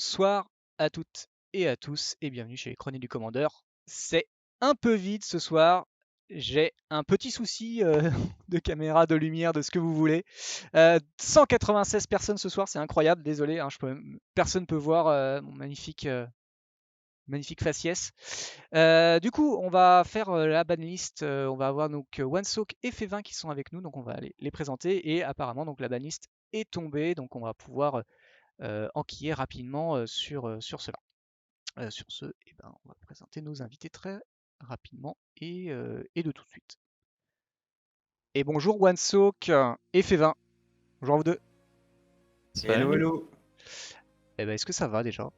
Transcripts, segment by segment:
Bonsoir à toutes et à tous et bienvenue chez les Chroniques du Commandeur. C'est un peu vide ce soir. J'ai un petit souci de caméra, de lumière, de ce que vous voulez. 196 personnes ce soir, c'est incroyable. Désolé, hein, personne ne peut voir mon magnifique faciès. Du coup, on va faire la banlist. On va avoir donc OneSoak et F20 qui sont avec nous, donc on va les présenter. Et apparemment, donc la banlist est tombée, donc on va pouvoir enquiller rapidement sur cela. Sur ce, on va présenter nos invités très rapidement et de tout de suite. Et bonjour OneSoak et F20. Bonjour à vous deux. Hello, Salut. hello. Est-ce que ça va déjà?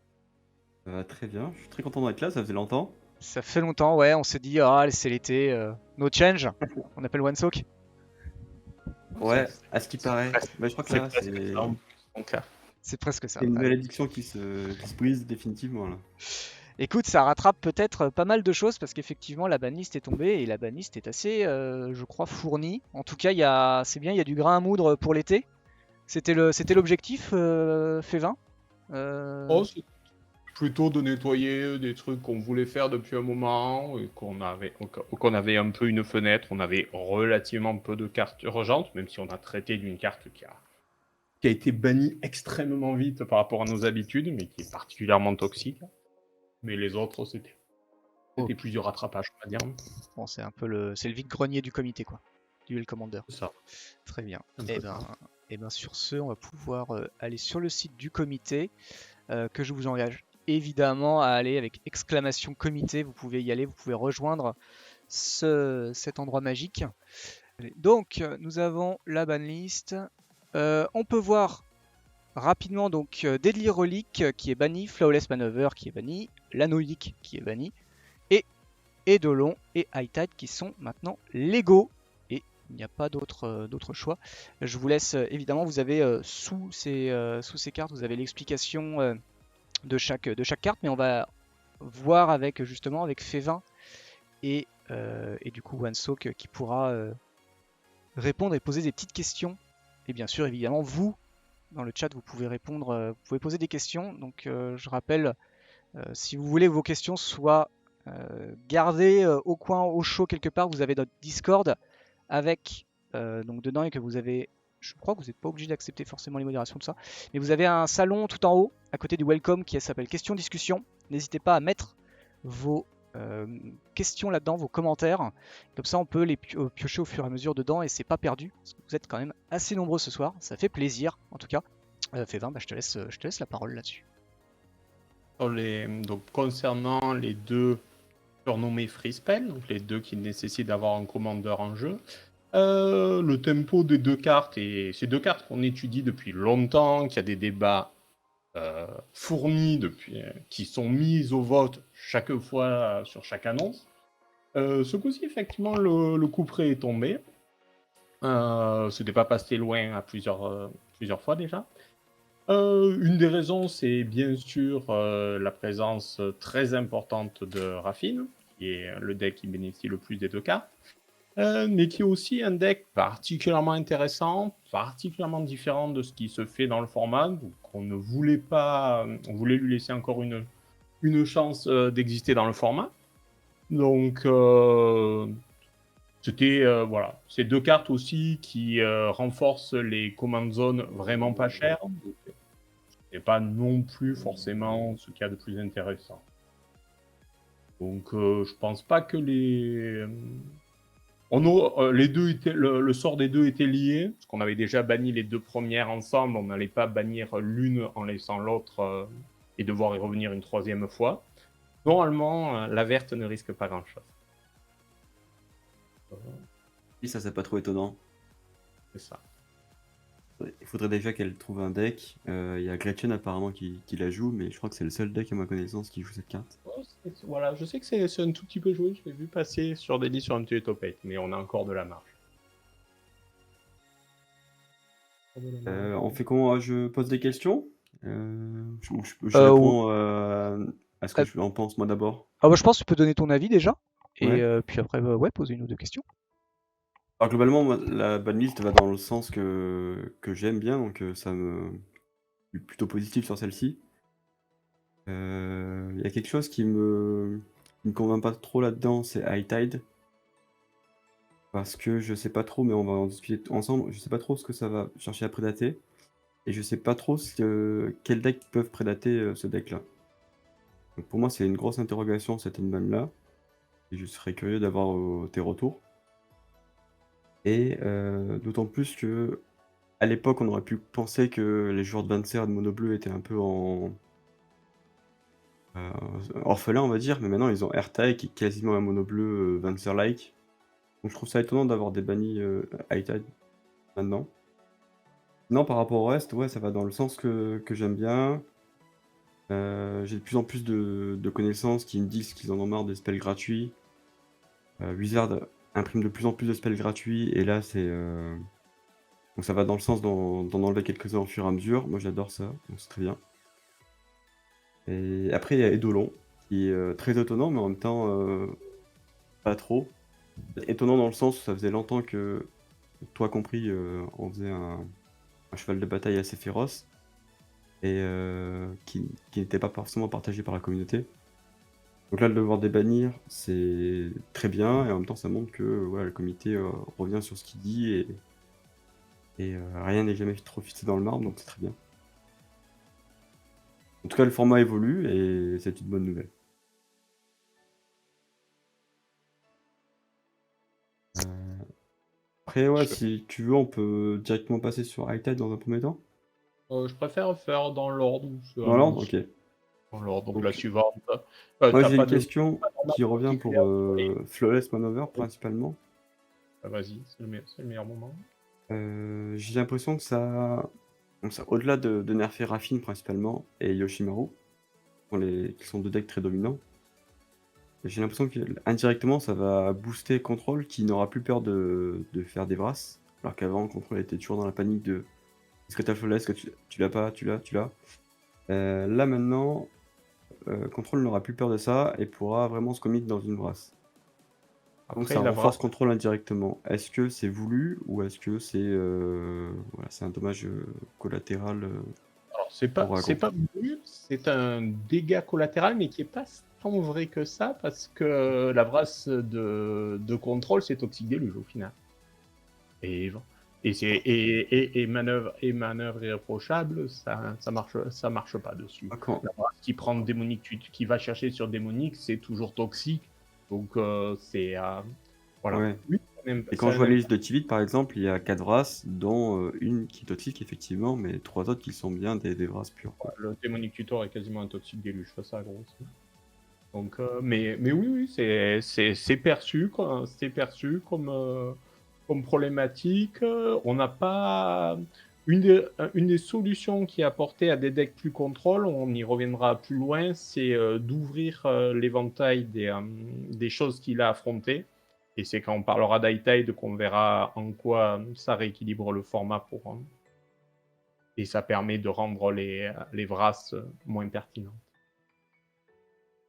Ça va très bien, je suis très content d'être là, ça faisait longtemps. Ça fait longtemps, ouais, on s'est dit, ah, c'est l'été, no change, on appelle OneSoak. Ouais, à ce qui paraît. presque, Bah, je crois que c'est là, presque ça c'est en mon cas. C'est presque ça. une Ouais. nouvelle addiction qui se brise définitivement là. Écoute, ça rattrape peut-être pas mal de choses parce qu'effectivement la banlist est tombée et la banlist est assez, je crois, fournie. En tout cas, c'est bien, il y a du grain à moudre pour l'été. C'était l'objectif, F20. Oh, c'est plutôt de nettoyer des trucs qu'on voulait faire depuis un moment et qu'on avait un peu une fenêtre. On avait relativement peu de cartes urgentes, même si on a traité d'une carte qui a été bannie extrêmement vite par rapport à nos habitudes, mais qui est particulièrement toxique. Mais les autres, c'était Ok. plus du rattrapage, on va dire. Bon, c'est le vide-grenier du comité, quoi. Du Duel Commander. C'est ça. Très bien. Un Et peu ça. sur ce, on va pouvoir aller sur le site du comité, que je vous engage évidemment à aller avec exclamation comité. Vous pouvez y aller, vous pouvez rejoindre cet endroit magique. Donc, nous avons la banlist. On peut voir rapidement donc Deadly Relic qui est banni, Flawless Maneuver qui est banni, Lanoïc qui est banni, et Eidolon et High Tide qui sont maintenant légaux. Et il n'y a pas d'autre choix. Je vous laisse évidemment, vous avez sous ces cartes, vous avez l'explication de chaque carte, mais on va voir avec justement avec F20 et du coup OneSoak qui pourra répondre et poser des petites questions. Et bien sûr, évidemment, vous, dans le chat, vous pouvez répondre, vous pouvez poser des questions. Donc je rappelle, si vous voulez vos questions soient gardées au coin, au chaud quelque part, vous avez notre Discord avec donc dedans et que vous avez, je crois que vous n'êtes pas obligé d'accepter forcément les modérations, tout ça, mais vous avez un salon tout en haut à côté du welcome qui s'appelle Questions Discussion. N'hésitez pas à mettre vos questions là-dedans, vos commentaires, comme ça on peut les piocher au fur et à mesure dedans et c'est pas perdu, parce que vous êtes quand même assez nombreux ce soir, ça fait plaisir en tout cas. F20, je te laisse la parole là-dessus. Donc, concernant les deux surnommés free spell, donc les deux qui nécessitent d'avoir un commandeur en jeu, le tempo des deux cartes, et ces deux cartes qu'on étudie depuis longtemps, qu'il y a des débats fournis depuis, qui sont mises au vote chaque fois sur chaque annonce. Ce coup-ci, effectivement, le coup près est tombé. C'était pas passé loin à plusieurs fois déjà. Une des raisons, c'est bien sûr la présence très importante de Raffine, qui est le deck qui bénéficie le plus des deux cartes, mais qui est aussi un deck particulièrement intéressant, particulièrement différent de ce qui se fait dans le format, donc on ne voulait pas, on voulait lui laisser encore une chance d'exister dans le format. Donc c'était voilà, ces deux cartes aussi qui renforcent les command zones vraiment pas chères. Et pas non plus forcément ce qu'il y a de plus intéressant. Donc je pense pas que les deux étaient, le sort des deux était lié, parce qu'on avait déjà banni les deux premières ensemble, on n'allait pas bannir l'une en laissant l'autre et devoir y revenir une troisième fois. Normalement, la verte ne risque pas grand-chose. Et ça, c'est pas trop étonnant. C'est ça. Il faudrait déjà qu'elle trouve un deck. Il y a Gretchen apparemment qui la joue, mais je crois que c'est le seul deck à ma connaissance qui joue cette carte. Voilà, je sais que c'est un tout petit peu joué, je l'ai vu passer sur des listes sur un petit top 8, mais on a encore de la marge. On fait comment? Je pose des questions? Je réponds à ce que je en pense moi d'abord. Je pense que tu peux donner ton avis déjà, et Ouais. puis après, ouais, poser une ou deux questions. Alors globalement, moi, la banlist va dans le sens que j'aime bien, donc ça me... je suis plutôt positif sur celle-ci. Il y a quelque chose qui me convainc pas trop là-dedans, c'est High Tide. Parce que je sais pas trop, mais on va en discuter ensemble. Je sais pas trop ce que ça va chercher à prédater. Et je sais pas trop quels decks peuvent prédater ce deck-là. Donc pour moi, c'est une grosse interrogation cette unban-là. Et je serais curieux d'avoir tes retours. Et d'autant plus que à l'époque, on aurait pu penser que les joueurs de Vanser et de Mono Bleu étaient un peu euh, orphelins, on va dire. Mais maintenant, ils ont AirTag qui est quasiment un Mono Bleu Vanser-like. Donc je trouve ça étonnant d'avoir des bannis High Tide maintenant. Non, par rapport au reste, ouais, ça va dans le sens que j'aime bien. J'ai de plus en plus de connaissances qui me disent qu'ils en ont marre des spells gratuits. Wizard imprime de plus en plus de spells gratuits, et là, donc ça va dans le sens d'en enlever quelques-uns au fur et à mesure. Moi, j'adore ça, donc c'est très bien. Et après, il y a Eidolon, qui est très étonnant, mais en même temps, pas trop. Étonnant dans le sens où ça faisait longtemps que, toi compris, on faisait un cheval de bataille assez féroce. Et qui n'était pas forcément partagé par la communauté. Donc là, de le voir débannir, c'est très bien, et en même temps, ça montre que le comité revient sur ce qu'il dit, et rien n'est jamais trop fixé dans le marbre, donc c'est très bien. En tout cas, le format évolue, et c'est une bonne nouvelle. Après, ouais, si tu veux, on peut directement passer sur High Tide dans un premier temps. Je préfère faire dans l'ordre. Dans l'ordre, ok. Dans l'ordre, donc la Donc, suivante. moi, T'as j'ai pas une de question qui revient pour particulière pour les- Flawless Manover, principalement. Vas-y, c'est le meilleur moment. J'ai l'impression que ça, au-delà de nerfer Raffine principalement et Yoshimaru, qui sont deux decks très dominants, j'ai l'impression que indirectement ça va booster Control qui n'aura plus peur de faire des brasses, alors qu'avant Control était toujours dans la panique de est-ce que t'as Flawless, est-ce que tu l'as pas, tu l'as. Là maintenant, Control n'aura plus peur de ça et pourra vraiment se commit dans une brasse. Donc Après, ça la renforce vraie. Control indirectement. Est-ce que c'est voulu ou est-ce que c'est un dommage collatéral Alors, pour c'est Agon? pas voulu, c'est un dégât collatéral, mais qui est pas tant vrai que ça, parce que la brasse de contrôle, c'est toxique déluge au final. Et manœuvre irréprochable, ça marche pas dessus. Ah, quand... La brasse qui prend démonique, qui va chercher sur démonique, c'est toujours toxique. Donc voilà. Ouais. Oui, Et quand je vois les listes de Tivit, par exemple, il y a 4 Vras, dont une qui est toxique, effectivement, mais 3 autres qui sont bien des Vras purs, quoi. le démonique tutor est quasiment un toxique déluge, ça gros. Donc, mais oui, c'est perçu, quoi. C'est perçu comme problématique. On n'a pas une des solutions qui est apportée à des decks plus contrôle, on y reviendra plus loin, c'est d'ouvrir l'éventail des choses qu'il a affrontées. Et c'est quand on parlera d'High qu'on verra en quoi ça rééquilibre le format et ça permet de rendre les Vras moins pertinents.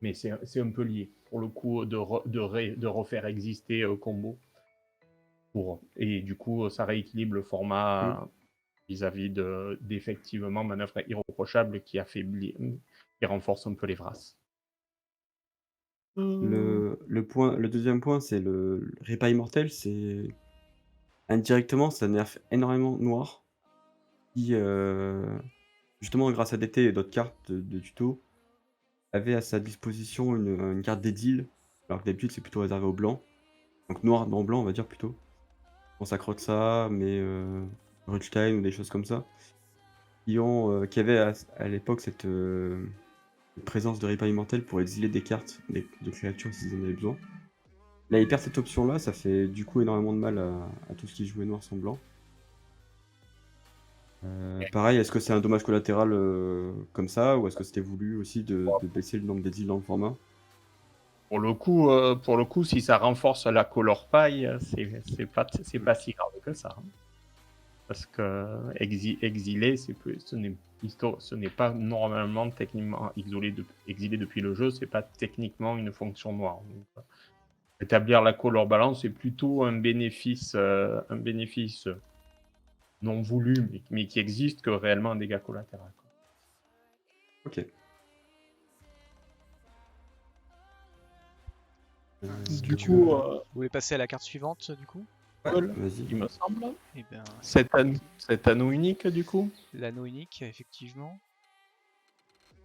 Mais c'est un peu lié, pour le coup, de refaire exister combo. Et du coup, ça rééquilibre le format vis-à-vis d'effectivement manœuvre irréprochable qui affaiblit, qui renforce un peu les Vras. Le deuxième point, c'est le Repas Immortel, c'est indirectement, ça nerf énormément Noir, qui, justement, grâce à DT et d'autres cartes de tuto, avait à sa disposition une carte d'Edil, alors que d'habitude, c'est plutôt réservé aux blancs. Donc noir, non blanc, on va dire plutôt. On s'accroche ça, mais Rutstein ou des choses comme ça, qui avaient à l'époque cette présence de Repas Immortel pour exiler des cartes de créatures s'ils en avaient besoin. Là, il perd cette option-là, ça fait du coup énormément de mal à tout ce qui jouait noir sans blanc. Pareil, est-ce que c'est un dommage collatéral comme ça, ou est-ce que c'était voulu aussi de baisser le nombre d'exiles dans le format? Pour le coup, si ça renforce la color paille, c'est pas si grave que ça. Hein. Parce que exilé, ce n'est pas normalement techniquement exilé depuis le jeu, c'est pas techniquement une fonction noire. Donc, établir la color balance c'est plutôt un bénéfice non voulu, mais qui existe que réellement un dégât collatéral. Ok. Est-ce que Du tu coup, veux... Vous voulez passer à la carte suivante, du coup? Paul, Vas-y. il me semble. Eh bien, Cet anneau unique, du coup. l'anneau unique, effectivement.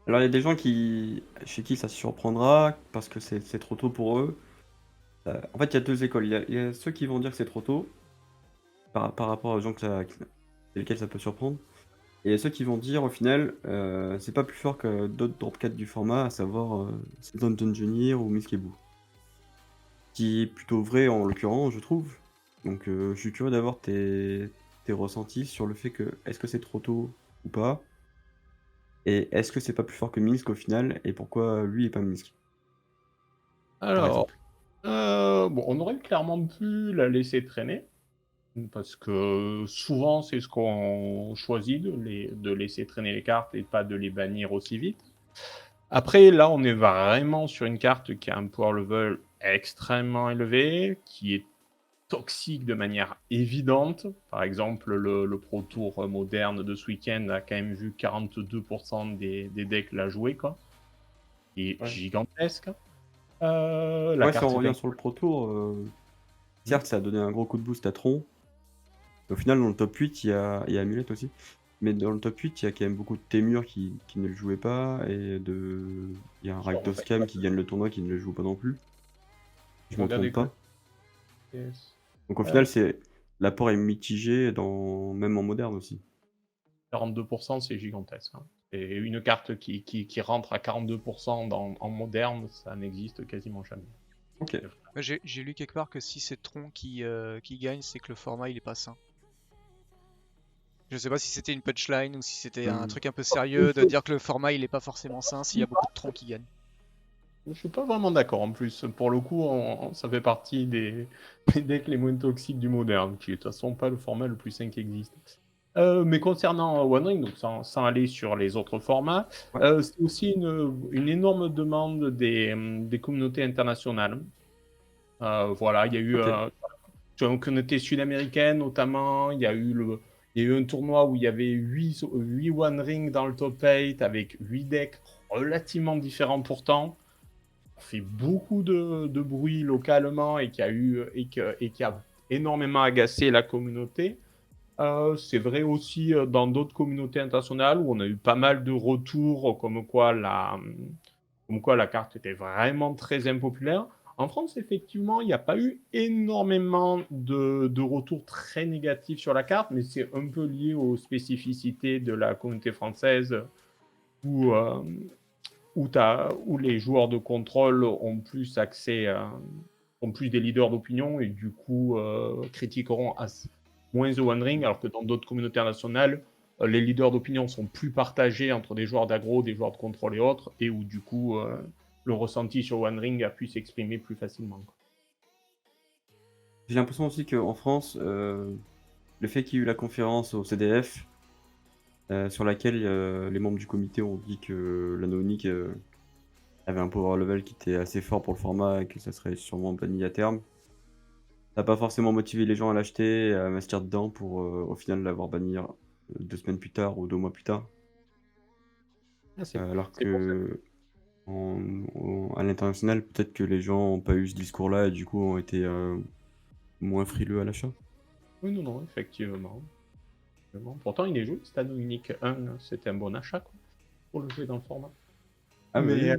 Alors, il y a des gens chez qui ça se surprendra parce que c'est trop tôt pour eux. En fait, il y a deux écoles. Il y a ceux qui vont dire que c'est trop tôt par rapport aux gens lesquels ça peut surprendre. Et il y a ceux qui vont dire, au final, c'est pas plus fort que d'autres drop 4 du format, à savoir Season Engineer ou Miskebu. Qui est plutôt vrai en l'occurrence, je trouve. Donc, je suis curieux d'avoir tes ressentis sur le fait que est-ce que c'est trop tôt ou pas. Et est-ce que c'est pas plus fort que Minsk au final, et pourquoi lui et pas Minsk, par Alors, exemple. bon, on aurait clairement pu la laisser traîner, parce que souvent c'est ce qu'on choisit de laisser traîner les cartes et pas de les bannir aussi vite. Après, là, on est vraiment sur une carte qui a un power level extrêmement élevé, qui est toxique de manière évidente. Par exemple, le Pro Tour moderne de ce week-end a quand même vu 42% des decks la jouer, quoi. Qui est Ouais. gigantesque. La Ouais, si carte on est revient sur le Pro Tour, certes, ça a donné un gros coup de boost à Tron. Au final, dans le top 8, il y a Amulet aussi. Mais dans le top 8, il y a quand même beaucoup de Témur qui ne le jouaient pas. Il y a un Rakdos-Cam qui gagne le tournoi qui ne le joue pas non plus. Je me trompe pas. Donc au final, l'apport est mitigé même en moderne aussi. 42%, c'est gigantesque. Hein. Et une carte qui rentre à 42% en moderne, ça n'existe quasiment jamais. Ok. J'ai lu quelque part que si c'est Tron qui gagne, c'est que le format il est pas sain. Je sais pas si c'était une punchline ou si c'était un truc un peu sérieux de dire que le format il est pas forcément sain s'il y a beaucoup de Tron qui gagnent. Je suis pas vraiment d'accord en plus. Pour le coup, ça fait partie des decks les moins toxiques du moderne, qui est de toute façon pas le format le plus sain qui existe. Mais concernant One Ring, donc sans aller sur les autres formats, Ouais. c'est aussi une énorme demande des communautés internationales. Voilà, il y a eu Ok. sur une communauté sud-américaine notamment, il y a eu un tournoi où il y avait 8 One Ring dans le top 8 avec 8 decks relativement différents pourtant. Ça fait beaucoup de bruit localement et qui a énormément agacé la communauté. C'est vrai aussi dans d'autres communautés internationales où on a eu pas mal de retours comme quoi la carte était vraiment très impopulaire. En France, effectivement, il n'y a pas eu énormément de retours très négatifs sur la carte, mais c'est un peu lié aux spécificités de la communauté française où, où les joueurs de contrôle ont plus accès, ont plus des leaders d'opinion et du coup critiqueront moins The One Ring, alors que dans d'autres communautés nationales, les leaders d'opinion sont plus partagés entre des joueurs d'aggro, des joueurs de contrôle et autres, et où du coup le ressenti sur One Ring a pu s'exprimer plus facilement. J'ai l'impression aussi qu'en France, le fait qu'il y ait eu la conférence au CDF, sur laquelle les membres du comité ont dit que l'anneau unique avait un power level qui était assez fort pour le format et que ça serait sûrement banni à terme. Ça n'a pas forcément motivé les gens à l'acheter et à investir dedans pour au final l'avoir banni 2 semaines plus tard ou 2 mois plus tard. Alors C'est pour ça. que à l'international, peut-être que les gens n'ont pas eu ce discours-là et du coup ont été moins frileux à l'achat. Oui, non, non, effectivement. Pourtant, il est joué, cet anneau unique 1, c'était un bon achat quoi, pour le jouer dans le format. Ah Mais,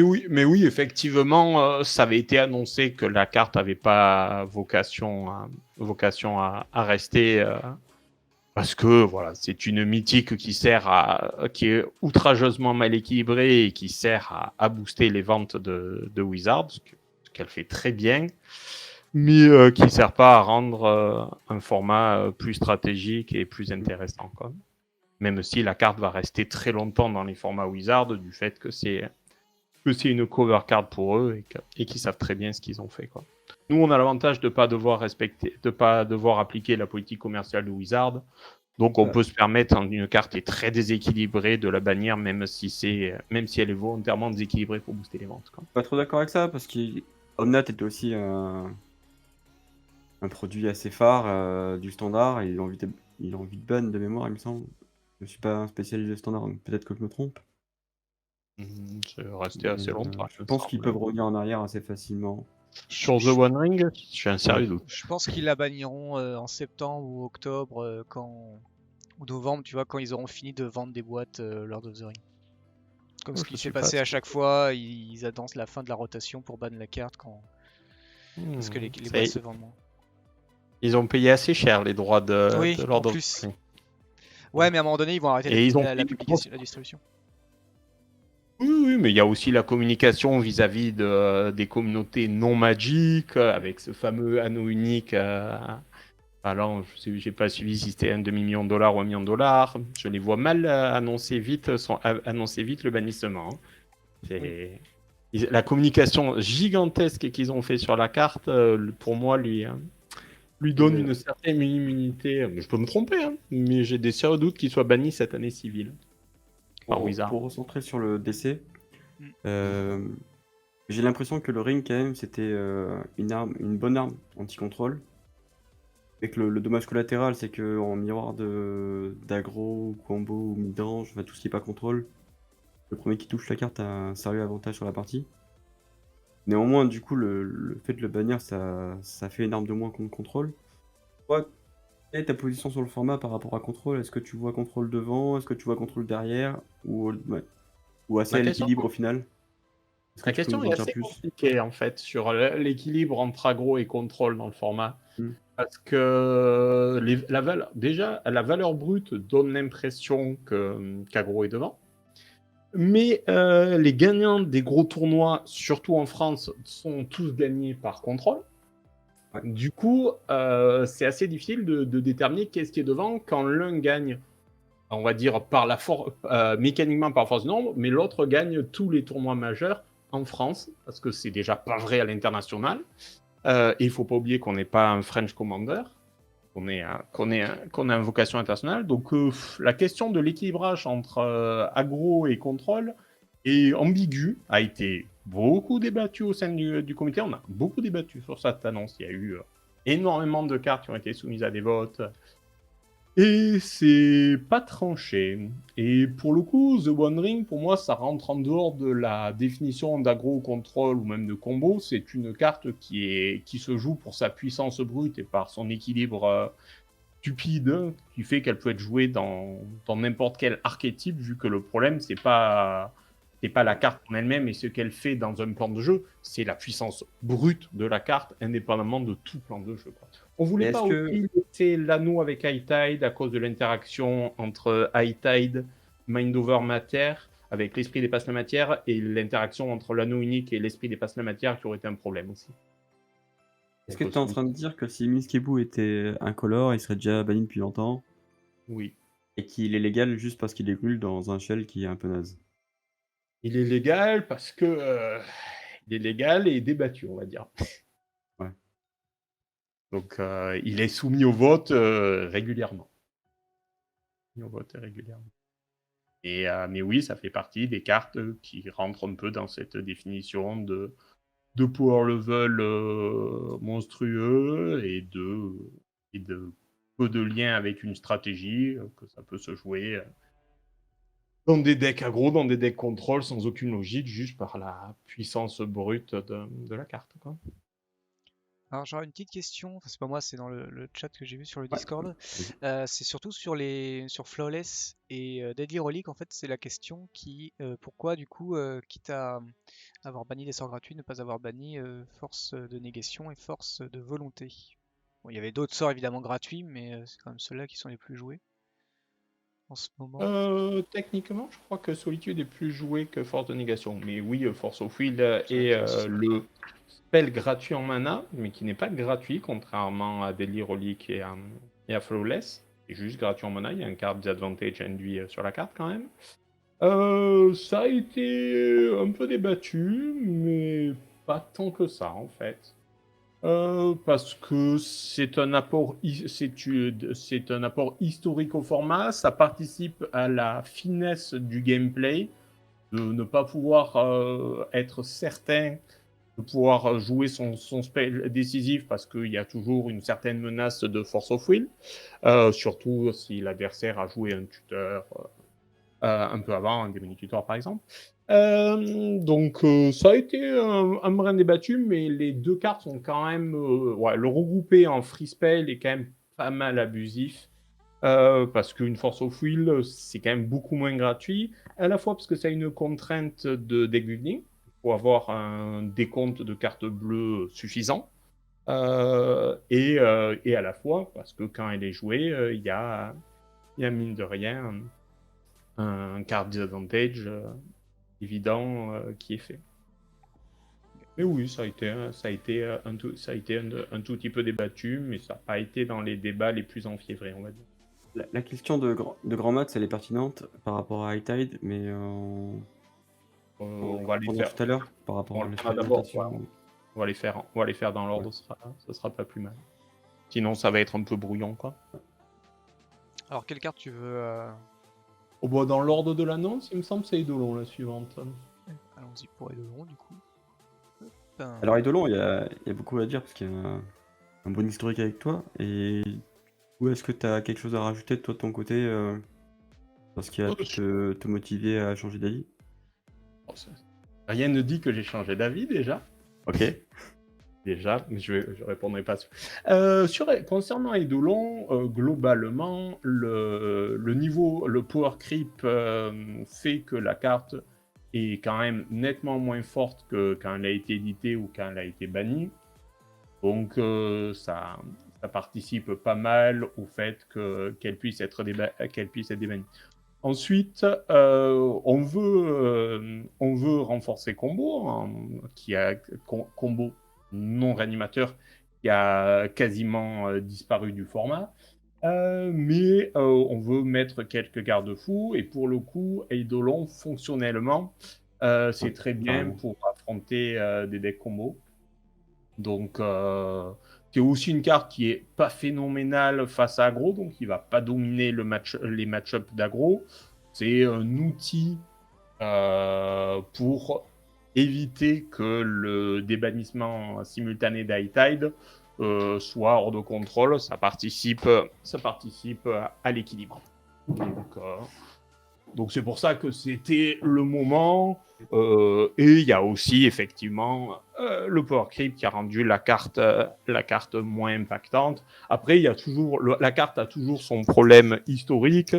oui. mais oui, effectivement, ça avait été annoncé que la carte n'avait pas vocation à rester, parce que voilà, c'est une mythique qui est outrageusement mal équilibrée et qui sert à booster les ventes de Wizards, ce qu'elle fait très bien, mais qui ne sert pas à rendre un format plus stratégique et plus intéressant, quoi. Même si la carte va rester très longtemps dans les formats Wizards, du fait que c'est une cover card pour eux et qu'ils savent très bien ce qu'ils ont fait, quoi. Nous, on a l'avantage de pas devoir appliquer la politique commerciale de Wizard, donc on peut se permettre, quand une carte est très déséquilibrée, de la bannir, même si elle est volontairement déséquilibrée pour booster les ventes, quoi. Pas trop d'accord avec ça parce qu'Omnat était aussi un produit assez phare du standard et il a envie de ban de mémoire, il me semble. Je suis pas un spécialiste de standard, donc peut-être que je me trompe. C'est resté assez longtemps. Je pense qu'ils peuvent revenir en arrière assez facilement. Sur The One Ring, j'ai un sérieux doute. Je pense qu'ils la banniront en septembre ou octobre, ou novembre, tu vois, quand ils auront fini de vendre des boîtes Lord of the Ring. Comme ce Je qui s'est suis pas passé à sûr. chaque fois, ils annoncent la fin de la rotation pour ban la carte parce que les boîtes se vendent moins. Ils ont payé assez cher les droits Oui, de en Lord of plus. the Rings. Ouais, mais à un moment donné, ils vont arrêter Et ils ont la pris publication, la distribution. Oui, mais il y a aussi la communication vis-à-vis des communautés non magiques, avec ce fameux anneau unique. Alors, j'ai pas suivi si c'était $1 demi-million ou $1 million. Je les vois mal annoncer vite le bannissement. La communication gigantesque qu'ils ont fait sur la carte, pour moi, lui donne une certaine immunité. Je peux me tromper, hein, mais j'ai des sérieux doutes qu'il soit banni cette année civile. Par Wizard. Pour recentrer sur le DC, j'ai l'impression que le ring, quand même, c'était une bonne arme anti-contrôle. Et que le dommage collatéral, c'est qu'en miroir d'aggro, combo ou midrange, enfin tout ce qui n'est pas contrôle, le premier qui touche la carte a un sérieux avantage sur la partie. Néanmoins, du coup, le fait de le bannir, ça fait une arme de moins contre contrôle. Toi, quelle est ta position sur le format par rapport à contrôle? Est-ce que tu vois contrôle devant? Est-ce que tu vois contrôle derrière? Ou assez à l'équilibre au final? La question est assez compliquée en fait sur l'équilibre entre aggro et contrôle dans le format. Parce que la valeur brute donne l'impression qu'aggro est devant. Mais les gagnants des gros tournois, surtout en France, sont tous gagnés par contrôle. Ouais. Du coup, c'est assez difficile de déterminer qu'est-ce qui est devant quand l'un gagne, on va dire, mécaniquement par force du nombre, mais l'autre gagne tous les tournois majeurs en France, parce que c'est déjà pas vrai à l'international. Et il ne faut pas oublier qu'on n'est pas un French Commander, qu'on a une vocation internationale. Donc la question de l'équilibrage entre aggro et contrôle est ambiguë, a été beaucoup débattue au sein du comité. On a beaucoup débattu sur cette annonce. Il y a eu énormément de cartes qui ont été soumises à des votes. Et c'est pas tranché. Et pour le coup, The One Ring, pour moi, ça rentre en dehors de la définition d'aggro contrôle ou même de combo. C'est une carte qui se joue pour sa puissance brute et par son équilibre stupide, qui fait qu'elle peut être jouée dans n'importe quel archétype, vu que le problème, c'est pas la carte en elle-même et ce qu'elle fait dans un plan de jeu, c'est la puissance brute de la carte, indépendamment de tout plan de jeu. On voulait pas aussi laisser l'anneau avec High Tide à cause de l'interaction entre High Tide, Mind Over Matter, avec l'esprit dépasse la matière, et l'interaction entre l'anneau unique et l'esprit dépasse la matière qui aurait été un problème aussi. Est-ce que tu es en train de dire que si Minskebu était incolore, il serait déjà banni depuis longtemps? Oui. Et qu'il est légal juste parce qu'il évolue dans un shell qui est un peu naze? Il est légal parce que il est légal et débattu, on va dire. Ouais. Donc il est soumis au vote régulièrement. Mais oui, ça fait partie des cartes qui rentrent un peu dans cette définition de power level monstrueux et de peu de lien avec une stratégie, que ça peut se jouer dans des decks aggro, dans des decks contrôle, sans aucune logique, juste par la puissance brute de la carte, quoi. Alors j'aurais une petite question, c'est pas moi, c'est dans le chat que j'ai vu sur le Discord. C'est surtout sur Flawless et Deadly Relic, en fait, c'est la question pourquoi du coup, quitte à avoir banni des sorts gratuits, ne pas avoir banni force de négation et force de volonté. Bon, il y avait d'autres sorts évidemment gratuits, mais c'est quand même ceux-là qui sont les plus joués en ce moment. Techniquement, je crois que Solitude est plus joué que Force de Négation. Mais oui, Force of Will est le spell gratuit en mana, mais qui n'est pas gratuit, contrairement à Deadly Relic et à Flawless. C'est juste gratuit en mana, il y a un card disadvantage induit sur la carte quand même. Ça a été un peu débattu, mais pas tant que ça en fait. Parce que c'est un apport historique au format, ça participe à la finesse du gameplay, de ne pas pouvoir être certain de pouvoir jouer son spell décisif parce qu'il y a toujours une certaine menace de Force of Will, surtout si l'adversaire a joué un tuteur un peu avant, un Demonic Tutor par exemple. Donc ça a été un brin débattu, mais les 2 cartes sont quand même, ouais, le regrouper en free spell est quand même pas mal abusif, parce qu'une Force of Will, c'est quand même beaucoup moins gratuit. À la fois parce que ça a une contrainte de deck building, il faut avoir un décompte de cartes bleues suffisant, et à la fois parce que quand elle est jouée, il y a mine de rien un card disadvantage évident qui est fait. Mais oui, ça a été un tout petit peu débattu, mais ça n'a pas été dans les débats les plus enfiévrés, on va dire. La question de Grand Maths, elle est pertinente par rapport à High Tide, mais On va les répondra faire. tout à l'heure par On rapport à le fera d'abord. l'expérimentation. On va les faire dans l'ordre, ça sera pas plus mal. Sinon, ça va être un peu brouillon, quoi. Alors, quelle carte tu veux Dans l'ordre de l'annonce, il me semble que c'est Eidolon la suivante. Allons-y pour Eidolon, du coup. Alors Eidolon, il y a beaucoup à dire parce qu'il y a un bon historique avec toi. Et où est-ce que tu as quelque chose à rajouter de toi de ton côté parce qu'il a pu te motiver à changer d'avis? Rien ne dit que j'ai changé d'avis déjà. Ok. Déjà, mais je répondrai pas. Concernant Eidolon, globalement, le niveau, le power creep fait que la carte est quand même nettement moins forte que quand elle a été éditée ou quand elle a été bannie. Donc ça participe pas mal au fait qu'elle puisse être débannie. Ensuite, on veut renforcer Combo, qui a Combo non réanimateur, qui a quasiment disparu du format. Mais on veut mettre quelques garde-fous, et pour le coup, Eidolon, fonctionnellement, c'est très bien pour affronter des decks combo. Donc, c'est aussi une carte qui est pas phénoménale face à aggro, donc il va pas dominer les match-ups d'aggro. C'est un outil pour éviter que le débannissement simultané d'High Tide soit hors de contrôle. Ça participe à l'équilibre. Donc c'est pour ça que c'était le moment. Et il y a aussi effectivement le power creep qui a rendu la carte moins impactante. Après, la carte a toujours son problème historique,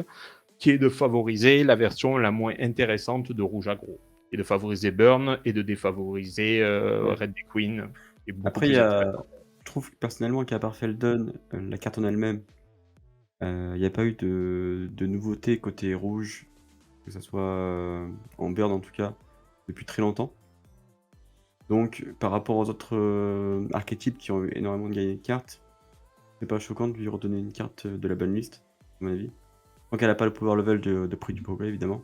qui est de favoriser la version la moins intéressante de rouge aggro, et de favoriser Burn et de défavoriser Red Dead Queen. Après, je trouve personnellement qu'à part Feldon, la carte en elle-même, il n'y a pas eu de nouveauté côté rouge, que ce soit en Burn en tout cas, depuis très longtemps. Donc, par rapport aux autres archétypes qui ont énormément gagné de cartes, c'est pas choquant de lui redonner une carte de la bonne liste, à mon avis. Donc, elle n'a pas le power level de Prix du Progrès, évidemment.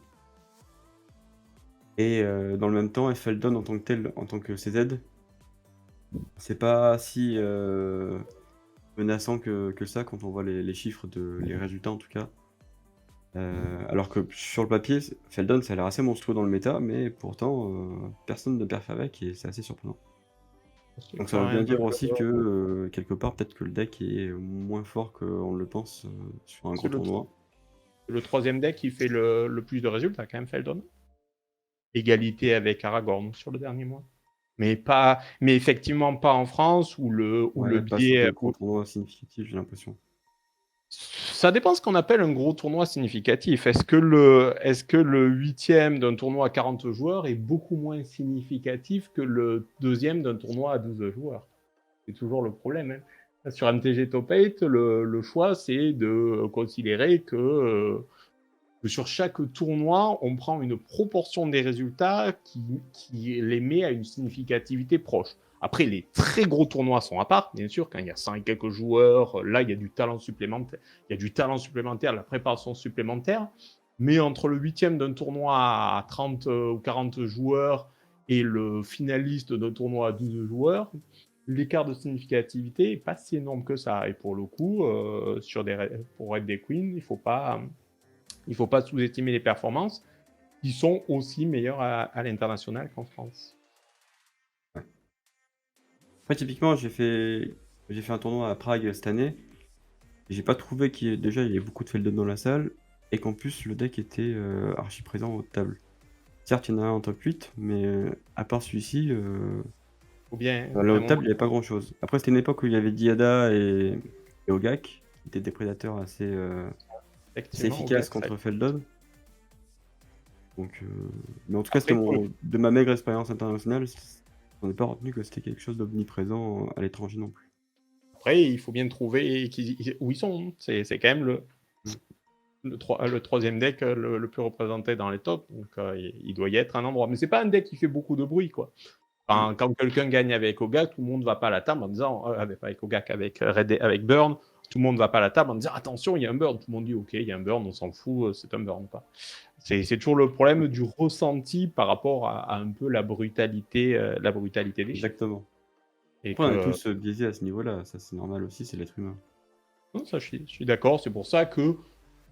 Et dans le même temps, Feldon en tant que tel, en tant que CZ, c'est pas si menaçant que ça quand on voit les chiffres, les résultats en tout cas. Alors que sur le papier, Feldon ça a l'air assez monstrueux dans le méta, mais pourtant personne ne perf avec et c'est assez surprenant. Donc ça veut bien dire aussi que quelque part peut-être que le deck est moins fort qu'on le pense sur un gros tournoi. Le troisième deck qui fait le plus de résultats quand même, Feldon. Égalité avec Aragorn sur le dernier mois. Mais effectivement pas en France où le biais. Gros tournoi significatif, j'ai l'impression. Ça dépend ce qu'on appelle un gros tournoi significatif. Est-ce que le 8e d'un tournoi à 40 joueurs est beaucoup moins significatif que le 2e d'un tournoi à 12 joueurs? C'est toujours le problème. Hein. Sur MTG Top 8, le choix, c'est de considérer que sur chaque tournoi, on prend une proportion des résultats qui les met à une significativité proche. Après, les très gros tournois sont à part, bien sûr, quand il y a 100 et quelques joueurs, là, il y a du talent supplémentaire. Il y a du talent supplémentaire, la préparation supplémentaire. Mais entre le 8e d'un tournoi à 30 ou 40 joueurs et le finaliste d'un tournoi à 12 joueurs, l'écart de significativité n'est pas si énorme que ça. Et pour le coup, pour Red Dead Queen, il ne faut pas sous-estimer les performances qui sont aussi meilleures à l'international qu'en France. Après, typiquement, j'ai fait un tournoi à Prague cette année. J'ai pas trouvé qu'il y ait beaucoup de Feldon dans la salle et qu'en plus le deck était archi présent aux tables. Certes, il y en a un en top 8, mais à part celui-ci, Ou bien, dans à la un haute table, moment, il y avait pas grand-chose. Après, c'était une époque où il y avait Diada et Ogak, qui étaient des prédateurs assez effectivement, au gars, efficaces contre Feldon. Donc, mais en tout cas, Après, pour le- de ma maigre expérience internationale, on n'est pas retenu que c'était quelque chose d'omniprésent à l'étranger non plus. Après, il faut bien trouver où ils sont. C'est quand même Mm. le troisième deck le plus représenté dans les tops. Donc, il doit y être un endroit. Mais c'est pas un deck qui fait beaucoup de bruit, quoi. Mm. Quand quelqu'un gagne avec Ogak, tout le monde va pas à la table en disant, avec Ogak, avec Burn, tout le monde va pas à la table en disant attention, il y a un Burn. Tout le monde dit ok, il y a un Burn, on s'en fout, c'est un Burn. Quoi. C'est toujours le problème du ressenti par rapport à un peu la brutalité des chiffres. Exactement. Et Après, on est que tous biaisés à ce niveau-là, ça c'est normal aussi, c'est l'être humain. non, ça, je suis d'accord. C'est pour ça que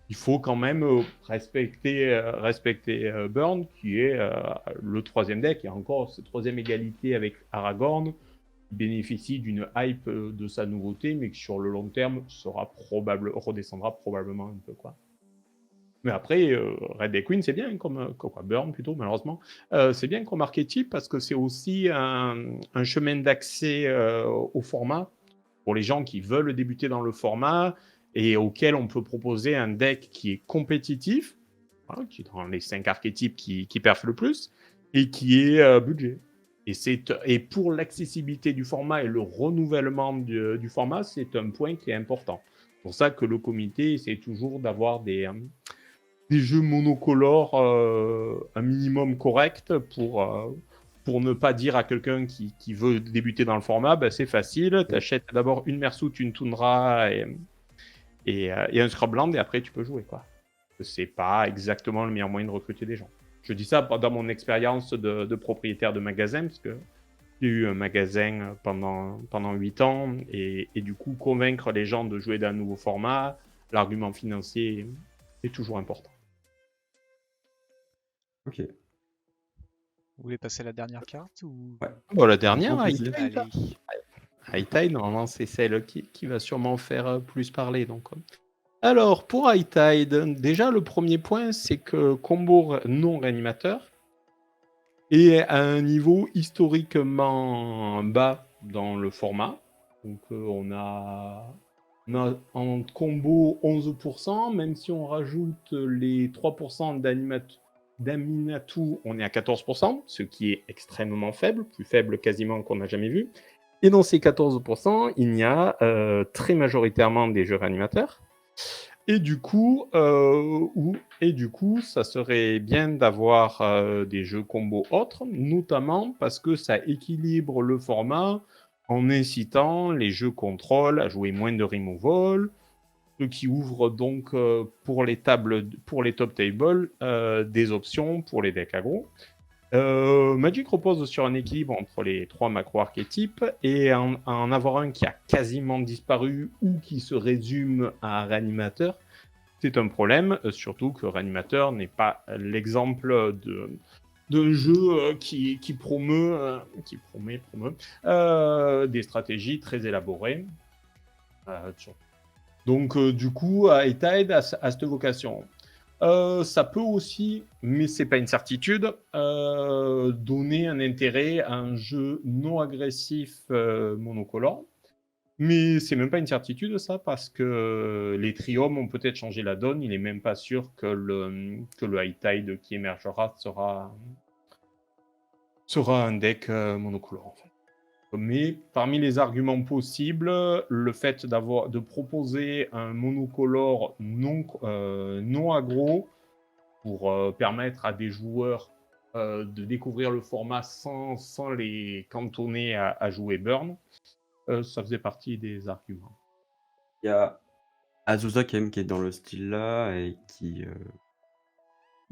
il faut quand même respecter Burn, qui est le troisième deck. Et encore, cette troisième égalité avec Aragorn, qui bénéficie d'une hype de sa nouveauté, mais qui sur le long terme redescendra probablement un peu. Quoi. Mais après, Red Dead Queen, c'est bien Burn plutôt, malheureusement. C'est bien comme archétype parce que c'est aussi un chemin d'accès au format pour les gens qui veulent débuter dans le format et auquel on peut proposer un deck qui est compétitif, voilà, qui est dans les 5 archétypes qui perfent le plus, et qui est budget. Et pour l'accessibilité du format et le renouvellement du format, c'est un point qui est important. C'est pour ça que le comité essaie toujours d'avoir des jeux monocolores un minimum correct pour ne pas dire à quelqu'un qui veut débuter dans le format, bah, c'est facile, tu achètes d'abord une Mersuit, une Tundra et un Scrubland et après tu peux jouer. Quoi. C'est pas exactement le meilleur moyen de recruter des gens. Je dis ça dans mon expérience de propriétaire de magasin, parce que j'ai eu un magasin pendant 8 ans et du coup convaincre les gens de jouer d'un nouveau format, l'argument financier est toujours important. Ok. Vous voulez passer à la dernière carte ou... Ouais. Bon, la Avec grand dernière, plaisir. High Allez. Tide, normalement, c'est celle qui va sûrement faire plus parler. Donc. Alors, pour High Tide, déjà, le premier point, c'est que combo non réanimateur est à un niveau historiquement bas dans le format. Donc, on a en combo 11%, même si on rajoute les 3% d'Aminatou, on est à 14%, ce qui est extrêmement faible, plus faible quasiment qu'on n'a jamais vu. Et dans ces 14%, il y a très majoritairement des jeux réanimateurs. Et du coup, ça serait bien d'avoir des jeux combo autres, notamment parce que ça équilibre le format en incitant les jeux contrôle à jouer moins de removal, ce qui ouvre donc pour les top tables des options pour les decks aggro. Magic repose sur un équilibre entre les 3 macro-archétypes et en avoir un qui a quasiment disparu ou qui se résume à Réanimateur, c'est un problème, surtout que Réanimateur n'est pas l'exemple d'un jeu qui promeut des stratégies très élaborées. Donc, du coup, High-Tide a cette vocation. Ça peut aussi, mais c'est pas une certitude, donner un intérêt à un jeu non agressif monocolore. Mais c'est même pas une certitude ça, parce que les triomes ont peut-être changé la donne. Il est même pas sûr que le High Tide qui émergera sera un deck monocolore en fait. Mais parmi les arguments possibles, le fait de proposer un monocolore non aggro pour permettre à des joueurs de découvrir le format sans les cantonner à jouer Burn, ça faisait partie des arguments. Il y a Azusa quand même qui est dans le style là et qui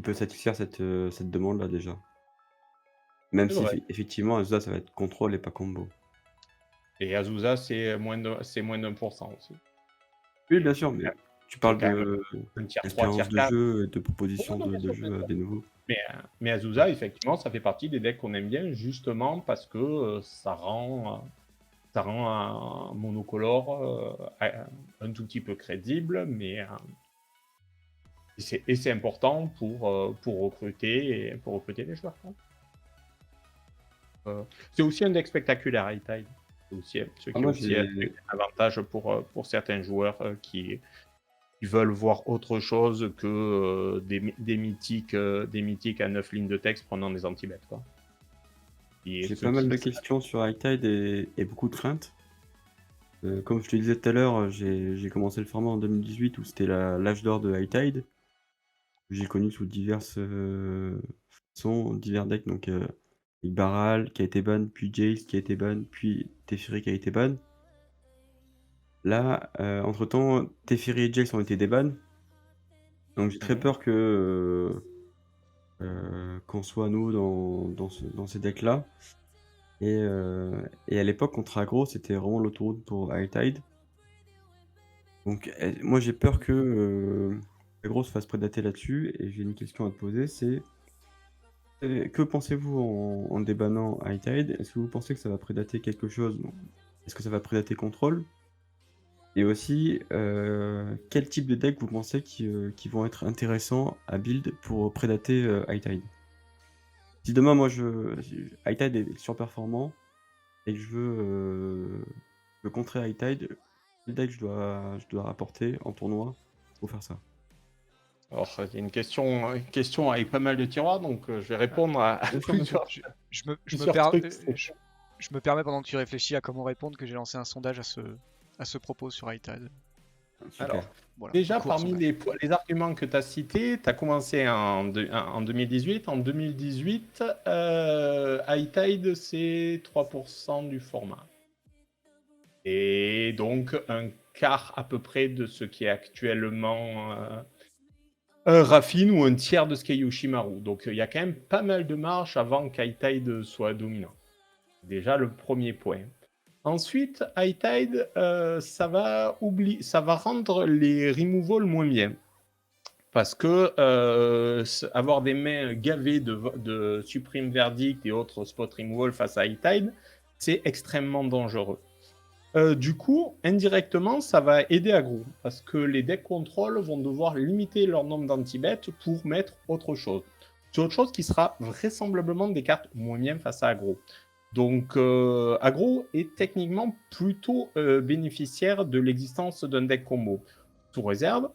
peut satisfaire cette demande là déjà. Même C'est si vrai. effectivement Azusa ça va être contrôle et pas combo. Et Azusa, c'est moins d'1% aussi. Oui bien sûr, mais tu C'est parles quand même de un tier 3, d'expérience tier de 4. jeu et de Oh, proposition non, bien de sûr, bien jeu à sûr. des nouveaux. Mais Azusa, effectivement, ça fait partie des decks qu'on aime bien, justement parce que ça rend un monocolore un tout petit peu crédible, mais Et c'est important pour recruter les joueurs, quoi. C'est aussi un deck spectaculaire, High Tide. C'est aussi, ce Ah, qui est moi, aussi un j'ai avantage pour certains joueurs qui veulent voir autre chose que des mythiques à 9 lignes de texte prenant des anti-bêtes, quoi. Et j'ai ceux pas mal qui de questions sur High Tide et beaucoup de craintes. Comme je te disais tout à l'heure, j'ai commencé le format en 2018 où c'était l'âge d'or de High Tide. J'ai connu sous diverses façons, divers decks, donc avec Baral qui a été ban, puis Jace qui a été ban, puis Teferi qui a été ban. Là, entre-temps, Teferi et Jace ont été déban. Donc j'ai très peur que qu'on soit nous dans ces decks-là. Et à l'époque, contre aggro, c'était vraiment l'autoroute pour High Tide. Donc moi j'ai peur que aggro se fasse prédater là-dessus. Et j'ai une question à te poser, c'est que pensez-vous en débannant High Tide? Est-ce que vous pensez que ça va prédater quelque chose? Est-ce que ça va prédater contrôle? Et aussi, quel type de deck vous pensez qui vont être intéressants à build pour prédater High Tide? Si demain, moi, High Tide est surperformant et que je veux contrer High Tide, quel deck je dois rapporter en tournoi pour faire ça? Alors, il y a une question avec pas mal de tiroirs, donc je vais répondre à Bien sûr, bien sûr. Je me plusieurs permets, trucs. je me permets pendant que tu réfléchis à comment répondre que j'ai lancé un sondage à ce propos sur iTad. Super. Alors, Voilà, déjà, court parmi sondage. les arguments que tu as cités, tu as commencé en 2018. En 2018, High Tide, c'est 3% du format. Et donc, un quart à peu près de ce qui est actuellement Raffine ou un tiers de ce qu'est Yoshimaru. Donc, il y a quand même pas mal de marge avant qu'High Tide soit dominant. Déjà, le premier point. Ensuite, High Tide, ça va rendre les removals moins bien. Parce que avoir des mains gavées de Supreme Verdict et autres spot removal face à High Tide, c'est extrêmement dangereux. Du coup, indirectement, ça va aider aggro, parce que les decks control vont devoir limiter leur nombre d'anti-bêtes pour mettre autre chose. C'est autre chose qui sera vraisemblablement des cartes moins bien face à aggro. Donc, aggro est techniquement plutôt bénéficiaire de l'existence d'un deck combo, sous réserve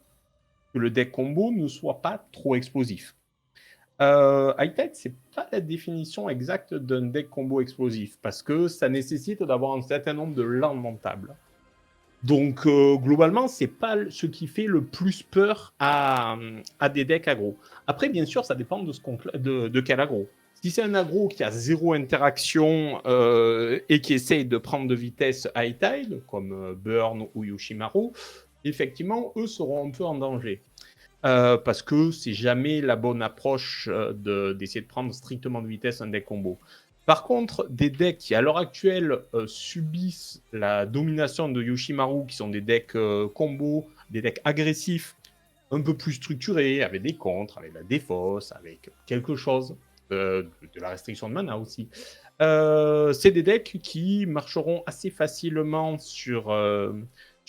que le deck combo ne soit pas trop explosif. High Tide, c'est pas la définition exacte d'un deck combo explosif, parce que ça nécessite d'avoir un certain nombre de landes montables. Donc, globalement, c'est pas ce qui fait le plus peur à des decks aggro. Après, bien sûr, ça dépend de quel aggro. Si c'est un aggro qui a zéro interaction et qui essaye de prendre de vitesse High Tide, comme Burn ou Yoshimaru, effectivement, eux seront un peu en danger. Parce que c'est jamais la bonne approche d'essayer de prendre strictement de vitesse un deck combo. Par contre, des decks qui à l'heure actuelle subissent la domination de Yoshimaru, qui sont des decks combo, des decks agressifs, un peu plus structurés, avec des contres, avec la défausse, avec quelque chose, de la restriction de mana aussi. C'est des decks qui marcheront assez facilement sur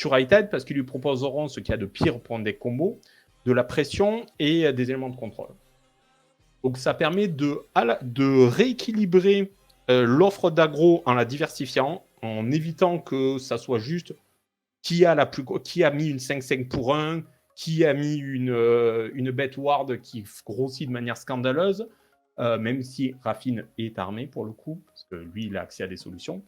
High Tide parce qu'ils lui proposeront ce qu'il y a de pire pour un deck combo, de la pression et des éléments de contrôle. Donc ça permet de rééquilibrer l'offre d'aggro en la diversifiant, en évitant que ça soit juste qui a mis une 5-5 pour 1, qui a mis une bet ward qui grossit de manière scandaleuse, même si Raffine est armé pour le coup, parce que lui il a accès à des solutions.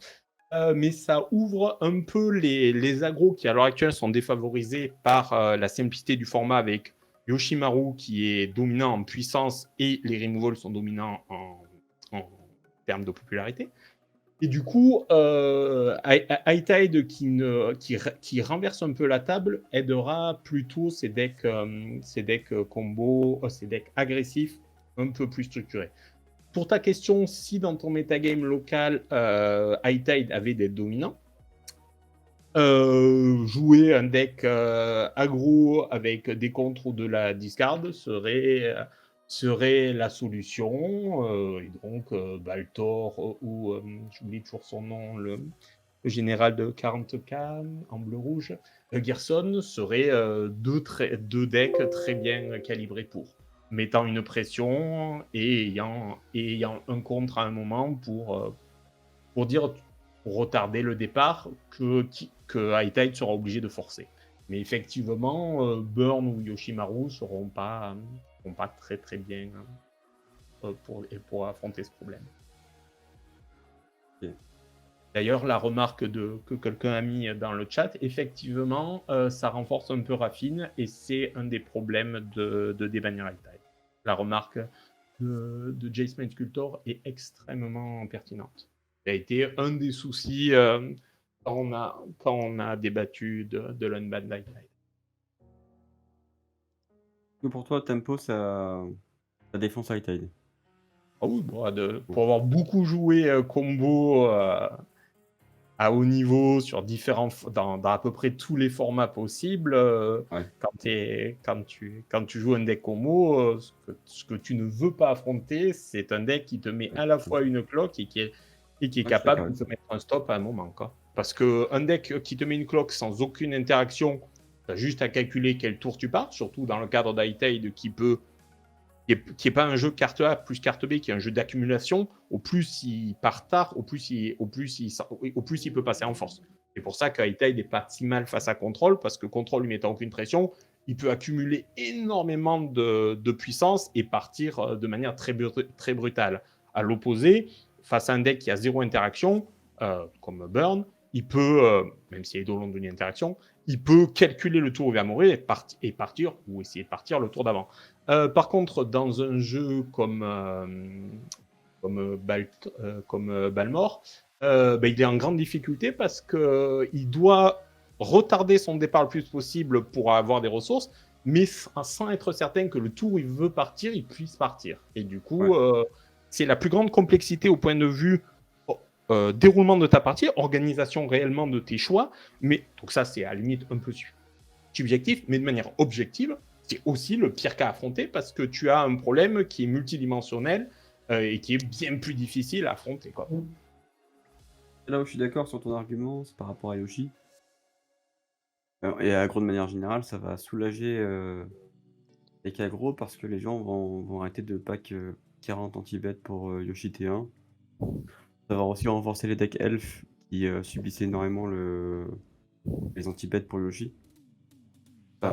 Mais ça ouvre un peu les agros qui à l'heure actuelle sont défavorisés par la simplicité du format avec Yoshimaru qui est dominant en puissance et les removals sont dominants en termes de popularité. Et du coup, High Tide qui renverse un peu la table aidera plutôt ces decks combos, ces decks agressifs un peu plus structurés. Pour ta question, si dans ton metagame local, High Tide avait des dominants, jouer un deck aggro avec des contres ou de la discard serait la solution. Et donc, Baltor ou j'oublie toujours son nom, le général de 40k en bleu-rouge. Gerson serait deux decks très bien calibrés pour, mettant une pression et ayant un contre à un moment pour dire, pour retarder le départ que High Tide sera obligé de forcer. Mais effectivement, Burn ou Yoshimaru seront pas très très bien pour affronter ce problème. Ok. D'ailleurs, la remarque que quelqu'un a mis dans le chat, effectivement, ça renforce un peu Raffine et c'est un des problèmes de débannir High Tide. La remarque de Jace Mind Sculptor est extrêmement pertinente. Ça a été un des soucis quand on a débattu de l'unban High Tide. Pour toi, Tempo, ça défonce High Tide. Ah oui, pour avoir beaucoup joué combo à haut niveau sur dans à peu près tous les formats possibles, Ouais. quand tu joues un deck combo, ce que tu ne veux pas affronter, c'est un deck qui te met à la fois une cloque et qui est capable de te mettre un stop à un moment, quoi. Parce qu'un deck qui te met une cloque sans aucune interaction, tu as juste à calculer quel tour tu pars, surtout dans le cadre d'High Tide qui est pas un jeu carte A plus carte B, qui est un jeu d'accumulation. Au plus il part tard, au plus il peut passer en force. C'est pour ça que High Tide n'est pas si mal face à Control, parce que Control lui mettant aucune pression, il peut accumuler énormément de puissance et partir de manière très brutale. À l'opposé, face à un deck qui a zéro interaction, comme Burn, il peut, même si Eidolon donne une interaction, il peut calculer le tour où il va mourir et partir, ou essayer de partir le tour d'avant. Par contre, dans un jeu comme Balmor, il est en grande difficulté parce qu'il doit retarder son départ le plus possible pour avoir des ressources, mais sans être certain que le tour où il veut partir, il puisse partir. Et du coup, c'est la plus grande complexité au point de vue déroulement de ta partie, organisation réellement de tes choix, mais donc ça, c'est à la limite un peu subjectif, mais de manière objective, c'est aussi le pire cas à affronter parce que tu as un problème qui est multidimensionnel et qui est bien plus difficile à affronter, quoi. Là où je suis d'accord sur ton argument, c'est par rapport à Yoshi. Et à Agro de manière générale, ça va soulager les decks aggro parce que les gens vont arrêter de pack 40 anti-bet pour Yoshi T1. Ça va aussi renforcer les decks elf qui subissaient énormément les anti-bet pour Yoshi.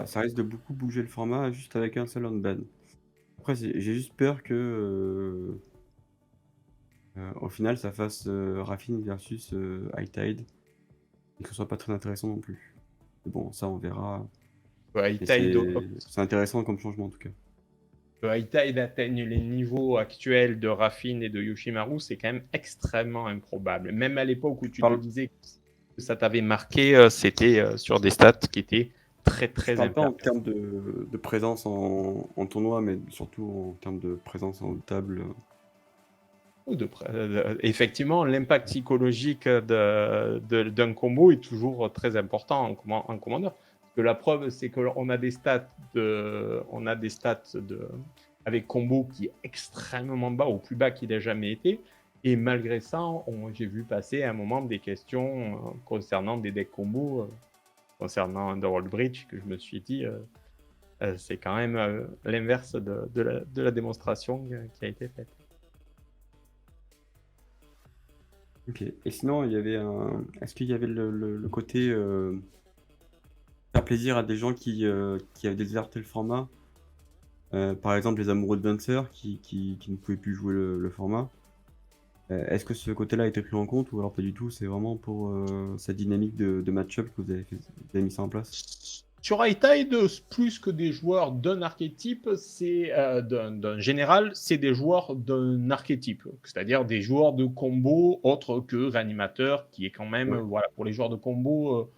Ça risque de beaucoup bouger le format juste avec un seul unban. Après, j'ai juste peur que au final ça fasse Raffine versus High Tide et que ce soit pas très intéressant non plus. Mais bon, ça on verra. High Mais Tide c'est intéressant comme changement en tout cas. High Tide atteigne les niveaux actuels de Raffine et de Yoshimaru, c'est quand même extrêmement improbable. Même à l'époque où tu te disais que ça t'avait marqué, c'était sur des stats qui étaient très très Je parle pas en impériales. termes de présence en tournoi, mais surtout en termes de présence en table. Effectivement, l'impact psychologique d'un combo est toujours très important en commandeur. Parce que la preuve, c'est qu'on a des stats avec combo qui est extrêmement bas, au plus bas qu'il ait jamais été. Et malgré ça, j'ai vu passer à un moment des questions concernant des decks combo, concernant Underworld Bridge, que je me suis dit, c'est quand même l'inverse de la démonstration qui a été faite. Ok. Et sinon, il y avait est-ce qu'il y avait le côté faire plaisir à des gens qui avaient déserté le format, par exemple les amoureux de Vencer qui ne pouvaient plus jouer le format. Est-ce que ce côté-là a été pris en compte ou alors pas du tout? C'est vraiment pour cette dynamique de match-up que vous avez mis ça en place? Sur High Tide, plus que des joueurs d'un archétype, c'est d'un général, c'est des joueurs d'un archétype, c'est-à-dire des joueurs de combo autres que réanimateur, qui est quand même, voilà, pour les joueurs de combo,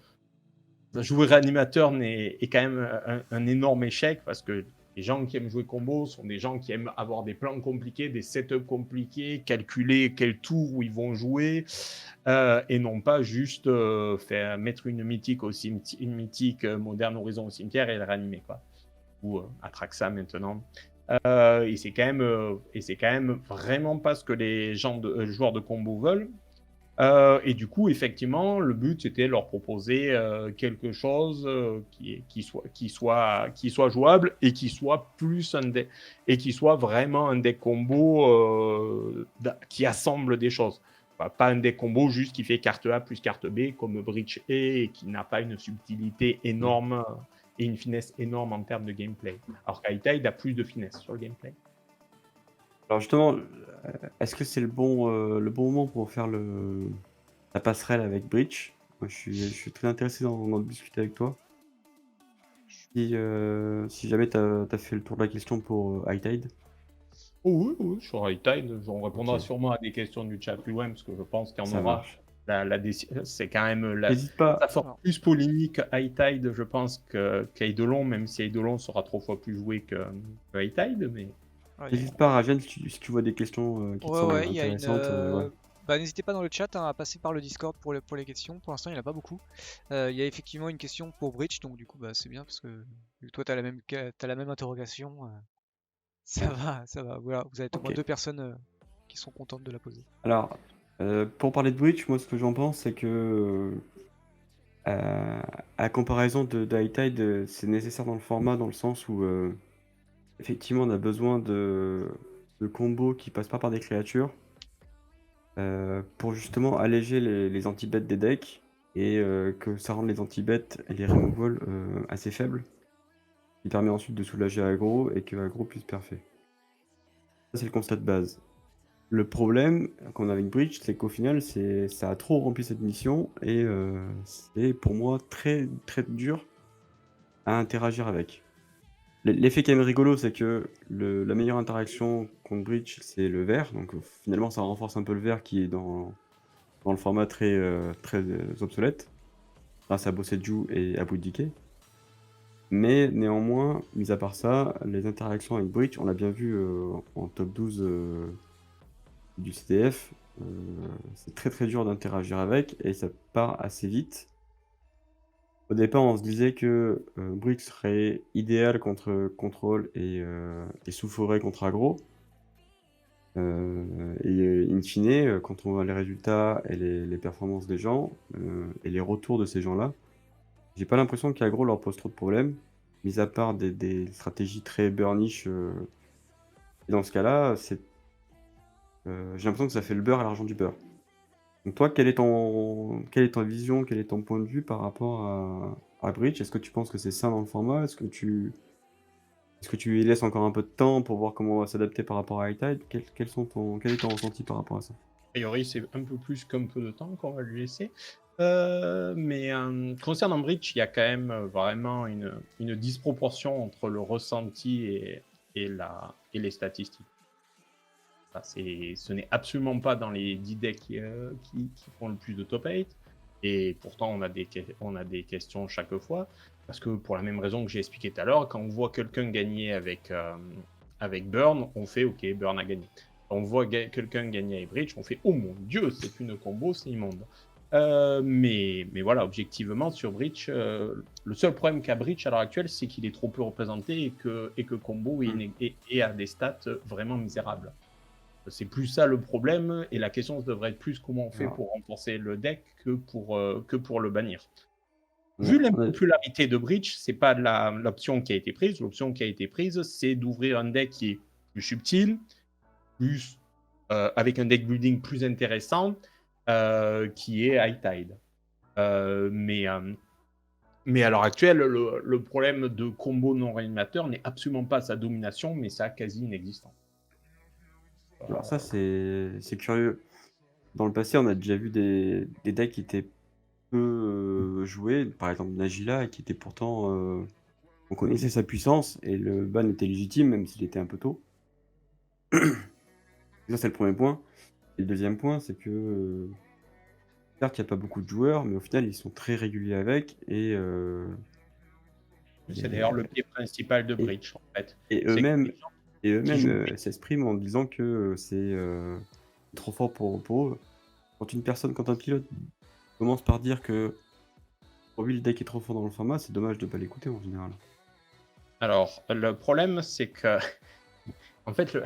jouer réanimateur est quand même un énorme échec parce que les gens qui aiment jouer combo sont des gens qui aiment avoir des plans compliqués, des setups compliqués, calculer quel tour où ils vont jouer et non pas juste mettre une mythique moderne horizon au cimetière et la réanimer, quoi. Ou Atraxa maintenant. Et c'est quand même vraiment pas ce que les joueurs de combo veulent. Et du coup, effectivement, le but, c'était de leur proposer quelque chose qui soit jouable et qui soit plus un deck, et qui soit vraiment un deck combo qui assemble des choses. Pas un deck combo juste qui fait carte A plus carte B comme Breach est, et qui n'a pas une subtilité énorme et une finesse énorme en termes de gameplay. Alors qu'Hightide a plus de finesse sur le gameplay. Alors justement, est-ce que c'est le bon moment pour faire la passerelle avec Breach? Moi, je suis très intéressé d'en discuter avec toi. Si jamais t'as fait le tour de la question pour Hightide. Oh oui, sur Hightide, on répondra Ok. sûrement à des questions du chat plus loin, parce que je pense qu'il y en Ça aura. marche. C'est quand même N'hésite pas, ça sort Alors, plus polémique Hightide, je pense, qu'Eidolon, même si Eidolon sera 3 fois plus joué que Hightide, mais ouais, n'hésite pas, Rajen, si tu vois des questions qui te ouais, semblent ouais, il y a une. intéressantes. Ouais. Bah, n'hésitez pas dans le chat, hein, à passer par le Discord pour les questions. Pour l'instant, il n'y en a pas beaucoup. Il y a effectivement une question pour Breach, donc du coup, bah, c'est bien parce que vu que toi, t'as la même interrogation. Ça Ouais. va, ça va. Voilà, vous avez au moins Ok. 2 personnes qui sont contentes de la poser. Alors, pour parler de Breach, moi, ce que j'en pense, c'est que à la comparaison de Hightide, c'est nécessaire dans le format, dans le sens où effectivement, on a besoin de combos qui passent pas par des créatures pour justement alléger les anti-bêtes des decks et que ça rende les anti-bêtes et les removals assez faibles, qui permet ensuite de soulager aggro et que aggro puisse parfait. Ça, c'est le constat de base. Le problème qu'on a avec Breach, c'est qu'au final, ça a trop rempli cette mission et c'est pour moi très très dur à interagir avec. L'effet qui est même rigolo, c'est que la meilleure interaction contre Breach, c'est le vert. Donc finalement, ça renforce un peu le vert qui est dans le format très obsolète, grâce à Bosseju et à Boudiké. Mais néanmoins, mis à part ça, les interactions avec Breach, on l'a bien vu en top 12 du CDF, c'est très très dur d'interagir avec et ça part assez vite. Au départ, on se disait que Breach serait idéal contre contrôle et sous-forêt contre aggro. In fine, quand on voit les résultats et les performances des gens et les retours de ces gens-là, j'ai pas l'impression qu'aggro leur pose trop de problèmes, mis à part des stratégies très burnish. Et dans ce cas-là, j'ai l'impression que ça fait le beurre à l'argent du beurre. Donc toi, quelle est ta vision, quel est ton point de vue par rapport à Breach? Est-ce que tu penses que c'est sain dans le format? Est-ce que tu y laisses encore un peu de temps pour voir comment on va s'adapter par rapport à Hightide? Quel est ton ressenti par rapport à ça? a priori, c'est un peu plus qu'un peu de temps qu'on va lui laisser. Mais concernant Breach, il y a quand même vraiment une disproportion entre le ressenti et les statistiques. Ce n'est absolument pas dans les 10 decks qui font le plus de top 8. Et pourtant, on a des questions chaque fois. Parce que pour la même raison que j'ai expliqué tout à l'heure, quand on voit quelqu'un gagner avec Burn, on fait OK, Burn a gagné. Quand on voit quelqu'un gagner avec Breach, on fait oh mon dieu, c'est une combo, c'est immonde. Mais voilà, objectivement, sur Breach, le seul problème qu'a Breach à l'heure actuelle, c'est qu'il est trop peu représenté et que combo est à des stats vraiment misérables. C'est plus ça le problème, et la question devrait être plus comment on fait Alors, pour renforcer le deck que pour le bannir. on a Vu on a l'impopularité de Breach, c'est pas l'option qui a été prise. L'option qui a été prise, c'est d'ouvrir un deck qui est plus subtil, plus avec un deck building plus intéressant, qui est High Tide. Mais à l'heure actuelle, le problème de combo non réanimateur n'est absolument pas sa domination, mais sa quasi inexistence. alors ça, c'est curieux. Dans le passé, on a déjà vu des decks qui étaient peu joués, par exemple Nagila, et qui était pourtant on connaissait sa puissance et le ban était légitime, même s'il était un peu tôt. Ça, c'est le premier point. Et le deuxième point, c'est que certes, il y a pas beaucoup de joueurs, mais au final, ils sont très réguliers avec C'est d'ailleurs le et pied principal de et Breach, en fait. et C'est que eux-mêmes les gens qui jouent Breach, s'expriment en disant que c'est trop fort pour eux. Quand un pilote commence par dire que pour lui, le deck est trop fort dans le format, c'est dommage de pas l'écouter en général. alors, le problème, c'est que, en fait,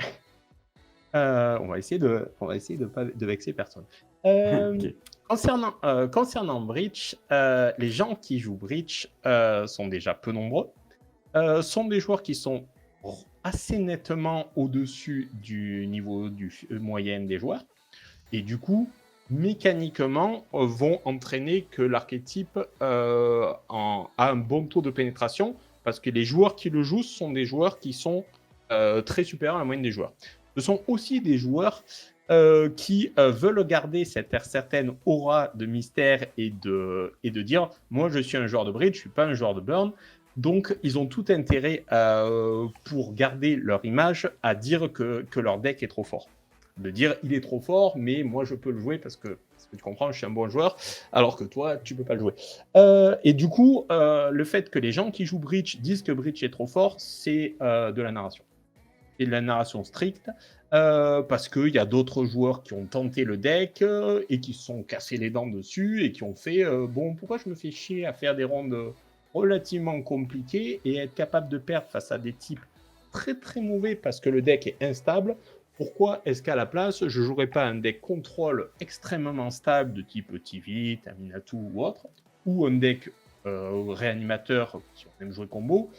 on va essayer de pas de vexer personne. Euh, Ok. concernant Breach, les gens qui jouent Breach sont déjà peu nombreux. Sont des joueurs qui sont assez nettement au-dessus du niveau moyen des joueurs. Et du coup, mécaniquement, vont entraîner que l'archétype a un bon taux de pénétration, parce que les joueurs qui le jouent sont des joueurs qui sont très supérieurs à la moyenne des joueurs. Ce sont aussi des joueurs qui veulent garder cette certaine aura de mystère et de dire « moi je suis un joueur de Bridge, je ne suis pas un joueur de Burn ». Donc, ils ont tout intérêt pour garder leur image à dire que leur deck est trop fort. De dire il est trop fort, mais moi je peux le jouer parce que tu comprends, je suis un bon joueur, alors que toi tu peux pas le jouer. Et du coup, le fait que les gens qui jouent Breach disent que Breach est trop fort, c'est de la narration. C'est de la narration stricte, parce qu'il y a d'autres joueurs qui ont tenté le deck et qui se sont cassés les dents dessus et qui ont fait bon, pourquoi je me fais chier à faire des rondes relativement compliquées et être capable de perdre face à des types très très mauvais parce que le deck est instable. Pourquoi est-ce qu'à la place, je jouerais pas un deck contrôle extrêmement stable de type TV, Taminatu ou autre, ou un deck réanimateur qui va même jouer combo,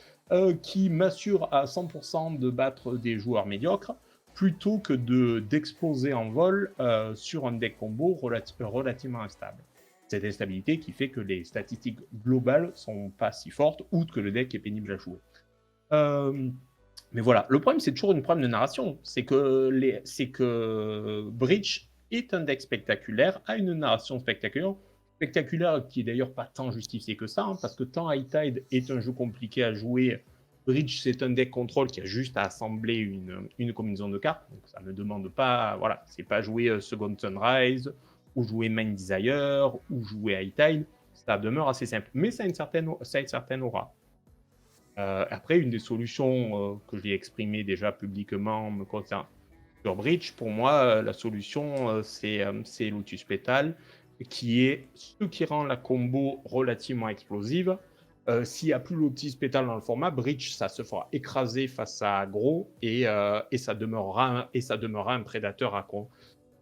qui m'assure à 100% de battre des joueurs médiocres, plutôt que d'exploser en vol sur un deck combo relativement instable. Cette instabilité qui fait que les statistiques globales sont pas si fortes, outre que le deck est pénible à jouer. Mais voilà, le problème, c'est toujours une problème de narration. C'est que Breach est un deck spectaculaire, a une narration spectaculaire qui est d'ailleurs pas tant justifiée que ça, parce que tant High Tide est un jeu compliqué à jouer, Breach, c'est un deck contrôle qui a juste à assembler une combinaison de cartes. Donc ça ne demande pas, voilà, c'est pas jouer Second Sunrise, ou jouer Mind Desire, ou jouer High Tide. Ça demeure assez simple, mais ça a une certaine aura. Après, une des solutions que j'ai exprimées déjà publiquement me concernant sur Breach, pour moi, la solution, c'est Lotus Petal, qui est ce qui rend la combo relativement explosive. S'il n'y a plus Lotus Petal dans le format, Breach, ça se fera écraser face à Gros et ça demeurera un prédateur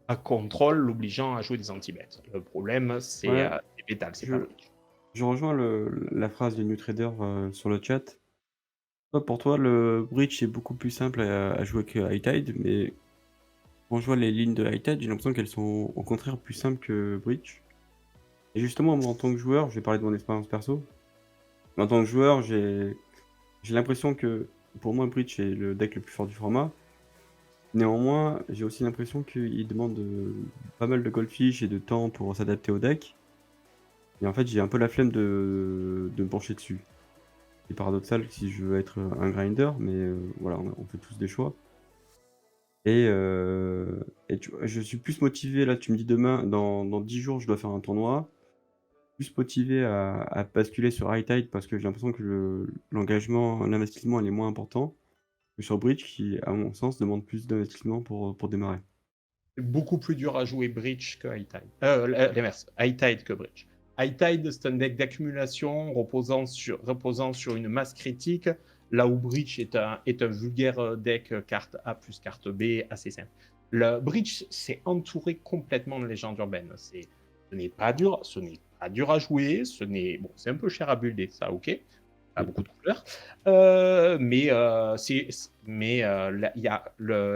à contrôle, l'obligeant à jouer des anti-bêtes. Le problème, c'est Ouais, Petal, c'est je, pas Breach. je rejoins la phrase de NewTrader sur le chat. Pour toi, le Breach est beaucoup plus simple à jouer que High Tide, mais quand je vois les lignes de High Tide, j'ai l'impression qu'elles sont au contraire plus simples que Breach. Et justement, moi, en tant que joueur, je vais parler de mon expérience perso. Mais en tant que joueur, j'ai l'impression que pour moi, Breach est le deck le plus fort du format. Néanmoins, j'ai aussi l'impression qu'il demande pas mal de goldfish et de temps pour s'adapter au deck. Et en fait, j'ai un peu la flemme de me pencher dessus. C'est paradoxal si je veux être un grinder, mais voilà, on fait tous des choix. Et je suis plus motivé, là, tu me dis demain, dans 10 jours, je dois faire un tournoi. Plus motivé à basculer sur High Tide parce que j'ai l'impression que l'engagement, l'investissement, il est moins important que sur Bridge qui, à mon sens, demande plus d'investissement pour démarrer. C'est beaucoup plus dur à jouer Breach que High Tide. L'inverse, High Tide que Breach. High Tide, c'est un deck d'accumulation reposant sur une masse critique, là où Breach est un vulgaire deck carte A plus carte B assez simple. Le Breach, c'est entouré complètement de légendes urbaines. Ce n'est pas dur à jouer, c'est un peu cher à builder, ça, ok. A beaucoup de couleurs.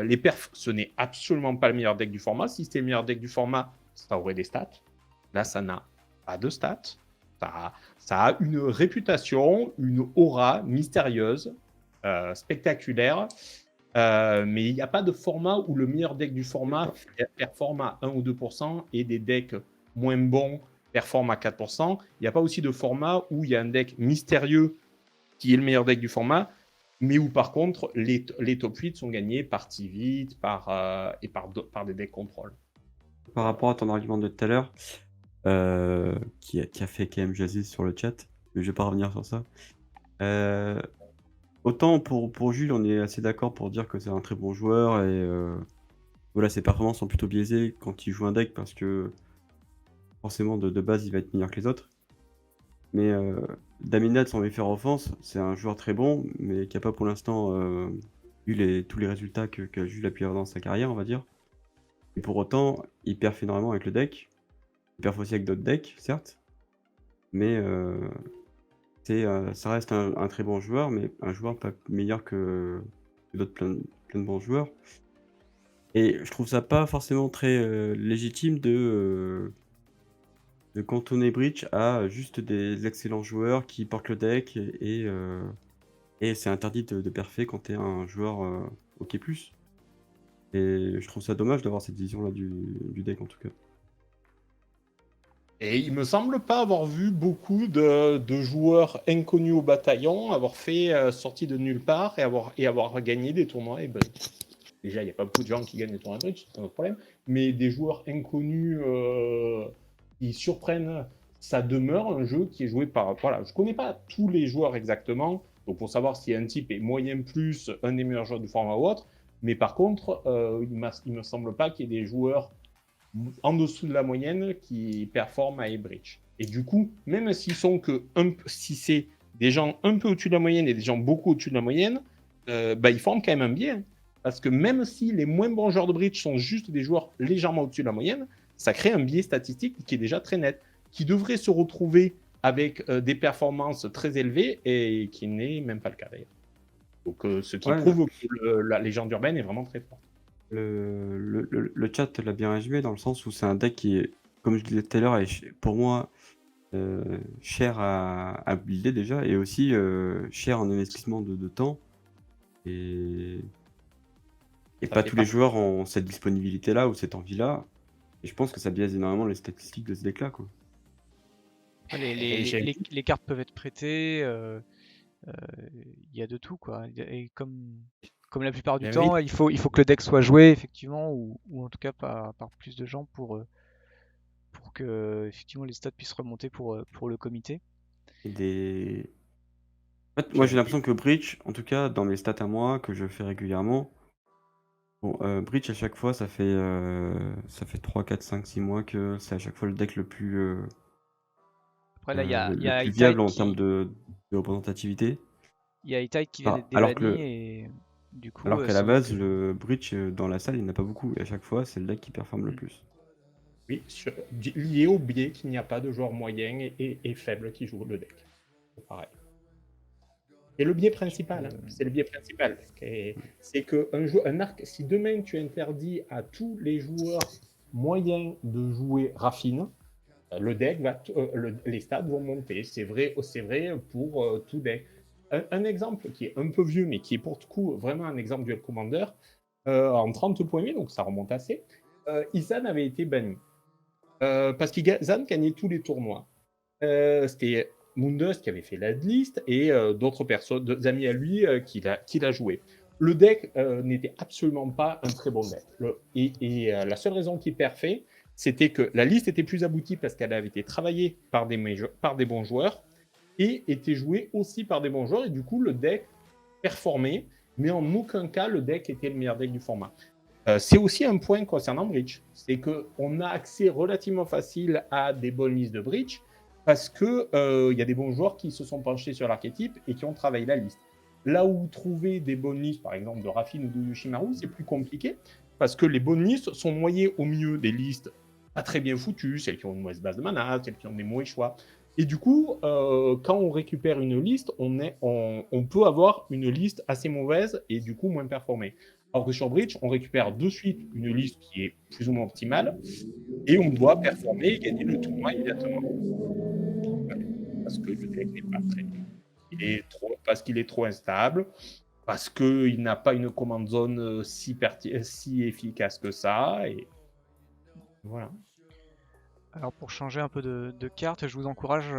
Les perfs, ce n'est absolument pas le meilleur deck du format. Si c'était le meilleur deck du format, ça aurait des stats. Là, ça n'a pas de stats. Ça a une réputation, une aura mystérieuse, spectaculaire. Mais il n'y a pas de format où le meilleur deck du format performe à 1 ou 2% et des decks moins bons performent à 4%. Il n'y a pas aussi de format où il y a un deck mystérieux qui est le meilleur deck du format, mais où par contre les top 8 sont gagnés par Tivit et par des decks contrôle. Par rapport à ton argument de tout à l'heure, qui a fait KM Jazzy sur le chat, mais je vais pas revenir sur ça. Autant pour Jules, on est assez d'accord pour dire que c'est un très bon joueur et voilà, ses performances sont plutôt biaisées quand il joue un deck parce que forcément de base il va être meilleur que les autres. Mais Daminat, sans lui faire offense, c'est un joueur très bon, mais qui n'a pas pour l'instant eu tous les résultats que Jules a pu avoir dans sa carrière, on va dire. Et pour autant, il perf énormément avec le deck. Il perf aussi avec d'autres decks, certes, mais ça reste un très bon joueur, mais un joueur pas meilleur que d'autres plein de bons joueurs. Et je trouve ça pas forcément très, légitime de cantonner Breach à juste des excellents joueurs qui portent le deck et c'est interdit de perfer quand tu es un joueur, OK+. Et je trouve ça dommage d'avoir cette vision-là du deck, en tout cas. Et il me semble pas avoir vu beaucoup de joueurs inconnus au bataillon avoir fait sortie de nulle part et avoir gagné des tournois. Et déjà, il n'y a pas beaucoup de gens qui gagnent des tournois de Bridge, c'est un autre problème. Mais des joueurs inconnus qui surprennent, ça demeure un jeu qui est joué par. Voilà, je connais pas tous les joueurs exactement, donc pour savoir si un type est moyen plus un des meilleurs joueurs du format ou autre. Mais par contre, il me semble pas qu'il y ait des joueurs en dessous de la moyenne qui performent à Ebridge. Et du coup, même si c'est des gens un peu au-dessus de la moyenne et des gens beaucoup au-dessus de la moyenne, ils forment quand même un biais. Parce que même si les moins bons joueurs de bridge sont juste des joueurs légèrement au-dessus de la moyenne, ça crée un biais statistique qui est déjà très net, qui devrait se retrouver avec des performances très élevées et qui n'est même pas le cas d'ailleurs. Donc, ce qui prouve que la légende urbaine est vraiment très forte. Le chat l'a bien résumé dans le sens où c'est un deck qui est, comme je disais tout à l'heure, pour moi cher à builder déjà et aussi cher en investissement de temps. Et pas tous les joueurs ont cette disponibilité-là ou cette envie-là. Et je pense que ça biaise énormément les statistiques de ce deck-là, quoi. Les cartes peuvent être prêtées, il y a de tout, quoi. Et comme la plupart du temps, il faut que le deck soit joué, effectivement, ou en tout cas par plus de gens pour que effectivement les stats puissent remonter pour le comité. En fait, moi j'ai l'impression que Breach, en tout cas dans mes stats à moi, que je fais régulièrement, Breach à chaque fois ça fait 3, 4, 5, 6 mois que c'est à chaque fois le deck le plus Après là, il y a plus viable en termes de représentativité. Il y a Itai qui vient d'être débanni et du coup. Alors qu'à la base, le Breach dans la salle, il n'y en a pas beaucoup. Et à chaque fois, c'est le deck qui performe le plus. Oui, lié au biais qu'il n'y a pas de joueurs moyens et faibles qui jouent le deck. C'est pareil. C'est le biais principal. C'est le biais principal. C'est que un arc, si demain tu interdis à tous les joueurs moyens de jouer Raffine, le deck les stats vont monter. C'est vrai pour tout deck. Un exemple qui est un peu vieux, mais qui est pour le coup vraiment un exemple duel commander, en 30.8, donc ça remonte assez, Izan avait été banni. Parce qu'Izan gagnait tous les tournois. C'était Mundus qui avait fait la liste et d'autres personnes, d'autres amis à lui qui l'a joué. Le deck n'était absolument pas un très bon deck. Et la seule raison qu'il perfait, c'était que la liste était plus aboutie parce qu'elle avait été travaillée par des bons joueurs et était jouée aussi par des bons joueurs. Et du coup, le deck performait, mais en aucun cas, le deck était le meilleur deck du format. C'est aussi un point concernant Breach. C'est qu'on a accès relativement facile à des bonnes listes de Breach parce qu'il y a des bons joueurs qui se sont penchés sur l'archétype et qui ont travaillé la liste. Là où trouver des bonnes listes, par exemple de Raffine ou de Yoshimaru, c'est plus compliqué parce que les bonnes listes sont noyées au milieu des listes pas très bien foutues, celles qui ont une mauvaise base de mana, celles qui ont des mauvais choix. Et du coup, quand on récupère une liste, on peut avoir une liste assez mauvaise et du coup moins performée. Alors que sur Breach, on récupère de suite une liste qui est plus ou moins optimale et on doit performer et gagner le tournoi immédiatement. Parce que le deck n'est pas très bien. Parce qu'il est trop instable, parce qu'il n'a pas une command zone si efficace que ça. Et voilà. Alors pour changer un peu de carte, je vous encourage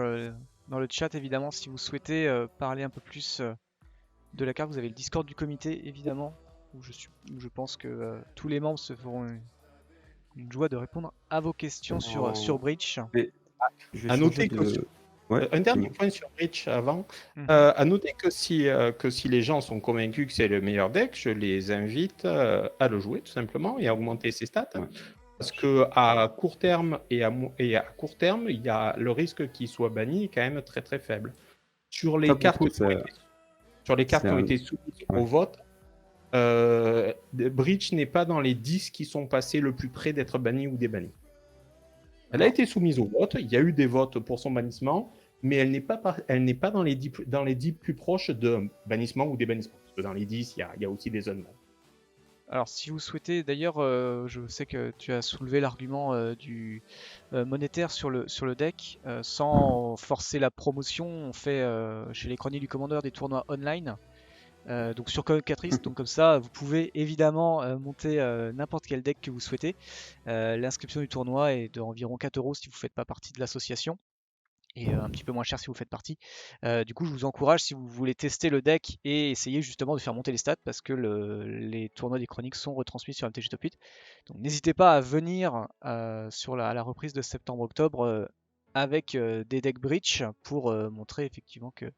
dans le chat évidemment si vous souhaitez parler un peu plus de la carte, vous avez le Discord du comité évidemment, où je pense que tous les membres se feront une joie de répondre à vos questions sur Breach. À noter que un dernier point sur Breach avant. À noter que si les gens sont convaincus que c'est le meilleur deck, je les invite à le jouer tout simplement et à augmenter ses stats. Ouais. Parce qu'à court terme il y a le risque qu'il soit banni quand même très très faible. Sur les cartes qui ont été soumises au vote, Breach n'est pas dans les 10 qui sont passés le plus près d'être bannis ou débannis. Elle a Alors, été soumise au vote, il y a eu des votes pour son bannissement, mais elle n'est pas dans les 10 plus proches de bannissement ou débannissement. Parce que dans les 10, il y a aussi des unbans. alors, si vous souhaitez, d'ailleurs, je sais que tu as soulevé l'argument du monétaire sur le deck. Sans forcer la promotion, on fait chez les Chroniques du Commandeur des tournois online. Donc sur Calcatrice, donc comme ça, vous pouvez évidemment monter n'importe quel deck que vous souhaitez. L'inscription du tournoi est d'environ 4 € si vous ne faites pas partie de l'association. Et un petit peu moins cher si vous faites partie. Du coup, je vous encourage si vous voulez tester le deck et essayer justement de faire monter les stats parce que les tournois des chroniques sont retransmis sur MTG Top 8. Donc n'hésitez pas à venir à la reprise de septembre-octobre avec des decks Breach pour montrer effectivement que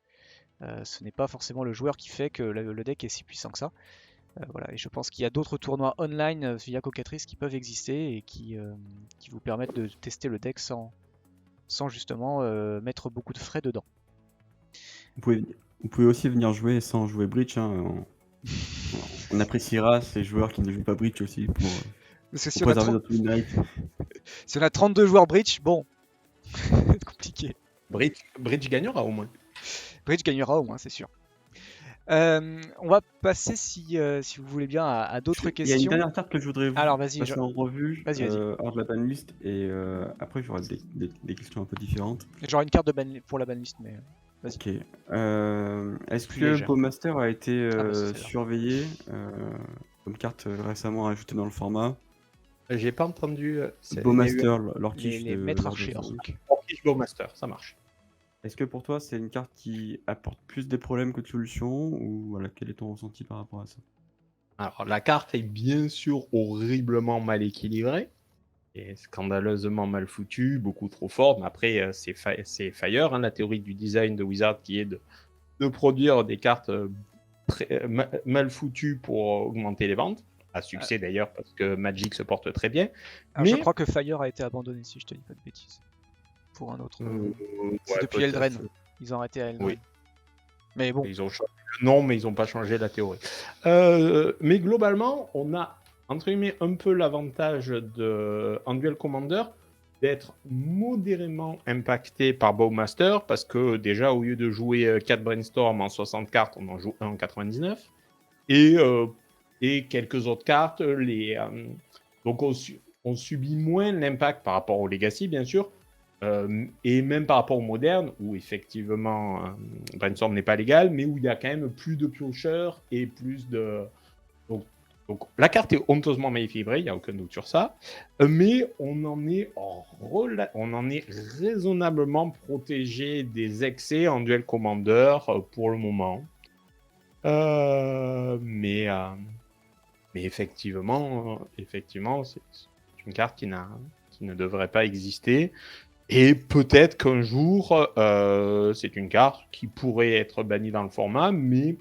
ce n'est pas forcément le joueur qui fait que le deck est si puissant que ça. Voilà. Et je pense qu'il y a d'autres tournois online via Cocatrice qui peuvent exister et qui vous permettent de tester le deck sans justement mettre beaucoup de frais dedans. Vous pouvez aussi venir jouer sans jouer Breach. Hein. On appréciera ces joueurs qui ne jouent pas Breach aussi pour Parce que si pour on, a préserver 30 notre win rate. si on a 32 joueurs Breach, bon, c'est compliqué. Breach gagnera au moins. Breach gagnera au moins, c'est sûr. On va passer, si vous voulez bien, à d'autres Il y a questions. une dernière carte que je voudrais Alors, vas-y, passer en revue vas-y. hors de la banlist et après j'aurai des questions un peu différentes. J'aurai une carte de pour la banlist, mais vas-y. Ok. Est-ce Plus que légère. Bowmaster a été Ah bah, c'est celle-là. surveillé comme carte récemment ajoutée dans le format? J'ai pas entendu. Bowmaster, l'orquiche Les de maîtres Lord archers of the orques. Week. Orcish Bowmaster, ça marche. Est-ce que pour toi c'est une carte qui apporte plus des problèmes que de solutions ou voilà, quel est ton ressenti par rapport à ça? Alors, la carte est bien sûr horriblement mal équilibrée et scandaleusement mal foutue, beaucoup trop forte. Mais après, c'est Fire, hein, la théorie du design de Wizard qui est de produire des cartes mal foutues pour augmenter les ventes. À succès d'ailleurs, parce que Magic se porte très bien. Alors, je crois que Fire a été abandonné, si je te dis pas de bêtises. Pour un autre. C'est ouais, depuis peut-être. Eldraine. Ils ont arrêté à Eldraine. Oui. Mais bon. Ils ont changé le nom, mais ils n'ont pas changé la théorie. Mais globalement, on a entre guillemets un peu l'avantage en Duel Commander d'être modérément impacté par Bowmaster, parce que déjà, au lieu de jouer 4 Brainstorm en 60 cartes, on en joue 1 en 99. Et quelques autres cartes. Donc on subit moins l'impact par rapport au Legacy, bien sûr. Et même par rapport au moderne, où effectivement Brainstorm n'est pas légal, mais où il y a quand même plus de piocheurs et plus de... Donc la carte est honteusement mal équilibrée, il n'y a aucun doute sur ça, mais on en est raisonnablement protégé des excès en Duel Commander pour le moment. Mais effectivement, c'est une carte qui ne devrait pas exister. Et peut-être qu'un jour, c'est une carte qui pourrait être bannie dans le format, mais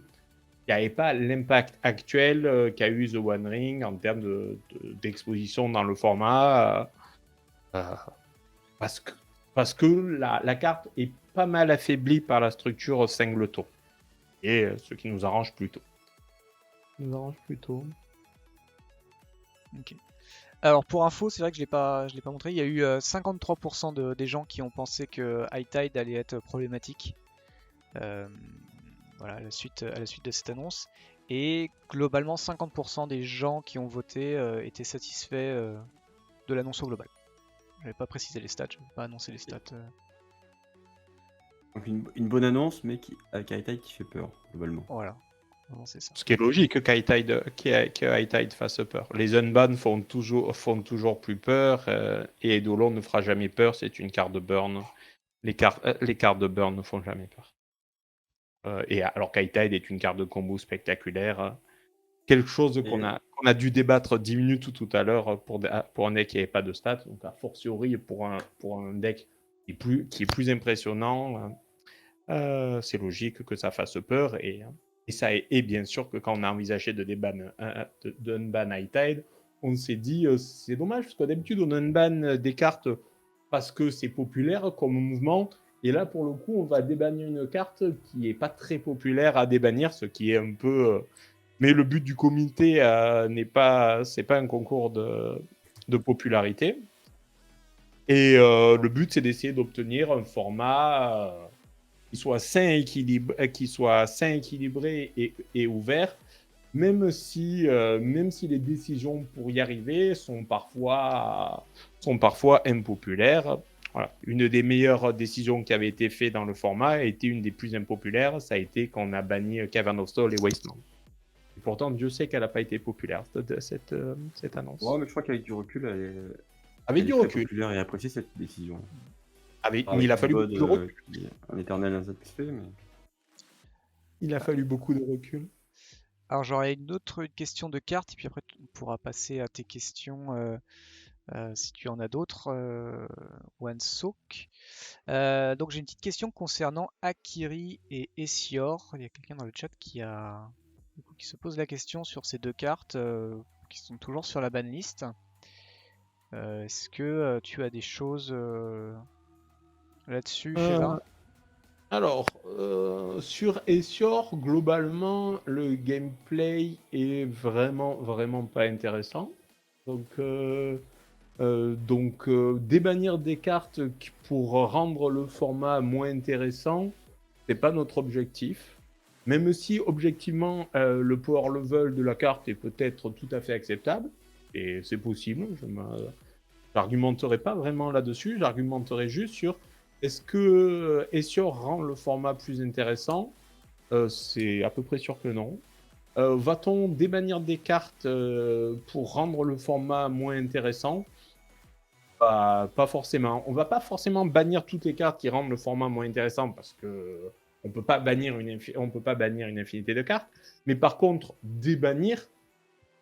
qui n'avait pas l'impact actuel qu'a eu The One Ring en termes d'exposition dans le format. Parce que la carte est pas mal affaiblie par la structure Singleton. Et ce qui nous arrange plutôt. Ok. Alors pour info, c'est vrai que je l'ai pas montré. Il y a eu 53% des gens qui ont pensé que High Tide allait être problématique. Voilà, à la suite de cette annonce. Et globalement, 50% des gens qui ont voté étaient satisfaits de l'annonce au global. Je n'avais pas précisé les stats, je n'avais pas annoncé les stats. Donc une bonne annonce, mais avec High Tide qui fait peur, globalement. Voilà, vraiment, c'est ça. Ce qui est logique que High Tide fasse peur. Les unbans font toujours plus peur, et Eidolon ne fera jamais peur, c'est une carte de burn. Les cartes de burn ne font jamais peur. Et alors qu'High Tide est une carte de combo spectaculaire. Quelque chose qu'on a dû débattre 10 minutes tout à l'heure pour un deck qui n'avait pas de stats, donc a fortiori pour un deck qui est plus impressionnant, c'est logique que ça fasse peur. Et bien sûr que quand on a envisagé de unban High Tide, on s'est dit c'est dommage parce que d'habitude on unban des cartes parce que c'est populaire comme mouvement. Et là, pour le coup, on va débannir une carte qui n'est pas très populaire à débannir, ce qui est un peu Mais le but du comité c'est pas un concours de popularité. Et le but, c'est d'essayer d'obtenir un format qui soit sain, équilibré et ouvert, même si les décisions pour y arriver sont parfois impopulaires. Voilà. Une des meilleures décisions qui avait été faite dans le format a été une des plus impopulaires. Ça a été quand on a banni Cavern of Stone et Wasteland. Et pourtant, Dieu sait qu'elle n'a pas été populaire, cette annonce. Ouais, mais je crois qu'avec du recul, Avec elle du est très recul. populaire et appréciée cette décision. Mais Avec il a fallu Bud, beaucoup de recul. qui est un éternel insatisfait, mais Il a fallu beaucoup de recul. Alors j'aurais une autre question de cartes, et puis après on pourra passer à tes questions si tu en as d'autres, Wansok. Donc j'ai une petite question concernant Akiri et Essior. Il y a quelqu'un dans le chat qui se pose la question sur ces deux cartes qui sont toujours sur la banlist. Est-ce que tu as des choses là-dessus, Feva? Alors, sur Essior, globalement, le gameplay est vraiment pas intéressant. Donc, débannir des cartes pour rendre le format moins intéressant, c'est pas notre objectif. Même si, objectivement, le power level de la carte est peut-être tout à fait acceptable, et c'est possible, j'argumenterai pas vraiment là-dessus, j'argumenterai juste sur est-ce que Essior rend le format plus intéressant? C'est à peu près sûr que non. Va-t-on débannir des cartes pour rendre le format moins intéressant? Pas forcément. On va pas forcément bannir toutes les cartes qui rendent le format moins intéressant parce que on peut pas bannir une infinité de cartes. Mais par contre, débannir,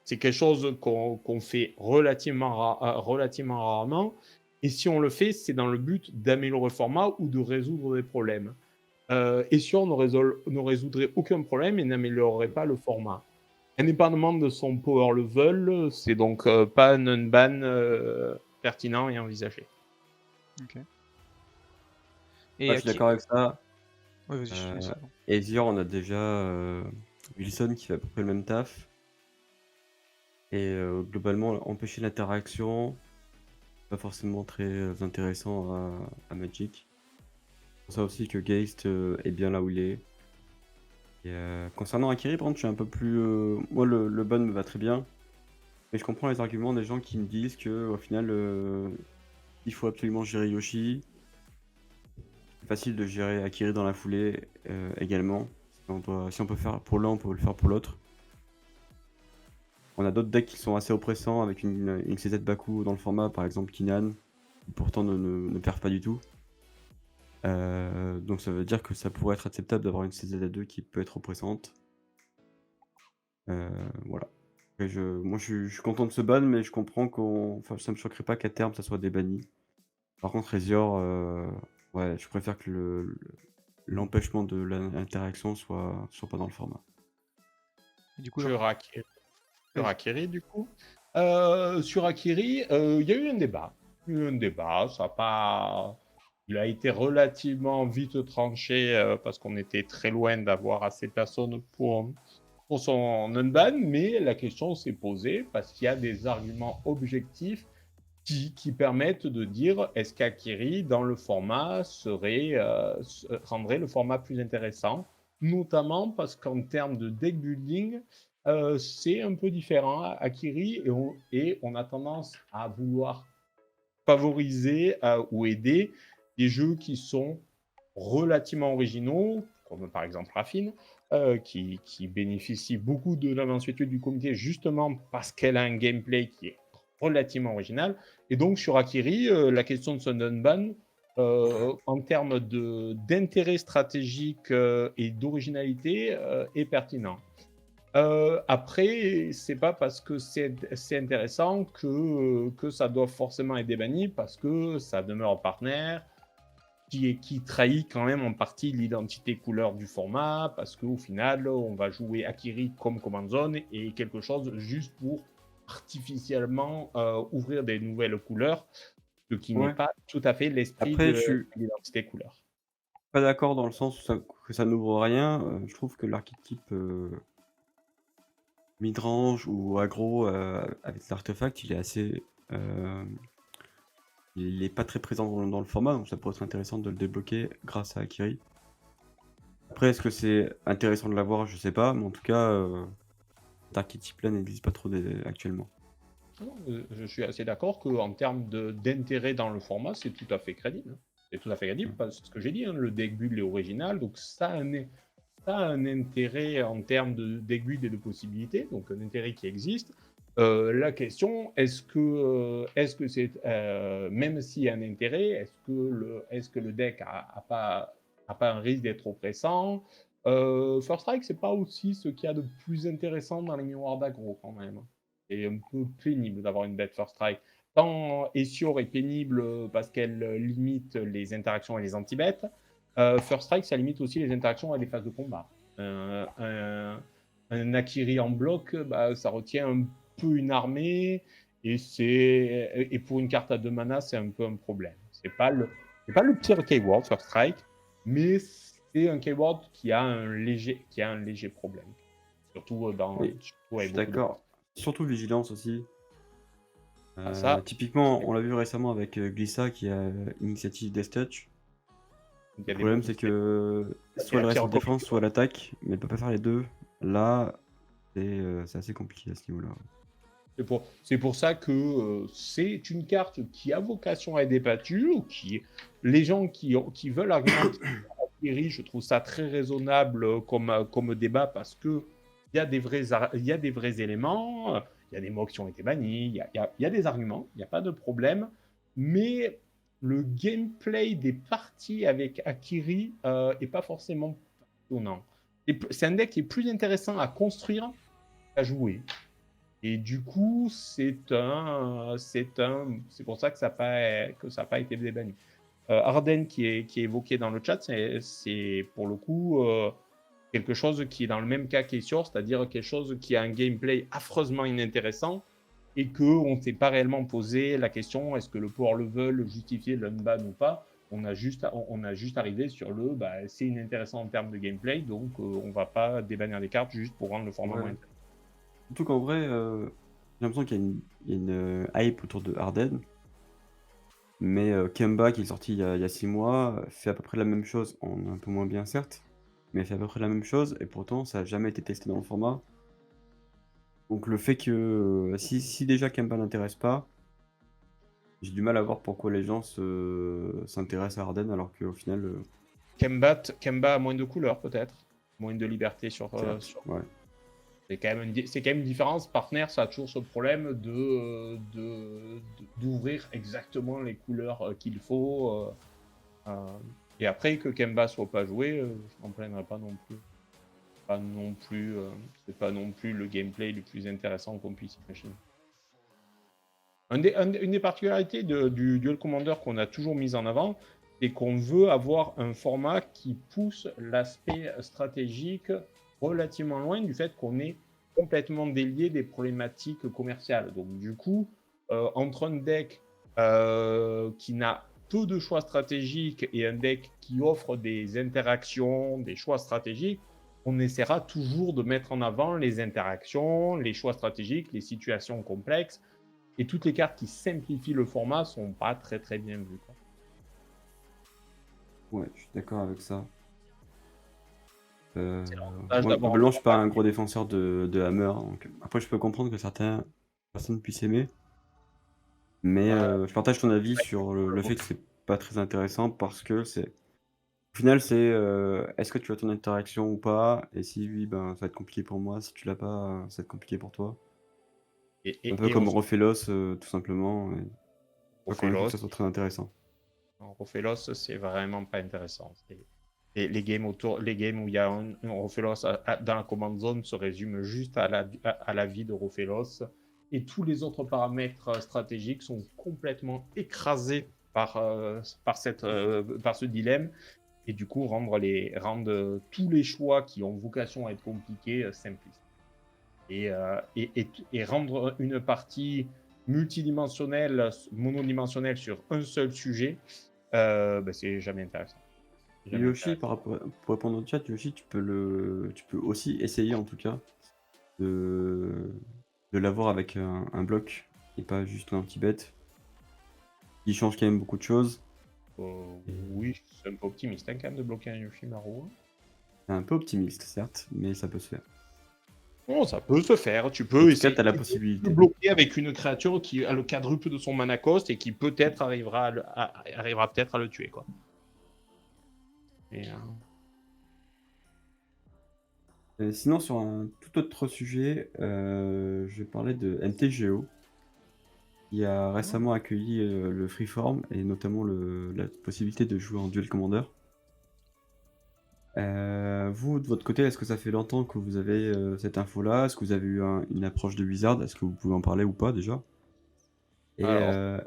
c'est quelque chose qu'on fait relativement rarement. Et si on le fait, c'est dans le but d'améliorer le format ou de résoudre des problèmes. Et si on ne résoudrait aucun problème et n'améliorerait pas le format. Indépendamment de son power level, c'est donc pas un unban pertinent et envisagé. Ok. je suis d'accord avec ça. Ouais, vas-y, je te laisse. Essior, on a déjà Wilson qui fait à peu près le même taf. Et globalement, empêcher l'interaction, pas forcément très intéressant à Magic. C'est pour ça aussi que Geist est bien là où il est. Et concernant Akiri, par contre, je suis un peu plus. Moi, le ban me va très bien. Mais je comprends les arguments des gens qui me disent que au final, il faut absolument gérer Yoshi. C'est facile de gérer Akiri dans la foulée également. Si on peut faire pour l'un, on peut le faire pour l'autre. On a d'autres decks qui sont assez oppressants avec une CZ Baku dans le format, par exemple Kinan, qui pourtant ne perd pas du tout. Donc ça veut dire que ça pourrait être acceptable d'avoir une CZ2 qui peut être oppressante. Voilà. Moi je suis content de ce ban, mais je comprends ça me choquerait pas qu'à terme ça soit débanni. Par contre, Essior, ouais, je préfère que l'empêchement de l'interaction soit pas dans le format. Du coup, Sur Akiri, du coup. Sur Akiri, il y a eu un débat. Ça a pas. Il a été relativement vite tranché parce qu'on était très loin d'avoir assez de personnes pour son unban, mais la question s'est posée parce qu'il y a des arguments objectifs qui permettent de dire est-ce qu'Akiri, dans le format, rendrait le format plus intéressant, notamment parce qu'en termes de deck building, c'est un peu différent Akiri et on a tendance à vouloir favoriser ou aider des jeux qui sont relativement originaux, comme par exemple Raffine, qui bénéficie beaucoup de la mansuétude du comité justement parce qu'elle a un gameplay qui est relativement original. Et donc sur Akiri, la question de son unban, en termes d'intérêt stratégique et d'originalité, est pertinent. Après, c'est pas parce que c'est intéressant que ça doit forcément être débanni, parce que ça demeure partenaire, qui trahit quand même en partie l'identité couleur du format, parce qu'au final, on va jouer Akiri comme command zone et quelque chose juste pour artificiellement ouvrir des nouvelles couleurs, ce qui n'est pas tout à fait l'esprit Après, de je suis l'identité couleur. pas d'accord dans le sens où que ça n'ouvre rien. Je trouve que l'archétype midrange ou aggro avec l'artefact, il est assez. Il est pas très présent dans le format, donc ça pourrait être intéressant de le débloquer grâce à Akiri. Après, est-ce que c'est intéressant de l'avoir? Je sais pas, mais en tout cas, cet archétype-là n'existe pas trop actuellement. Non, je suis assez d'accord qu'en termes d'intérêt dans le format, c'est tout à fait crédible, hein. C'est tout à fait crédible, parce que ce que j'ai dit, hein, le deck build est original, donc ça a un intérêt en termes de deck build et de possibilités, donc un intérêt qui existe. La question, est-ce que c'est, même s'il y a un intérêt, est-ce que le deck a pas un risque d'être oppressant? First Strike, c'est pas aussi ce qu'il y a de plus intéressant dans les mémoires d'aggro quand même. C'est un peu pénible d'avoir une bête First Strike. Tant Essior est pénible parce qu'elle limite les interactions et les anti-bêtes, First Strike, ça limite aussi les interactions et les phases de combat. Un Akiri en bloc, bah, ça retient un peu une armée, et pour une carte à 2 mana, c'est un peu un problème. C'est pas le pire keyword, First Strike, mais c'est un keyword qui a un léger problème. Surtout Oui, je avec suis beaucoup de... d'accord. Surtout vigilance aussi. Ah, ça, Typiquement, on l'a vu récemment avec Glissa qui a Initiative Death Touch. il y Le a des problème, c'est que c'est soit la elle reste pire en défense, combinaison. soit elle attaque, mais elle peut pas faire les deux. Là, c'est assez compliqué à ce niveau-là. C'est pour ça que c'est une carte qui a vocation à être débattue, les gens qui veulent argumenter Akiri, je trouve ça très raisonnable comme débat, parce que il y a des vrais éléments, il y a des mots qui ont été bannis, il y a des arguments, il n'y a pas de problème, mais le gameplay des parties avec Akiri est pas forcément passionnant. C'est un deck qui est plus intéressant à construire qu'à jouer. Et du coup, c'est pour ça que ça n'a pas été débanni. Arden qui est évoqué dans le chat, c'est pour le coup quelque chose qui est dans le même cas qu'Essior, c'est-à-dire quelque chose qui a un gameplay affreusement inintéressant et qu'on ne s'est pas réellement posé la question est-ce que le power level justifiait l'unban ou pas. On a juste arrivé sur c'est inintéressant en termes de gameplay, donc on va pas débannir les cartes juste pour rendre le format Ouais. moins intéressant. Surtout qu'en vrai, j'ai l'impression qu'il y a une hype autour de Harden. Mais Kemba, qui est sorti il y a 6 mois, fait à peu près la même chose, en un peu moins bien certes, mais fait à peu près la même chose, et pourtant ça n'a jamais été testé dans le format. Donc le fait que si déjà Kemba n'intéresse pas, j'ai du mal à voir pourquoi les gens s'intéressent à Harden alors qu'au final, Kemba a moins de couleurs, peut-être. Moins de liberté certes, ouais. C'est quand même une différence. Partner, ça a toujours ce problème d'ouvrir exactement les couleurs qu'il faut. Et après, que Kemba soit pas joué, je m'en plaindrai pas non plus. C'est pas non plus le gameplay le plus intéressant qu'on puisse imaginer. Une des particularités du Duel Commander qu'on a toujours mis en avant, c'est qu'on veut avoir un format qui pousse l'aspect stratégique relativement loin du fait qu'on est complètement délié des problématiques commerciales. Donc du coup, entre un deck qui n'a peu de choix stratégiques et un deck qui offre des interactions, des choix stratégiques, on essaiera toujours de mettre en avant les interactions, les choix stratégiques, les situations complexes. Et toutes les cartes qui simplifient le format sont pas très très bien vues, quoi. Ouais, je suis d'accord avec ça. C'est l'avantage Moi, d'avoir un globalement, je suis pas format un gros défenseur de Hammer, donc après je peux comprendre que certaines personnes puissent aimer, mais je partage ton avis sur le fait que c'est pas très intéressant parce que au final, est-ce que tu as ton interaction ou pas? Et si oui, ben, ça va être compliqué pour moi. Si tu l'as pas, ça va être compliqué pour toi. Un peu et on comme Rofelos, tout simplement. Et pas convaincu que Ophélos, ça soit très intéressant. Ophélos, c'est vraiment pas intéressant. Et les games où il y a un Ophélos dans la command zone se résument juste à la vie de Ophélos. Et tous les autres paramètres stratégiques sont complètement écrasés par ce dilemme. Et du coup, rendre tous les choix qui ont vocation à être compliqués simplistes. Et rendre une partie multidimensionnelle, monodimensionnelle sur un seul sujet, c'est jamais intéressant. Yoshi, pour répondre au chat, Yoshi, tu peux aussi essayer en tout cas. de, de l'avoir avec un bloc et pas juste un petit bet. Il change quand même beaucoup de choses. Oui, c'est un peu optimiste hein, quand même de bloquer un Yoshimaru. C'est un peu optimiste, certes, mais ça peut se faire. Bon, ça peut se faire. Tu En peux tout cas, essayer tu as la de possibilité. bloquer avec une créature qui a le quadruple de son mana cost et qui peut-être arrivera peut-être à le tuer, quoi. Et, Sinon, sur un tout autre sujet, je parlais de MTGO, qui a récemment accueilli le Freeform et notamment la possibilité de jouer en Duel Commander. Vous, de votre côté, est-ce que ça fait longtemps que vous avez cette info-là? Est-ce que vous avez eu une approche de Wizard? Est-ce que vous pouvez en parler ou pas déjà? Et, Alors,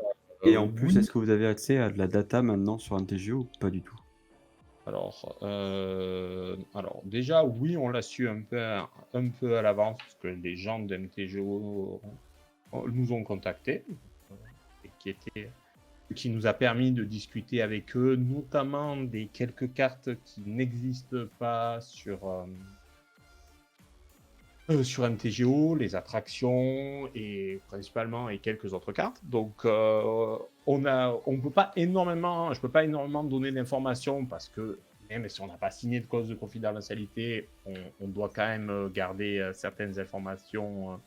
en plus, oui. est-ce que vous avez accès à de la data maintenant sur MTGO ou pas du tout? Alors déjà, oui, on l'a su un peu à l'avance parce que les gens de MTGO nous ont contactés et qui nous a permis de discuter avec eux, notamment des quelques cartes qui n'existent pas sur MTGO, les attractions et principalement et quelques autres cartes. Donc, je peux pas énormément donner d'informations parce que même si on n'a pas signé de clause de confidentialité, on doit quand même garder certaines informations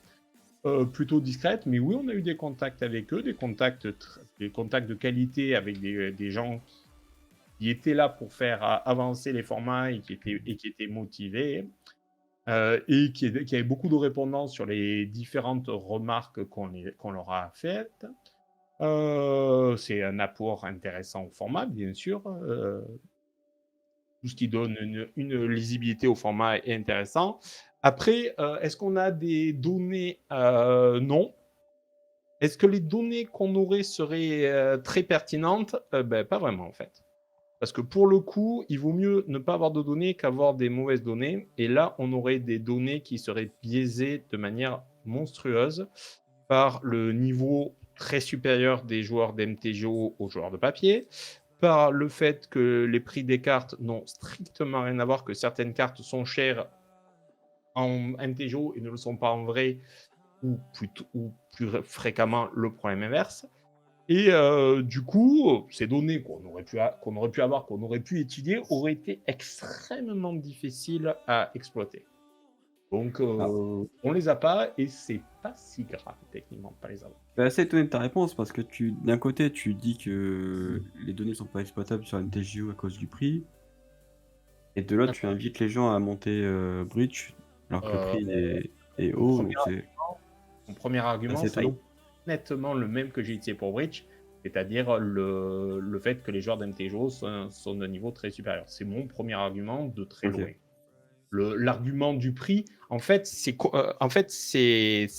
plutôt discrètes. Mais oui, on a eu des contacts avec eux, des contacts de qualité avec des gens qui étaient là pour faire avancer les formats et qui étaient motivés. Et qui avait beaucoup de répondants sur les différentes remarques qu'on leur a faites. C'est un apport intéressant au format, bien sûr. Tout ce qui donne une lisibilité au format est intéressant. Après, est-ce qu'on a des données? Non. Est-ce que les données qu'on aurait seraient très pertinentes? Pas vraiment, en fait. Parce que pour le coup, il vaut mieux ne pas avoir de données qu'avoir des mauvaises données. Et là, on aurait des données qui seraient biaisées de manière monstrueuse par le niveau très supérieur des joueurs d'MTGO aux joueurs de papier, par le fait que les prix des cartes n'ont strictement rien à voir, que certaines cartes sont chères en MTGO et ne le sont pas en vrai, ou plus fréquemment le problème inverse. Et du coup, ces données qu'on aurait pu étudier, auraient été extrêmement difficiles à exploiter. Donc, on les a pas et c'est pas si grave techniquement de pas les avoir. Je suis assez étonné de ta réponse parce que d'un côté, tu dis que les données sont pas exploitables sur MTGO à cause du prix, et de l'autre, tu invites les gens à monter Breach alors que le prix est Mon haut. premier Donc c'est Mon premier argument, assez ça a étonnant. été nettement le même que j'ai utilisé pour Breach, c'est-à-dire le fait que les joueurs d'MTGO sont d'un niveau très supérieur. C'est mon premier argument de très Ok. loin. L'argument du prix, en fait, c'est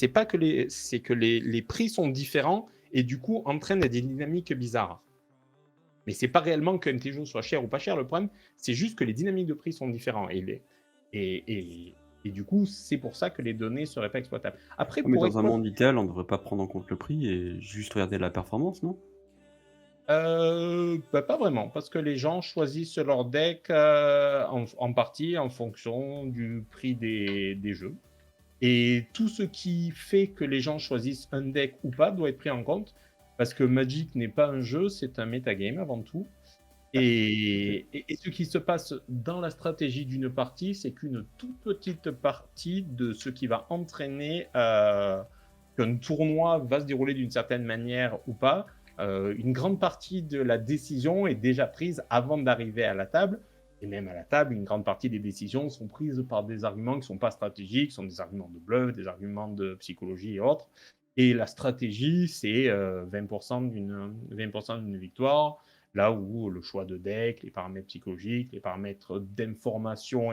pas que les prix sont différents et du coup entraînent des dynamiques bizarres. Mais c'est pas réellement que MTGO soit cher ou pas cher. Le problème, c'est juste que les dynamiques de prix sont différents et du coup, c'est pour ça que les données seraient pas exploitables. Après, Mais pour dans un exploiter monde idéal, on ne devrait pas prendre en compte le prix et juste regarder la performance, non? pas vraiment, parce que les gens choisissent leur deck en partie en fonction du prix des jeux. Et tout ce qui fait que les gens choisissent un deck ou pas doit être pris en compte, parce que Magic n'est pas un jeu, c'est un metagame avant tout. Et ce qui se passe dans la stratégie d'une partie, c'est qu'une toute petite partie de ce qui va entraîner qu'un tournoi va se dérouler d'une certaine manière ou pas, une grande partie de la décision est déjà prise avant d'arriver à la table. Et même à la table, une grande partie des décisions sont prises par des arguments qui ne sont pas stratégiques, sont des arguments de bluff, des arguments de psychologie et autres. Et la stratégie, c'est 20% d'une victoire, là où le choix de deck, les paramètres psychologiques, les paramètres d'information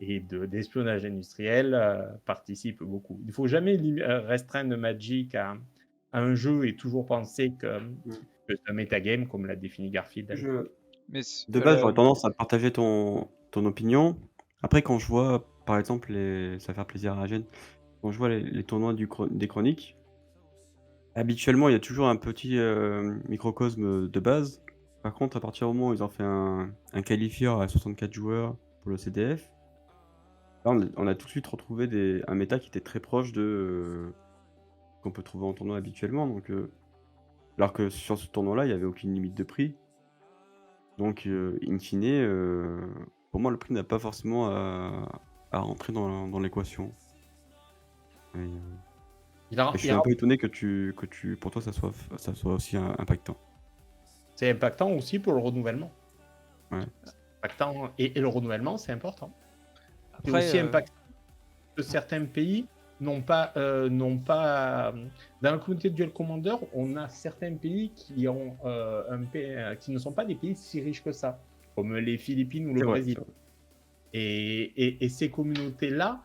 d'espionnage industriel participent beaucoup. Il ne faut jamais restreindre Magic à un jeu et toujours penser que c'est un metagame, comme l'a défini Garfield. Mais De base, j'aurais tendance à partager ton opinion. Après, quand je vois, par exemple, ça va faire plaisir à Agen, quand je vois les tournois des chroniques, habituellement, il y a toujours un petit microcosme de base. Par contre, à partir du moment où ils ont fait un qualifieur à 64 joueurs pour le CDF, Là, on a tout de suite retrouvé un méta qui était très proche qu'on peut trouver en tournoi habituellement. Alors que sur ce tournoi-là, il n'y avait aucune limite de prix. Donc, in fine, pour moi, le prix n'a pas forcément à rentrer dans l'équation. Et, et je suis un peu étonné que pour toi, ça soit aussi impactant. C'est impactant aussi pour le renouvellement. Ouais. Impactant, et le renouvellement, c'est important. C'est Après, aussi impactant que certains pays n'ont pas. Dans la communauté de Duel Commander, on a certains pays qui ne sont pas des pays si riches que ça, comme les Philippines ou le C'est vrai, Brésil. c'est vrai. Et ces communautés-là,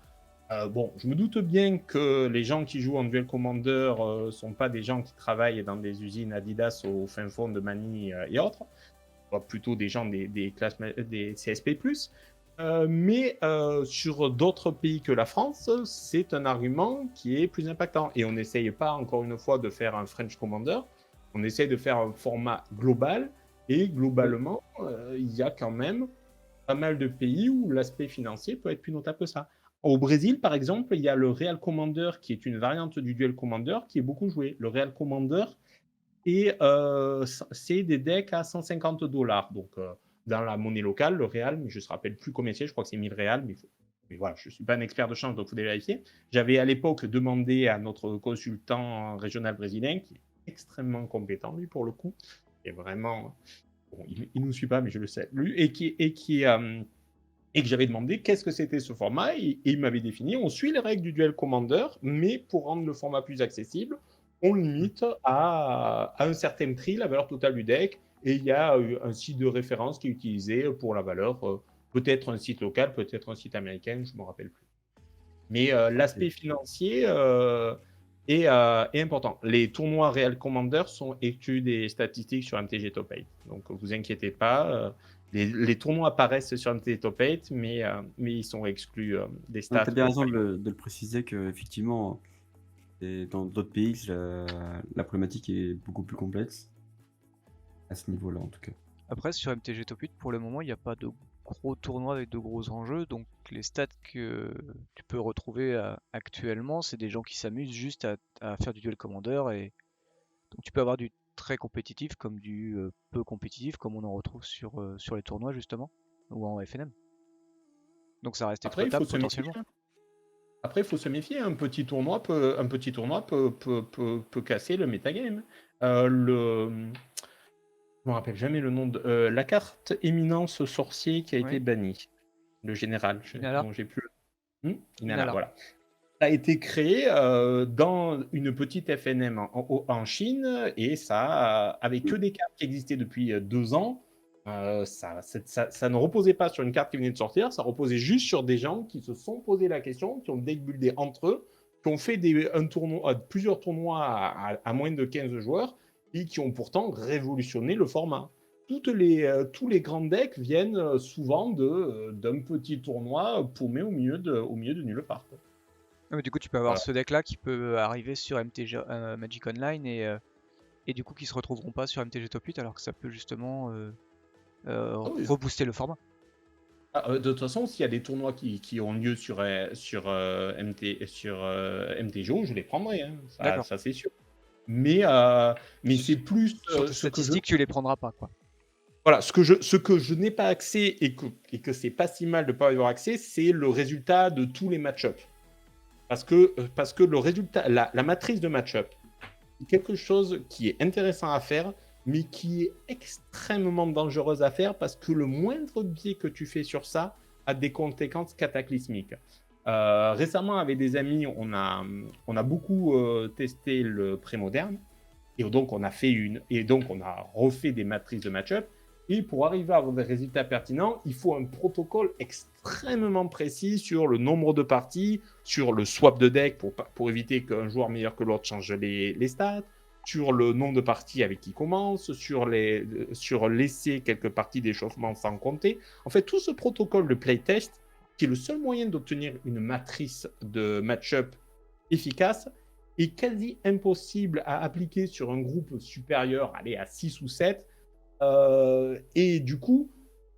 bon, je me doute bien que les gens qui jouent en Duel Commander sont pas des gens qui travaillent dans des usines Adidas au fin fond de Manille et autres, plutôt des gens des CSP+. Mais sur d'autres pays que la France, c'est un argument qui est plus impactant. Et on n'essaye pas, encore une fois, de faire un French Commander. On essaye de faire un format global. Et globalement, il y a quand même pas mal de pays où l'aspect financier peut être plus notable que ça. Au Brésil, par exemple, il y a le Real Commander, qui est une variante du Duel Commander, qui est beaucoup joué. Le Real Commander, et c'est des decks à $150. Donc, dans la monnaie locale, le Real, mais je ne me rappelle plus combien c'est, je crois que c'est 1000 Real, mais voilà, je ne suis pas un expert de change, donc il faut vérifier. J'avais à l'époque demandé à notre consultant régional brésilien, qui est extrêmement compétent, lui, pour le coup, et vraiment, bon, il ne nous suit pas, mais je le sais, lui, et que j'avais demandé qu'est-ce que c'était ce format, et il m'avait défini, on suit les règles du Duel Commander, mais pour rendre le format plus accessible, on limite à un certain prix la valeur totale du deck, et il y a un site de référence qui est utilisé pour la valeur, peut-être un site local, peut-être un site américain, je ne me rappelle plus. Mais l'aspect financier est important. Les tournois Real Commander sont exclus des statistiques sur MTG Top 8, donc vous inquiétez pas. Les tournois apparaissent sur MTG Top 8, mais ils sont exclus des stats. Tu as bien raison de le préciser qu'effectivement, dans d'autres pays, la problématique est beaucoup plus complexe. À ce niveau-là, en tout cas. Après, sur MTG Top 8, pour le moment, il n'y a pas de gros tournois avec de gros enjeux. Donc, les stats que tu peux retrouver actuellement, c'est des gens qui s'amusent juste à faire du duel commander. Et donc, tu peux avoir du très compétitif comme du peu compétitif, comme on en retrouve sur les tournois, justement, ou en FNM. Donc, ça reste Après, il exploitable faut se méfier. potentiellement. Après, il faut se méfier. Un petit tournoi peut casser le metagame. Je me rappelle jamais le nom de la carte éminence sorcier qui a été Oui. bannie. Le général. Inala. J'ai plus. Inala, Inala. voilà. Ça a été créé dans une petite FNM en Chine, et ça avait que des cartes qui existaient depuis 2 ans. Ça ne reposait pas sur une carte qui venait de sortir, ça reposait juste sur des gens qui se sont posé la question, qui ont deckbuildé entre eux, qui ont fait plusieurs tournois à moins de 15 joueurs, et qui ont pourtant révolutionné le format. Tous les grands decks viennent souvent d'un petit tournoi paumé au milieu de nulle part, quoi. Ah, mais du coup, tu peux avoir Voilà. ce deck-là qui peut arriver sur MTG Magic Online et du coup qui se retrouveront pas sur MTG Top 8 alors que ça peut justement Oui. rebooster le format. De toute façon, s'il y a des tournois qui ont lieu sur MTGO, je les prendrai, hein. D'accord. Ça c'est sûr. Mais c'est plus Sur tes ce que je statistiques, tu les prendras pas, quoi. voilà, ce que je n'ai pas accès, et que c'est pas si mal de pas avoir accès, c'est le résultat de tous les match-ups. Parce que le résultat, la matrice de match-up, c'est quelque chose qui est intéressant à faire, mais qui est extrêmement dangereuse à faire, parce que le moindre biais que tu fais sur ça a des conséquences cataclysmiques. Récemment, avec des amis, on a beaucoup testé le pré-moderne, et donc on a refait des matrices de match-up. Et pour arriver à avoir des résultats pertinents, il faut un protocole extrêmement précis sur le nombre de parties, sur le swap de deck pour éviter qu'un joueur meilleur que l'autre change les stats, sur le nombre de parties avec qui commence, sur laisser quelques parties d'échauffement sans compter. En fait, tout ce protocole de playtest, qui est le seul moyen d'obtenir une matrice de match-up efficace, est quasi impossible à appliquer sur un groupe supérieur, à 6 ou 7. Et du coup,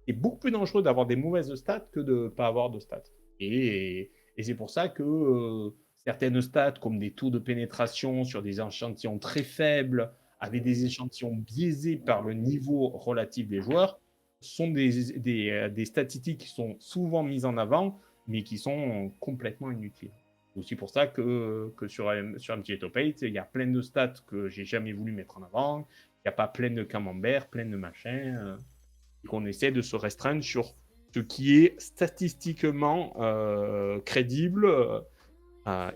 c'est beaucoup plus dangereux d'avoir des mauvaises stats que de ne pas avoir de stats. Et c'est pour ça que certaines stats, comme des taux de pénétration sur des échantillons très faibles, avec des échantillons biaisés par le niveau relatif des joueurs, sont des statistiques qui sont souvent mises en avant, mais qui sont complètement inutiles. C'est aussi pour ça que sur MTG Top 8, il y a plein de stats que j'ai jamais voulu mettre en avant. Il n'y a pas plein de camemberts, plein de machins. Et qu'on essaie de se restreindre sur ce qui est statistiquement crédible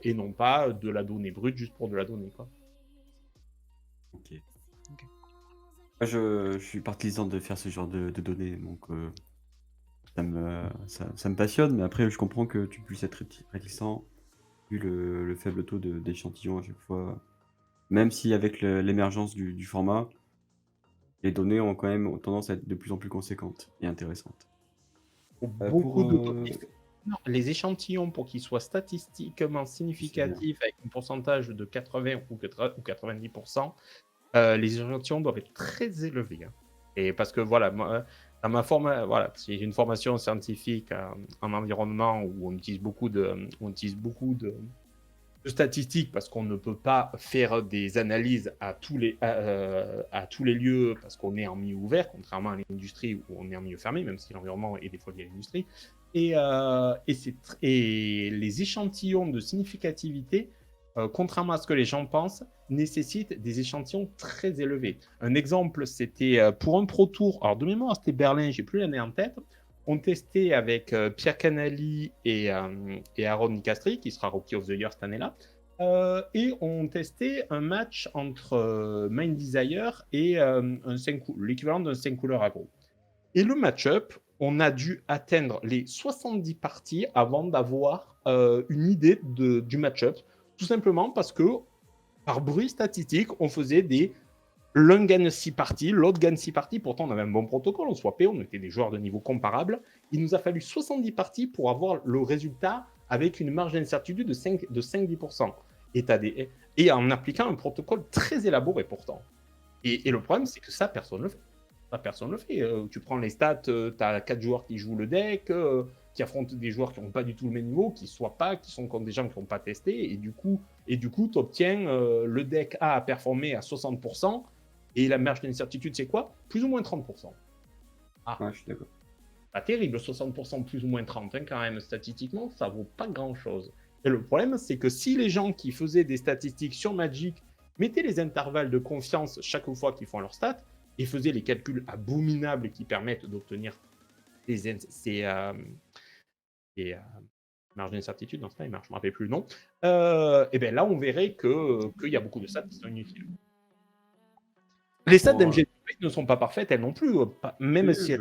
et non pas de la donnée brute juste pour de la donnée, quoi. Ok. Ok. Moi, je suis partisan de faire ce genre de données, donc ça me passionne, mais après, je comprends que tu puisses être réticent vu le faible taux d'échantillons à chaque fois. Même si avec l'émergence du format, les données ont quand même tendance à être de plus en plus conséquentes et intéressantes. Beaucoup de données. Non, les échantillons, pour qu'ils soient statistiquement significatifs avec un pourcentage de 80 ou 90%, les échantillons doivent être très élevés. Hein. Et parce que voilà, moi, dans ma voilà, j'ai une formation scientifique en environnement où on utilise beaucoup de statistiques parce qu'on ne peut pas faire des analyses à tous les lieux parce qu'on est en milieu ouvert, contrairement à l'industrie où on est en milieu fermé, même si l'environnement est des fois lié à l'industrie. Et les échantillons de significativité, contrairement à ce que les gens pensent, nécessitent des échantillons très élevés. Un exemple, c'était pour un Pro Tour, alors de mémoire c'était Berlin, j'ai plus l'année en tête, on testait avec Pierre Canali et Aaron Nicastri, qui sera Rookie of the Year cette année-là, et on testait un match entre Mind Desire et l'équivalent d'un 5 couleurs aggro. Et le match-up, on a dû atteindre les 70 parties avant d'avoir une idée du match-up, tout simplement parce que, par bruit statistique, on faisait des l'un gagne 6 parties, l'autre gagne 6 parties. Pourtant, on avait un bon protocole, on swappait, on était des joueurs de niveau comparable. Il nous a fallu 70 parties pour avoir le résultat avec une marge d'incertitude de 5-10%. Et en appliquant un protocole très élaboré pourtant. Et le problème, c'est que ça, personne ne le fait. Ça, personne ne le fait. Tu prends les stats, tu as 4 joueurs qui jouent le deck, qui affrontent des joueurs qui n'ont pas du tout le même niveau, qui sont contre des gens qui n'ont pas testé. Et du coup, tu obtiens le deck A performé à 60%. Et la marge d'incertitude, c'est quoi? Plus ou moins 30%. Ah, Ouais, je suis d'accord. pas terrible, 60% plus ou moins 30, hein, quand même, statistiquement, ça vaut pas grand-chose. Et le problème, c'est que si les gens qui faisaient des statistiques sur Magic mettaient les intervalles de confiance chaque fois qu'ils font leurs stats et faisaient les calculs abominables qui permettent d'obtenir ces marges d'incertitude, dans ce cas, je ne me rappelle plus le nom, et bien là, on verrait qu'il y a beaucoup de stats qui sont inutiles. Les stats d'MG ne sont pas parfaites, elles non plus, même si elles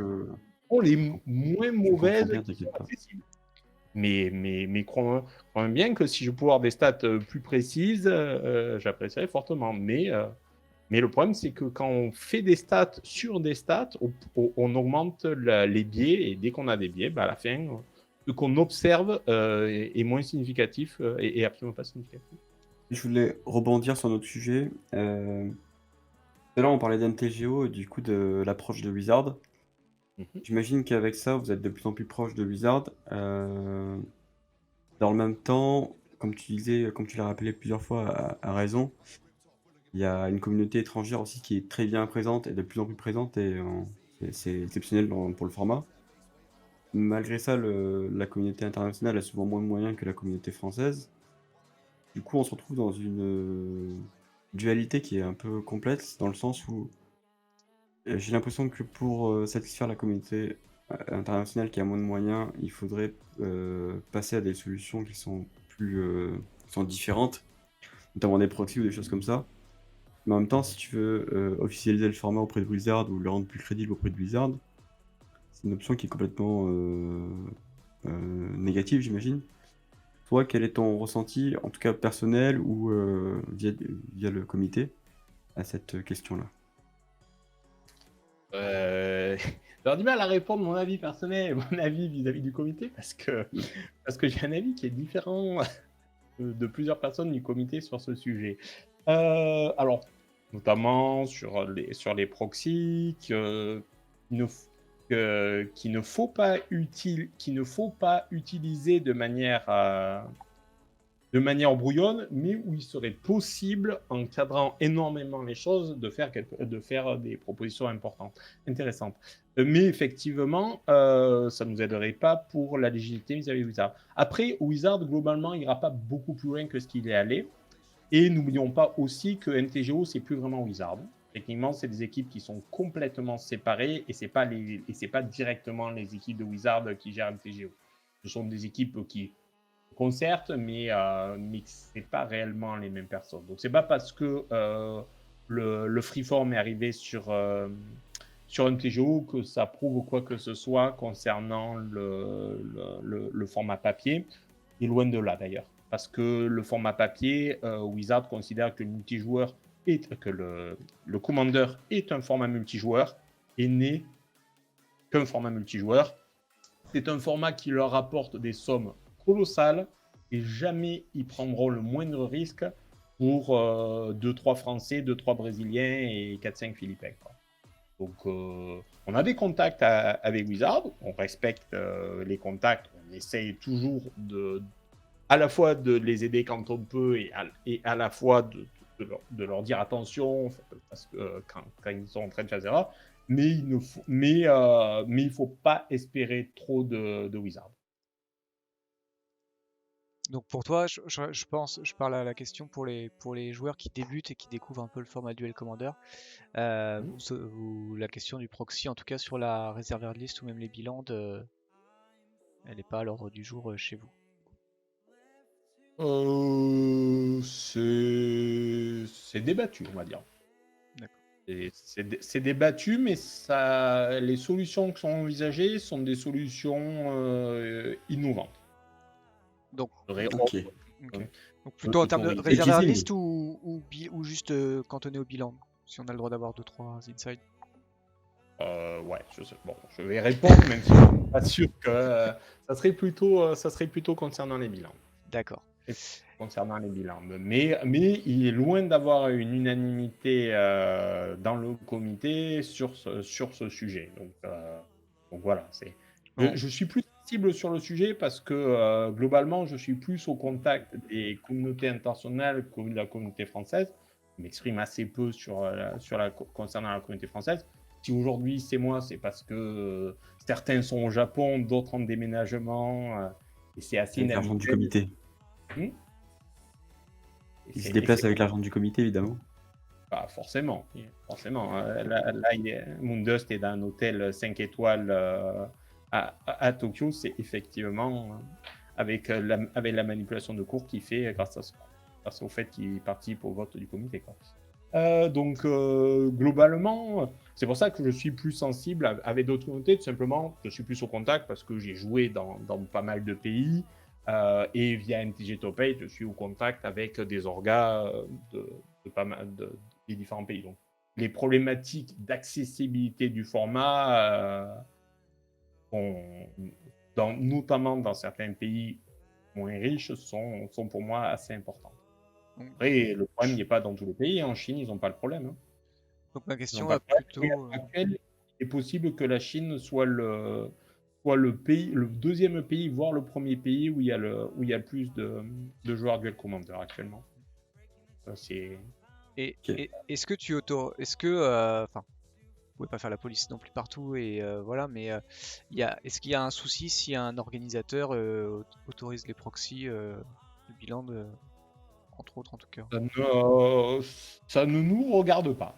sont les moins mauvaises qui sont accessibles. Mais crois bien que si je pouvais avoir des stats plus précises, j'apprécierais fortement. Mais le problème, c'est que quand on fait des stats sur des stats, on augmente les biais, et dès qu'on a des biais, à la fin, ce qu'on observe est moins significatif et absolument pas significatif. Je voulais rebondir sur notre sujet. Tout à l'heure, on parlait d'MTGO et du coup de l'approche de Wizard. J'imagine qu'avec ça, vous êtes de plus en plus proche de Wizard. Dans le même temps, comme tu disais, comme tu l'as rappelé plusieurs fois à raison, il y a une communauté étrangère aussi qui est très bien présente et de plus en plus présente et c'est exceptionnel pour le format. Malgré ça, la communauté internationale a souvent moins de moyens que la communauté française. Du coup, on se retrouve dans une dualité qui est un peu complexe dans le sens où j'ai l'impression que pour satisfaire la communauté internationale qui a moins de moyens, il faudrait passer à des solutions qui sont qui sont différentes, notamment des proxys ou des choses comme ça. Mais en même temps, si tu veux officialiser le format auprès de Blizzard ou le rendre plus crédible auprès de Blizzard, c'est une option qui est complètement négative, j'imagine. Toi, quel est ton ressenti, en tout cas personnel ou via le comité, à cette question-là? J'aurais du mal à répondre mon avis personnel et mon avis vis-à-vis du comité parce que j'ai un avis qui est différent de plusieurs personnes du comité sur ce sujet. Alors, notamment sur les proxys, qu'il ne faut pas utiliser de manière brouillonne, mais où il serait possible, en cadrant énormément les choses, de faire des propositions intéressantes. Mais effectivement, ça ne nous aiderait pas pour la légitimité vis-à-vis de Wizard. Après, Wizard, globalement, il n'ira pas beaucoup plus loin que ce qu'il est allé. Et n'oublions pas aussi que MTGO, c'est plus vraiment Wizard. Techniquement, c'est des équipes qui sont complètement séparées et c'est pas directement les équipes de Wizard qui gèrent MTGO. Ce sont des équipes qui concertent, mais c'est pas réellement les mêmes personnes. Donc c'est pas parce que le freeform est arrivé sur MTGO que ça prouve quoi que ce soit concernant le format papier. Et loin de là d'ailleurs. Parce que le format papier, Wizard considère que le multijoueur que le Commander est un format multijoueur et n'est qu'un format multijoueur. C'est un format qui leur apporte des sommes colossales et jamais ils prendront le moindre risque pour 2-3 Français, 2-3 Brésiliens et 4-5 Philippins, quoi. Donc, on a des contacts avec Wizard, on respecte les contacts, on essaye toujours à la fois de les aider quand on peut et à la fois de leur dire attention parce que, quand ils sont en train de faire des erreurs, mais il faut pas espérer trop de Wizard. Donc pour toi, je parle à la question pour les joueurs qui débutent et qui découvrent un peu le format Duel Commander. La question du proxy, en tout cas sur la réservoir list ou même les bilans, elle n'est pas à l'ordre du jour chez vous. C'est débattu, on va dire. D'accord. C'est débattu, mais les solutions qui sont envisagées sont des solutions innovantes. Donc, Ok. Donc plutôt en termes de Et réservoir teasing. list ou juste cantonné au bilan, si on a le droit d'avoir 2-3 inside. Ouais, je vais répondre, même si je ne suis pas sûr que ça serait plutôt concernant les bilans. D'accord. Concernant les bilans. Mais il est loin d'avoir une unanimité dans le comité sur ce sujet. Donc voilà. Bon. Je suis plus sensible sur le sujet parce que globalement, je suis plus au contact des communautés internationales que de la communauté française. Je m'exprime assez peu concernant la communauté française. Si aujourd'hui c'est moi, c'est parce que certains sont au Japon, d'autres en déménagement, et c'est assez Avec l'argent du inhabituel. comité. Il se déplace avec l'argent du comité, évidemment. Bah, forcément. Là, Moondust est dans un hôtel 5 étoiles à Tokyo. C'est effectivement avec la manipulation de cours qu'il fait grâce au fait qu'il participe au vote du comité, quoi. Donc, globalement, c'est pour ça que je suis plus sensible avec d'autres communautés. Tout simplement, je suis plus au contact parce que j'ai joué dans pas mal de pays. Et via MTG Top 8, je suis au contact avec des orgas de pas mal des différents pays. Donc, les problématiques d'accessibilité du format, notamment dans certains pays moins riches, sont pour moi assez importantes. Après, le problème, il n'est pas dans tous les pays. En Chine, ils n'ont pas le problème. Hein. Donc ma question À plutôt. l'heure actuelle, il est possible que la Chine soit le deuxième pays, voire le premier pays où il y a le plus de joueurs Duel Commander actuellement. Est-ce que vous pouvez pas faire la police non plus partout et voilà, mais est-ce qu'il y a un souci si un organisateur autorise les proxys, le bilan entre autres en tout cas. Ça ne nous regarde pas.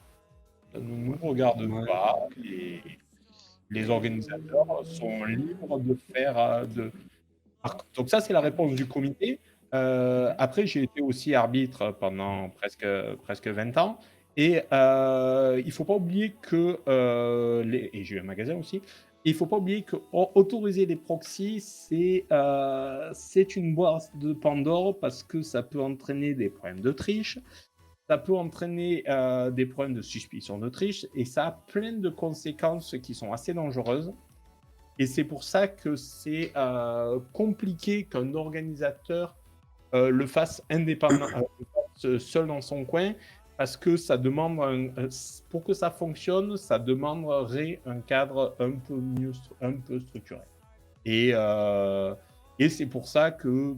Ça ne nous regarde pas. Et les organisateurs sont libres de faire. Donc ça, c'est la réponse du comité. Après, j'ai été aussi arbitre pendant presque 20 ans. Et il ne faut pas oublier que... et j'ai eu un magasin aussi. Il ne faut pas oublier que autoriser les proxys, c'est une boîte de Pandore parce que ça peut entraîner des problèmes de triche. Ça peut entraîner des problèmes de suspicion de triche. Et ça a plein de conséquences qui sont assez dangereuses. Et c'est pour ça que c'est compliqué qu'un organisateur le fasse indépendamment, seul dans son coin. parce que ça demande pour que ça fonctionne, ça demanderait un cadre un peu structuré. Et, et c'est pour ça que,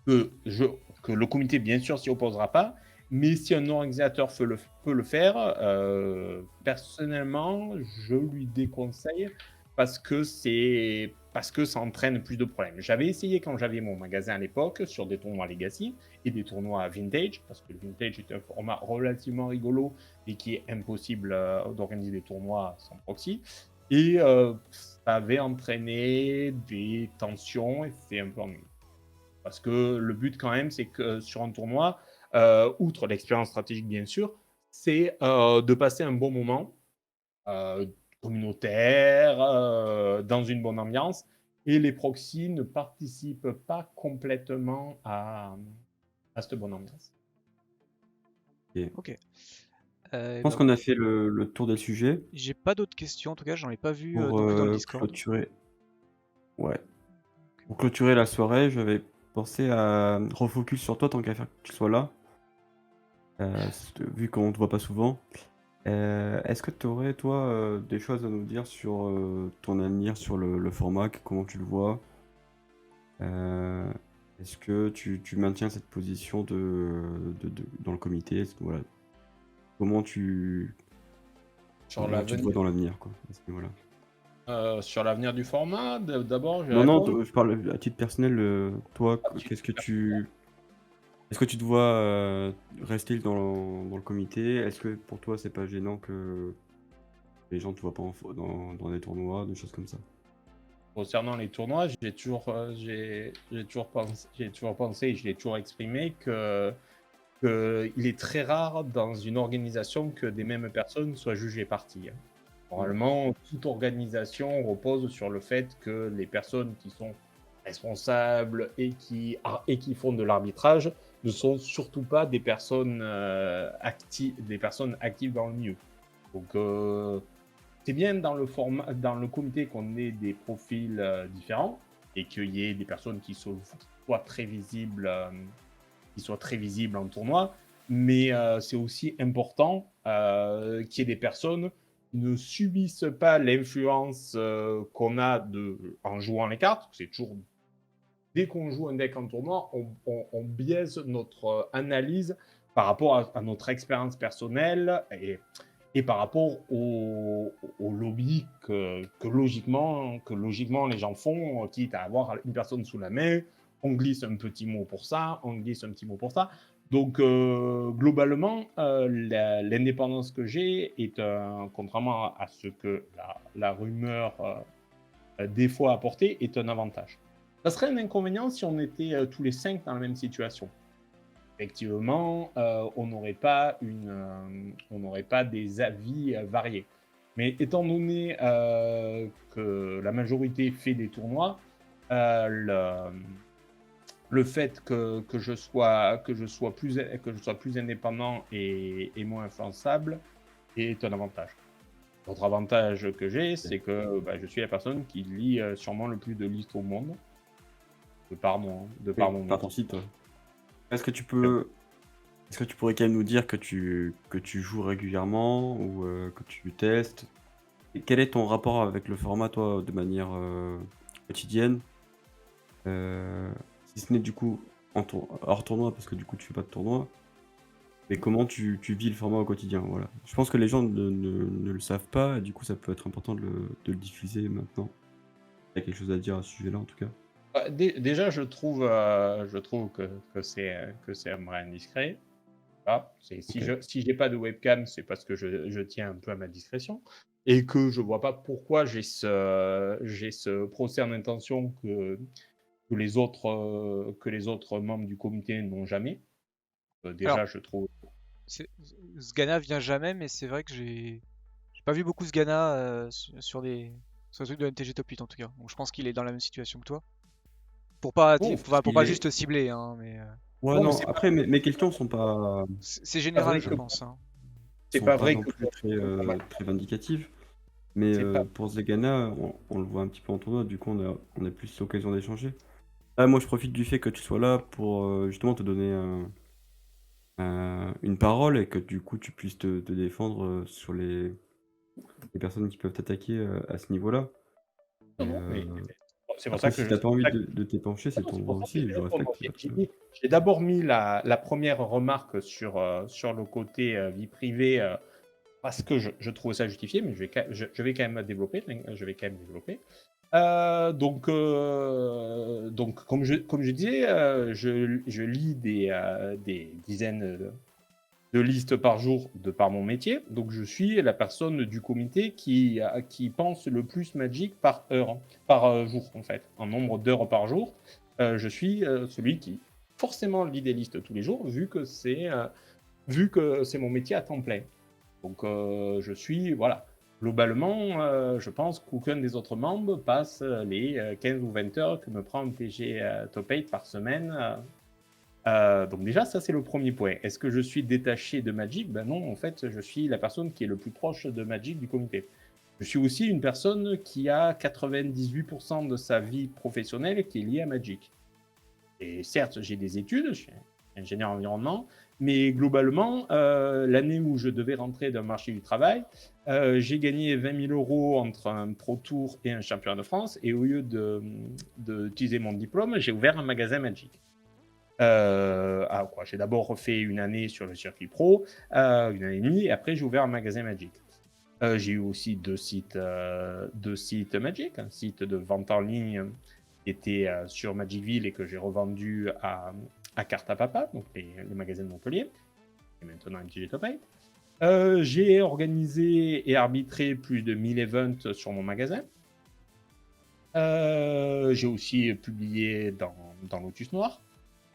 je, que le comité, bien sûr, s'y opposera pas. Mais si un organisateur peut le faire, personnellement, je lui déconseille parce que ça entraîne plus de problèmes. J'avais essayé quand j'avais mon magasin à l'époque sur des tournois Legacy et des tournois Vintage, parce que le Vintage est un format relativement rigolo et qui est impossible d'organiser des tournois sans proxy. Et ça avait entraîné des tensions et c'est un peu ennuyeux. Parce que le but quand même, c'est que sur un tournoi, outre l'expérience stratégique bien sûr, c'est de passer un bon moment euh, communautaire, dans une bonne ambiance. Et les proxys ne participent pas complètement à cette bonne ambiance. Ok. Je pense qu'on a fait le tour des sujets. J'ai pas d'autres questions, en tout cas, j'en ai pas vu Pour non plus dans le Discord. clôturer. Ouais. Pour clôturer la soirée, j'avais pensé à refocus sur toi tant qu'à faire que tu sois là. Vu qu'on te voit pas souvent. Est-ce que tu aurais, toi, des choses à nous dire sur ton avenir, sur le format, comment tu le vois? Est-ce que tu maintiens cette position dans le comité? Voilà. Comment tu te vois dans l'avenir, quoi, à ce niveau-là? Sur l'avenir du format, d'abord, je vais Non, répondre. je parle à titre personnel. Toi, qu'est-ce que tu... Est-ce que tu te vois rester dans le comité? Est-ce que pour toi, c'est pas gênant que les gens te voient pas dans des tournois, des choses comme ça? Concernant les tournois, j'ai toujours pensé et je l'ai toujours exprimé qu'il est très rare dans une organisation que des mêmes personnes soient jugées parties. Normalement, toute organisation repose sur le fait que les personnes qui sont responsables et qui font de l'arbitrage ne sont surtout pas des personnes actives dans le milieu. Donc, c'est bien dans le comité qu'on ait des profils différents et qu'il y ait des personnes qui soient très visibles, en tournoi, mais c'est aussi important qu'il y ait des personnes qui ne subissent pas l'influence qu'on a en jouant les cartes. C'est toujours dès qu'on joue un deck en tournoi, on biaise notre analyse par rapport à notre expérience personnelle et par rapport au lobby que logiquement les gens font, quitte à avoir une personne sous la main, on glisse un petit mot pour ça, on glisse un petit mot pour ça. Donc globalement, l'indépendance que j'ai est, contrairement à ce que la rumeur des fois apportée, est un avantage. Ça serait un inconvénient si on était tous les 5 dans la même situation. Effectivement, on n'aurait pas des avis variés. Mais étant donné que la majorité fait des tournois, le fait que je sois plus indépendant et moins influençable est un avantage. L'autre avantage que j'ai, c'est que je suis la personne qui lit sûrement le plus de listes au monde, de par mon ton site. Est-ce que tu pourrais quand même nous dire que tu joues régulièrement ou que tu testes? Et quel est ton rapport avec le format, toi, de manière quotidienne? Si ce n'est du coup hors tournoi, parce que du coup tu fais pas de tournoi. Mais comment tu vis le format au quotidien, voilà. Je pense que les gens ne le savent pas, et du coup ça peut être important de le diffuser maintenant. Il y a quelque chose à dire à ce sujet-là en tout cas. Déjà, je trouve que c'est un vrai indiscret. Ah, si j'ai pas de webcam, c'est parce que je tiens un peu à ma discrétion et que je vois pas pourquoi j'ai ce procès en intention que les autres membres du comité n'ont jamais. Déjà, Alors, je trouve. Sgana vient jamais, mais c'est vrai que j'ai pas vu beaucoup Sgana sur des trucs de NTG Top 8 en tout cas. Donc je pense qu'il est dans la même situation que toi. Pour pas, Bon, pour pas juste cibler, hein, mais Ouais, bon, mais non, après mes questions sont pas c'est pas général, vrai je que pense. Hein. c'est pas vrai non que plus très vindicatives. Mais c'est pas. pour Zegana, on le voit un petit peu en tournoi, du coup on a plus l'occasion d'échanger. Là, moi je profite du fait que tu sois là pour justement te donner une parole et que du coup tu puisses te défendre sur les personnes qui peuvent t'attaquer à ce niveau-là. Et, Non, non, mais c'est pour après, ça que si je t'as c'est pas pour envie ça que de t'épancher, c'est non, ton c'est droit pour ça que aussi, je je réponds. respecte. J'ai d'abord mis la première remarque sur le côté vie privée parce que je trouve ça justifié, mais je vais quand même développer. Je vais quand même développer. Donc, comme je disais, je lis des dizaines de listes par jour de par mon métier. Donc, je suis la personne du comité qui pense le plus Magic par heure, par jour, en fait, en nombre d'heures par jour. Je suis celui qui forcément lit des listes tous les jours, vu que c'est mon métier à temps plein. Donc, je suis, voilà. Globalement, je pense qu'aucun des autres membres passe les 15 ou 20 heures que me prend un TG Top 8 par semaine. Donc déjà, ça c'est le premier point. Est-ce que je suis détaché de Magic? Ben non, en fait, je suis la personne qui est le plus proche de Magic du comité. Je suis aussi une personne qui a 98% de sa vie professionnelle qui est liée à Magic. Et certes, j'ai des études, je suis ingénieur environnement, mais globalement, l'année où je devais rentrer dans le marché du travail, j'ai gagné 20 000 euros entre un Pro Tour et un championnat de France, et au lieu d'utiliser mon diplôme, j'ai ouvert un magasin Magic. J'ai d'abord refait une année sur le circuit pro, une année et demie, et après j'ai ouvert un magasin Magic. J'ai eu aussi deux sites Magic, un site de vente en ligne qui était sur Magicville et que j'ai revendu à Carte à Papa, donc les magasins de Montpellier, et maintenant MTG Top 8. J'ai organisé et arbitré plus de 1000 events sur mon magasin. J'ai aussi publié dans Lotus Noir.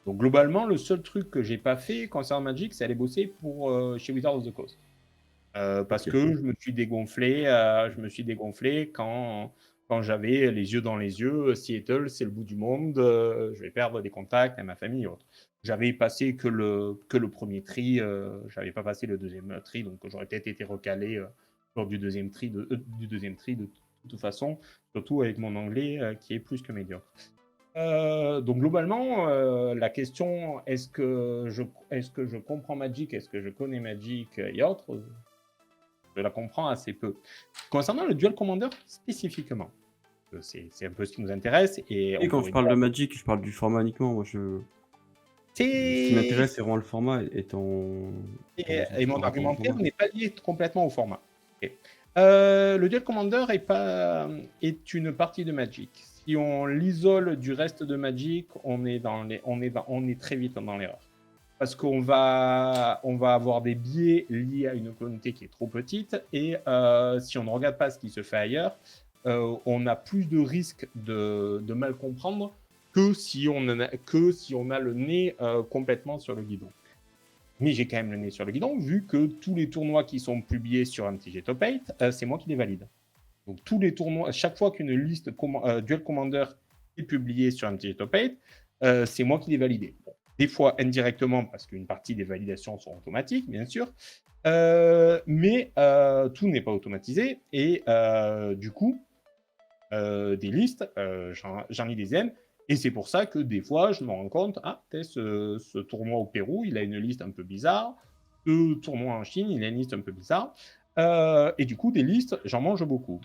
Donc globalement, le seul truc que j'ai pas fait concernant Magic, c'est aller bosser chez Wizards of the Coast. Parce Ok. que je me suis dégonflé quand j'avais les yeux dans les yeux. Seattle, c'est le bout du monde. Je vais perdre des contacts à ma famille et autres. J'avais passé que le premier tri. J'avais pas passé le deuxième tri, donc j'aurais peut-être été recalé lors du deuxième tri de toute façon, surtout avec mon anglais qui est plus que médiocre. Donc globalement, la question est-ce que je comprends Magic, est-ce que je connais Magic et autres, je la comprends assez peu. Concernant le Duel Commander spécifiquement, c'est un peu ce qui nous intéresse. Et quand je parle de Magic, je parle du format uniquement. Moi, ce qui m'intéresse, c'est vraiment le format Et mon argumentaire n'est pas lié complètement au format. Okay. Le Duel Commander est une partie de Magic. Si on l'isole du reste de Magic, on est très vite dans l'erreur. Parce qu'on va avoir des biais liés à une communauté qui est trop petite. Et si on ne regarde pas ce qui se fait ailleurs, on a plus de risques de mal comprendre que si on a le nez complètement sur le guidon. Mais j'ai quand même le nez sur le guidon, vu que tous les tournois qui sont publiés sur MTG Top 8, c'est moi qui les valide. Donc tous les tournois, chaque fois qu'une liste Duel Commander est publiée sur MTG Top 8, c'est moi qui les valide. Bon, des fois indirectement, parce qu'une partie des validations sont automatiques, bien sûr, mais tout n'est pas automatisé. Et du coup, des listes, j'en lis des aimes. Et c'est pour ça que des fois, je me rends compte, ce tournoi au Pérou, il a une liste un peu bizarre. Ce tournoi en Chine, il a une liste un peu bizarre. Et du coup, des listes, j'en mange beaucoup.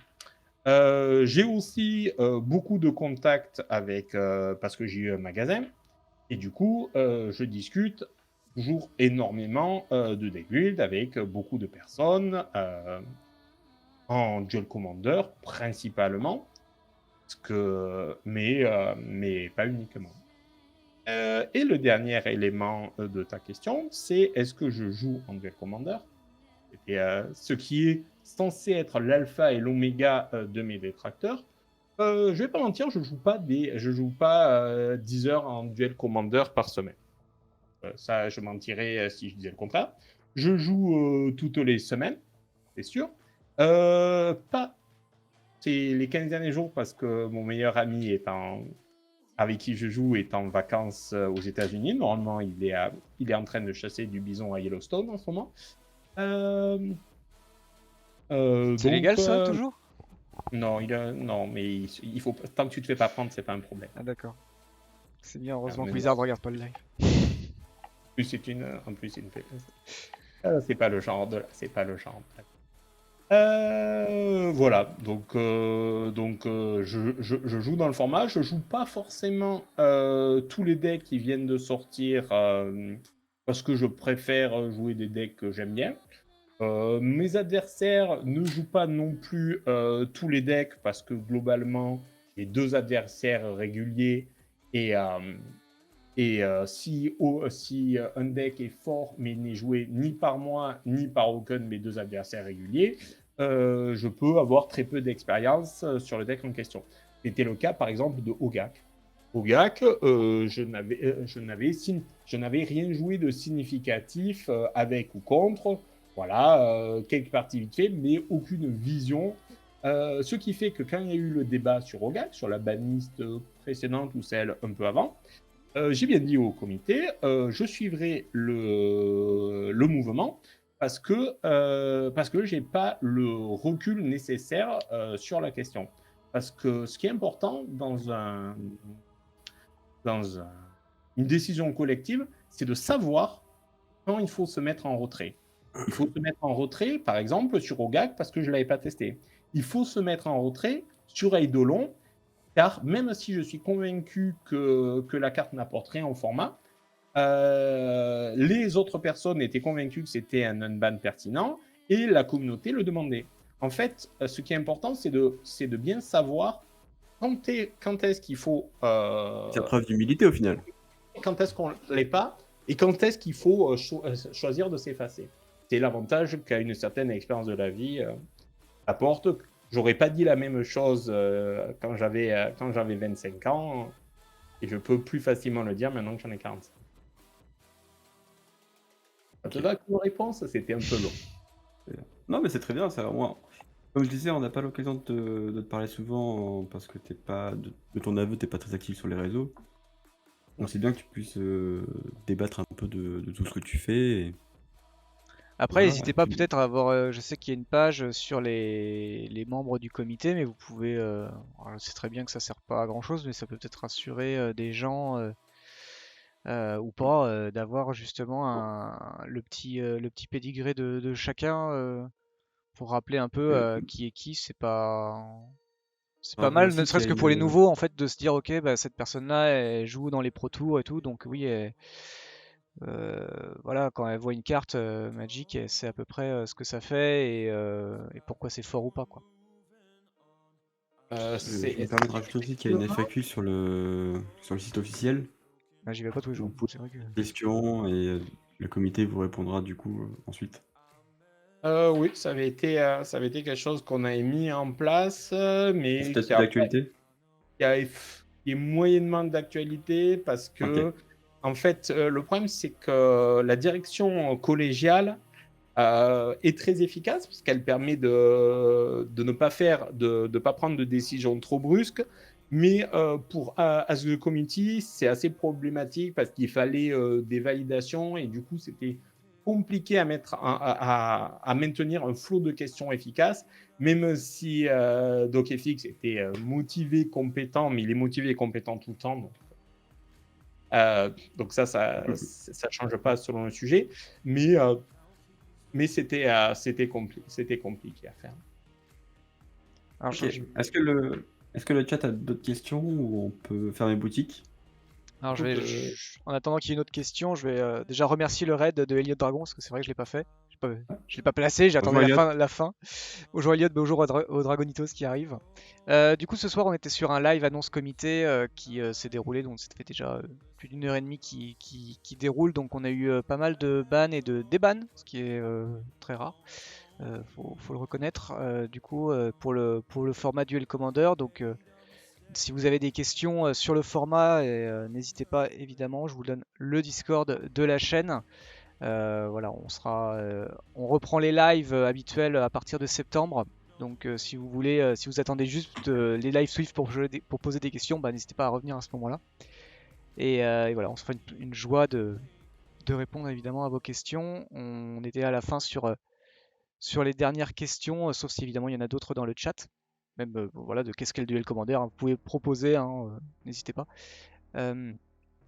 J'ai aussi beaucoup de contacts parce que j'ai eu un magasin. Et du coup, je discute toujours énormément de deck build avec beaucoup de personnes en Duel Commander, principalement. Mais pas uniquement. Et le dernier élément de ta question, c'est est-ce que je joue en Duel Commander? Et ce qui est censé être l'alpha et l'oméga de mes détracteurs. Je vais pas mentir, je joue pas 10 heures en Duel Commander par semaine. Ça, je mentirais si je disais le contraire. Je joue toutes les semaines, c'est sûr. Pas c'est les 15 derniers jours parce que mon meilleur ami avec qui je joue est en vacances aux États-Unis. Normalement, il est en train de chasser du bison à Yellowstone en ce moment. C'est légal ça, toujours? Non, non, mais il faut tant que tu te fais pas prendre, c'est pas un problème. Ah d'accord. C'est bien, heureusement mais que Wizard regarde pas le live. plus, en plus, c'est une faiblesse. C'est pas le genre de là, c'est pas le genre. Voilà, donc je joue dans le format. Je joue pas forcément tous les decks qui viennent de sortir parce que je préfère jouer des decks que j'aime bien. Mes adversaires ne jouent pas non plus tous les decks parce que globalement, j'ai 2 adversaires réguliers et si un deck est fort mais n'est joué ni par moi ni par aucun de mes 2 adversaires réguliers, je peux avoir très peu d'expérience sur le deck en question. C'était le cas par exemple de Ogak. Ogak, je n'avais rien joué de significatif avec ou contre. Voilà, quelques parties vite fait, mais aucune vision. Ce qui fait que quand il y a eu le débat sur Ogak, sur la banliste précédente ou celle un peu avant, j'ai bien dit au comité, je suivrai le mouvement parce que j'ai pas le recul nécessaire sur la question. Parce que ce qui est important une décision collective, c'est de savoir quand il faut se mettre en retrait. Il faut se mettre en retrait, par exemple, sur Ogak, parce que je ne l'avais pas testé. Il faut se mettre en retrait sur Eidolon, car même si je suis convaincu que la carte n'apporte rien au format, les autres personnes étaient convaincues que c'était un unban pertinent, et la communauté le demandait. En fait, ce qui est important, c'est de bien savoir quand est-ce qu'il faut... C'est preuve d'humilité au final. Quand est-ce qu'on ne l'est pas, et quand est-ce qu'il faut choisir de s'effacer. C'est l'avantage qu'une certaine expérience de la vie apporte. J'aurais pas dit la même chose quand j'avais 25 ans, et je peux plus facilement le dire maintenant que j'en ai 40. Ça te va comme réponse? C'était un peu long. Non, mais c'est très bien, ça. Moi, comme je disais, on n'a pas l'occasion de te parler souvent parce que t'es pas, de ton aveu, t'es pas très actif sur les réseaux. Donc c'est bien que tu puisses débattre un peu de tout ce que tu fais. Après, Voilà, n'hésitez pas puis- peut-être à avoir, je sais qu'il y a une page sur les membres du comité, mais vous pouvez, alors je sais très bien que ça sert pas à grand chose, mais ça peut peut-être rassurer des gens ou pas, d'avoir justement le petit pédigré de chacun pour rappeler un peu qui est qui. C'est pas Rappelle mal, ne aussi qu'il y serait-ce a que pour les une. nouveaux en fait, de se dire ok, bah, cette personne-là elle joue dans les Pro Tours et tout, donc oui, voilà, quand elle voit une carte Magic, elle sait à peu près ce que ça fait et pourquoi c'est fort ou pas, quoi. Je me permets de rajouter aussi qu'il y a une FAQ sur le site officiel. Ah, j'y vais pas tous les Vous jours, posez c'est vrai que. des questions et le comité vous répondra du coup ensuite. Oui, ça avait été quelque chose qu'on avait mis en place, mais C'est peut-être d'actualité. qui est moyennement d'actualité parce que, Ok. en fait, le problème, c'est que la direction collégiale est très efficace parce qu'elle permet de ne pas pas prendre de décisions trop brusques. Mais pour As the Committee, c'est assez problématique parce qu'il fallait des validations et du coup, c'était compliqué à maintenir un flot de questions efficace, même si DocFX était motivé, compétent, mais il est motivé et compétent tout le temps. Donc ça change pas selon le sujet. Mais c'était compliqué à faire. Alors, Ok. Est-ce que le chat a d'autres questions ou on peut fermer boutique? alors Écoute, en attendant qu'il y ait une autre question, je vais déjà remercier le raid de Elliot Dragon parce que c'est vrai que je l'ai pas fait. Je l'ai pas placé, j'attendais Bonjour Elliot. la fin. Bonjour Elliot, bonjour aux Dragonitos qui arrivent. Du coup, ce soir, on était sur un live annonce comité qui s'est déroulé, donc ça fait déjà plus d'une heure et demie qui déroule. Donc, on a eu pas mal de bans et de débans, ce qui est très rare. Faut le reconnaître. Du coup, pour le format Duel Commander, donc si vous avez des questions sur le format, n'hésitez pas évidemment. Je vous donne le Discord de la chaîne. Voilà, on reprend les lives habituels à partir de septembre. Donc si vous voulez, si vous attendez juste les lives Swift pour poser des questions, bah, n'hésitez pas à revenir à ce moment-là. Et voilà, on se fera une joie de répondre évidemment à vos questions. On était à la fin sur les dernières questions, sauf si évidemment il y en a d'autres dans le chat. Même voilà, de qu'est-ce qu'est le duel commander, hein. Vous pouvez proposer, hein, n'hésitez pas.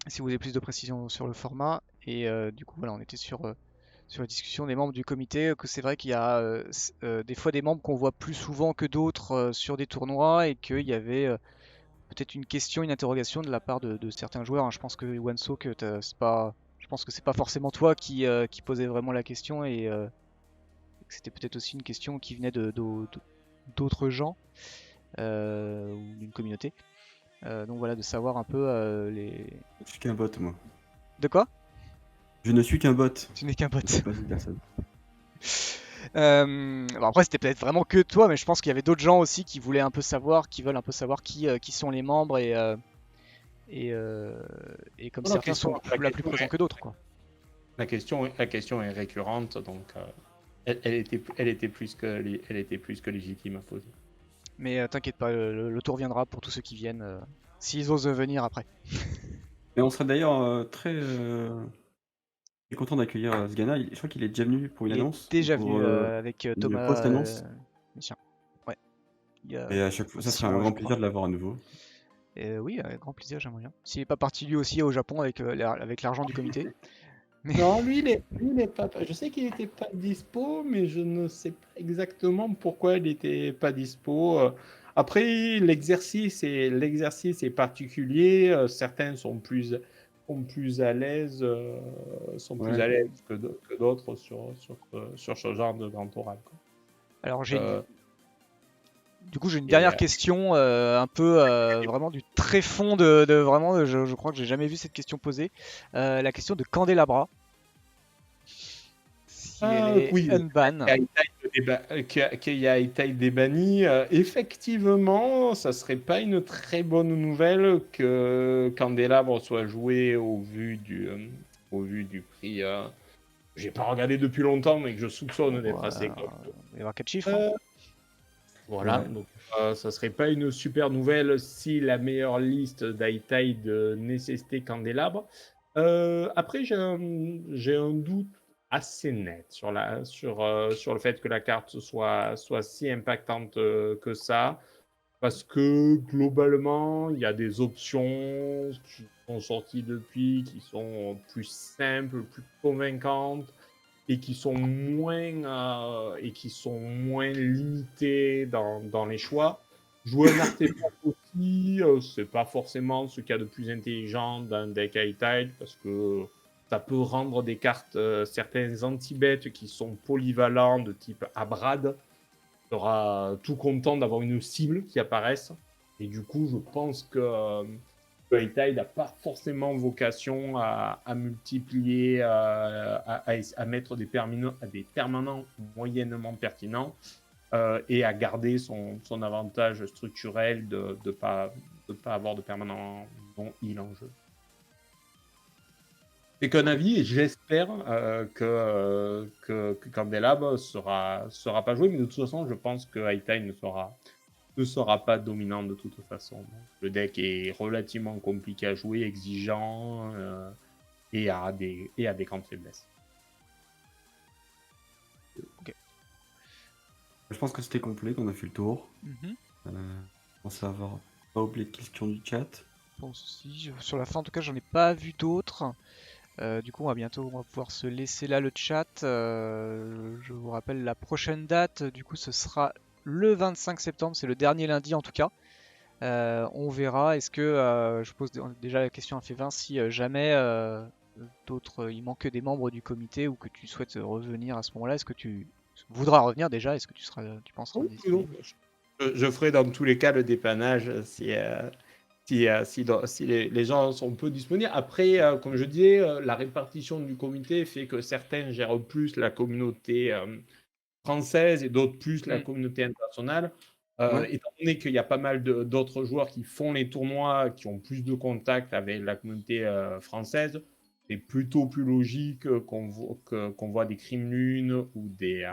si vous voulez plus de précision sur le format. Et du coup, voilà, on était sur la discussion des membres du comité, que c'est vrai qu'il y a des fois des membres qu'on voit plus souvent que d'autres sur des tournois et qu'il y avait peut-être une question, une interrogation de la part de certains joueurs, hein. Je pense que Wanso, je pense que c'est pas forcément toi qui posais vraiment la question et que c'était peut-être aussi une question qui venait d'autres gens ou d'une communauté. Donc voilà, de savoir un peu les. Je suis qu'un bot, moi. De quoi? Je ne suis qu'un bot. Tu n'es qu'un Je ne suis bot. pas une personne. Bon, après, c'était peut-être vraiment que toi, mais je pense qu'il y avait d'autres gens aussi qui voulaient un peu savoir, qui veulent un peu savoir qui sont les membres et, euh, et comme Non, la certains question, sont la là plus question présents est, que d'autres, quoi. la question est récurrente, donc elle était plus que légitime à poser. Mais t'inquiète pas, le tour viendra pour tous ceux qui viennent, s'ils osent venir après. Mais on serait d'ailleurs très content d'accueillir Sgana. Je crois qu'il est déjà venu pour une Il est annonce, déjà pour venu avec une Thomas post-annonce. Mission. Ouais, il y Et a à chaque fois, ça serait 6 un mois, je grand crois. plaisir de l'avoir à nouveau. Et oui, avec grand plaisir, j'aimerais bien. S'il est pas parti lui aussi au Japon avec l'argent du comité. Mais Non, lui, il est pas. Je sais qu'il était pas dispo, mais je ne sais pas exactement pourquoi il était pas dispo. Après, l'exercice est particulier. Certains sont plus à l'aise, Ouais. que d'autres sur ce genre de grand oral, quoi. alors Euh, du coup j'ai une et dernière question, un peu vraiment du très fond vraiment, je crois que j'ai jamais vu cette question posée. La question de Candelabra, si elle est oui, unban. qu'il y a Itai débanni, effectivement, ça serait pas une très bonne nouvelle que Candelabre soit joué au vu du prix. J'ai pas regardé depuis longtemps, mais que je soupçonne d'être assez Il costaud. va y avoir 4 chiffres, hein. Euh, voilà, Ouais. donc ça serait pas une super nouvelle si la meilleure liste d'Itai nécessitait Candelabre. Après, j'ai un doute assez net sur le fait que la carte soit si impactante que ça, parce que globalement, il y a des options qui sont sorties depuis, qui sont plus simples, plus convaincantes, et qui sont moins limitées dans les choix. Jouer un artefact aussi, c'est pas forcément ce qu'il y a de plus intelligent d'un deck high-tide, parce que ça peut rendre des cartes, certains anti-bêtes qui sont polyvalents de type Abrad, sera tout content d'avoir une cible qui apparaisse. Et du coup, je pense que High-Tide n'a pas forcément vocation à multiplier, à mettre des permanents moyennement pertinents, et à garder son avantage structurel de ne pas avoir de permanent non heal en jeu. C'est qu'un avis, et j'espère que Candelab sera pas joué, mais de toute façon, je pense que High-Tide ne sera pas dominant de toute façon. Le deck est relativement compliqué à jouer, exigeant, et a des grandes faiblesses. Je pense que c'était complet, qu'on a fait le tour. Mhm. Je pense avoir pas oublié de questions du chat. Je pense aussi. Sur la fin, en tout cas, j'en ai pas vu d'autres. Du coup, on va pouvoir se laisser là le chat. Je vous rappelle la prochaine date. Du coup, ce sera le 25 septembre. C'est le dernier lundi en tout cas. On verra. Est-ce que je pose déjà la question à Févin si jamais il manque des membres du comité ou que tu souhaites revenir à ce moment-là. Est-ce que tu voudras revenir déjà? Est-ce que tu penseras Oh, disponible? je ferai dans tous les cas le dépannage si les gens sont peu disponibles. Après, comme je disais, la répartition du comité fait que certains gèrent plus la communauté française et d'autres plus la Mm. communauté internationale. Ouais. Étant donné qu'il y a pas mal d'autres joueurs qui font les tournois, qui ont plus de contact avec la communauté française, c'est plutôt plus logique qu'on voit des Crime Lune ou des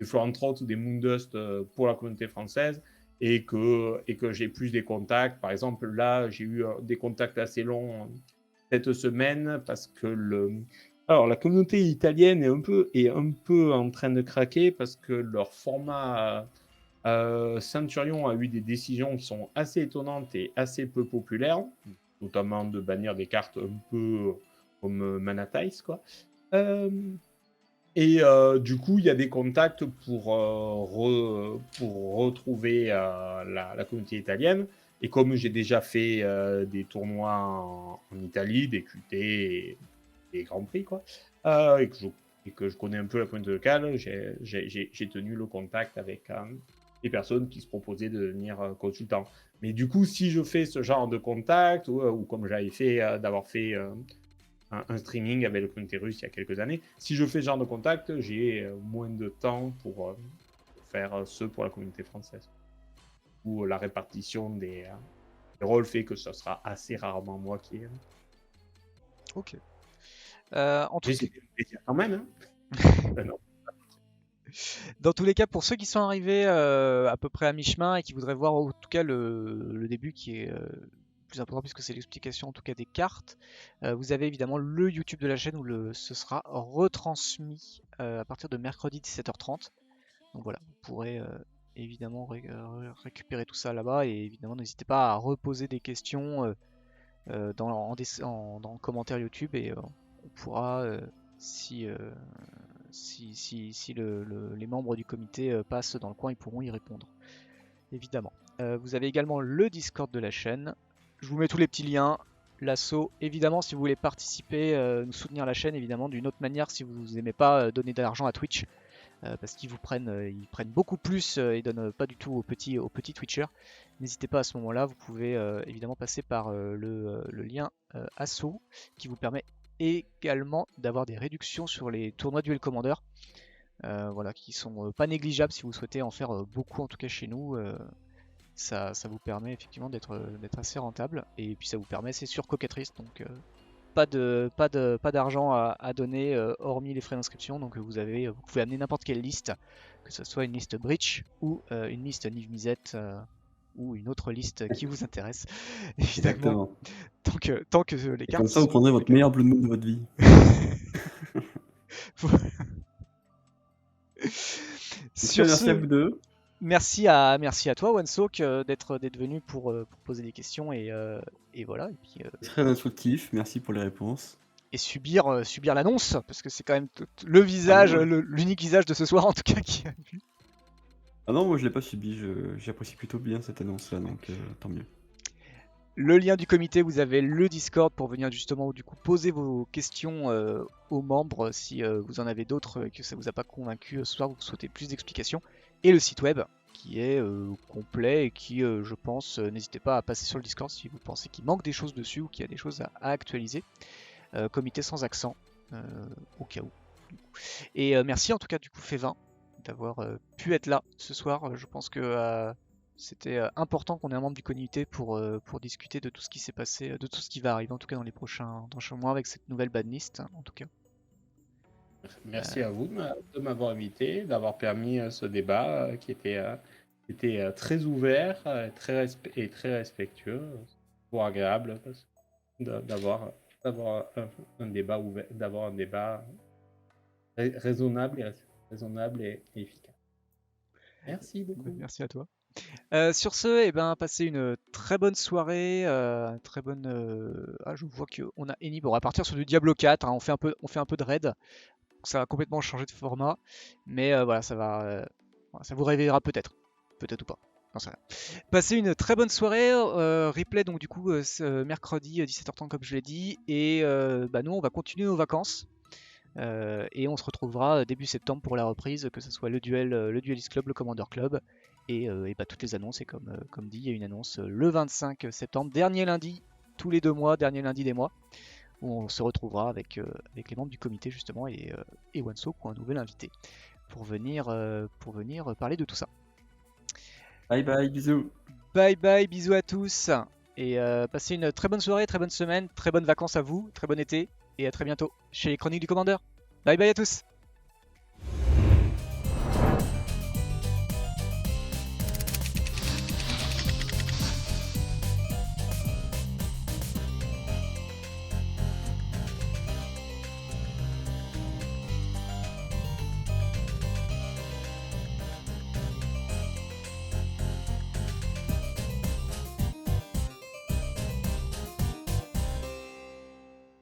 Florent Trott ou des Moondust pour la communauté française, et que j'ai plus des contacts. Par exemple, là, j'ai eu des contacts assez longs cette semaine parce que la communauté italienne est un peu en train de craquer parce que leur format Centurion a eu des décisions qui sont assez étonnantes et assez peu populaires. notamment de bannir des cartes un peu comme Mana Ties, quoi. Du coup, il y a des contacts pour retrouver la communauté italienne. Et comme j'ai déjà fait des tournois en Italie, des QT et des Grands Prix, quoi, et que je connais un peu la communauté locale, j'ai tenu le contact avec des personnes qui se proposaient de devenir consultants. Mais du coup, si je fais ce genre de contact, ou comme j'avais fait, d'avoir fait un streaming avec la communauté russe il y a quelques années, si je fais ce genre de contact, j'ai moins de temps pour faire ce pour la communauté française. Ou la répartition des rôles fait que ce sera assez rarement moi qui ai. Ok. En tout J'ai plaisir quand même. Hein. Non. Dans tous les cas, pour ceux qui sont arrivés à peu près à mi-chemin et qui voudraient voir en tout cas le début qui est plus important puisque c'est l'explication en tout cas des cartes, vous avez évidemment le YouTube de la chaîne où ce sera retransmis à partir de mercredi 17h30. Donc voilà, vous pourrez évidemment récupérer tout ça là-bas et évidemment n'hésitez pas à reposer des questions dans le commentaire YouTube et on pourra si les membres du comité passent dans le coin, ils pourront y répondre, évidemment. Vous avez également le Discord de la chaîne. Je vous mets tous les petits liens. L'assaut, évidemment, si vous voulez participer, nous soutenir la chaîne, évidemment, d'une autre manière, si vous n'aimez pas donner de l'argent à Twitch, parce qu'ils prennent beaucoup plus, ils donnent pas du tout aux petits Twitchers. N'hésitez pas à ce moment-là, vous pouvez évidemment passer par le lien assaut qui vous permet également d'avoir des réductions sur les tournois Duel Commander, voilà, qui sont pas négligeables si vous souhaitez en faire beaucoup, en tout cas chez nous. Ça vous permet effectivement d'être assez rentable, et puis ça vous permet, c'est sur Cockatrice, donc pas d'argent à donner hormis les frais d'inscription, donc vous pouvez amener n'importe quelle liste, que ce soit une liste Breach ou une liste Niv Mizzet ou une autre liste qui vous intéresse, évidemment. Tant que les cartes. Comme ça, vous prendrez votre meilleur Blood Moon de votre vie. Merci à vous deux. Merci à toi, OneSoak, d'être venu pour poser des questions et voilà. Et puis, très instructif, merci pour les réponses. Et subir l'annonce, parce que c'est quand même le visage, l'unique visage de ce soir en tout cas qui a vu. Ah non, moi je l'ai pas subi, j'apprécie plutôt bien cette annonce-là, donc tant mieux. Le lien du comité, vous avez le Discord pour venir justement du coup poser vos questions aux membres si vous en avez d'autres et que ça vous a pas convaincu ce soir, vous souhaitez plus d'explications. Et le site web qui est complet et qui, je pense, n'hésitez pas à passer sur le Discord si vous pensez qu'il manque des choses dessus ou qu'il y a des choses à actualiser. Comité sans accent, au cas où. Et merci en tout cas du coup Févin d'avoir pu être là ce soir. Je pense que c'était important qu'on ait un membre du comité pour discuter de tout ce qui s'est passé, de tout ce qui va arriver en tout cas dans les prochains mois avec cette nouvelle banlist en tout cas. Merci à vous de m'avoir invité, d'avoir permis ce débat qui était très ouvert et très respectueux. C'est agréable d'avoir un débat ouvert, d'avoir un débat raisonnable et efficace. Merci beaucoup. Merci à toi. Sur ce, passez une très bonne soirée, très bonne. Je vois qu'on a Eni. Bon, on va partir sur du Diablo 4. Hein, on fait un peu de raid. Ça va complètement changer de format, mais voilà, ça vous réveillera peut-être ou pas. Non, ça va. Passez une très bonne soirée. Replay donc du coup mercredi 17h30 comme je l'ai dit, et nous on va continuer nos vacances. Et on se retrouvera début septembre pour la reprise, que ce soit le Duelist Club, le Commander Club, et toutes les annonces. Et comme dit, il y a une annonce le 25 septembre, dernier lundi, tous les 2 mois, dernier lundi des mois, où on se retrouvera avec les membres du comité justement et OneSoak ou un nouvel invité pour venir parler de tout ça. Bye bye, bisous. Bye bye, bisous à tous, et passez une très bonne soirée, très bonne semaine, très bonnes vacances à vous, très bon été, et à très bientôt chez les Chroniques du Commander. Bye bye à tous.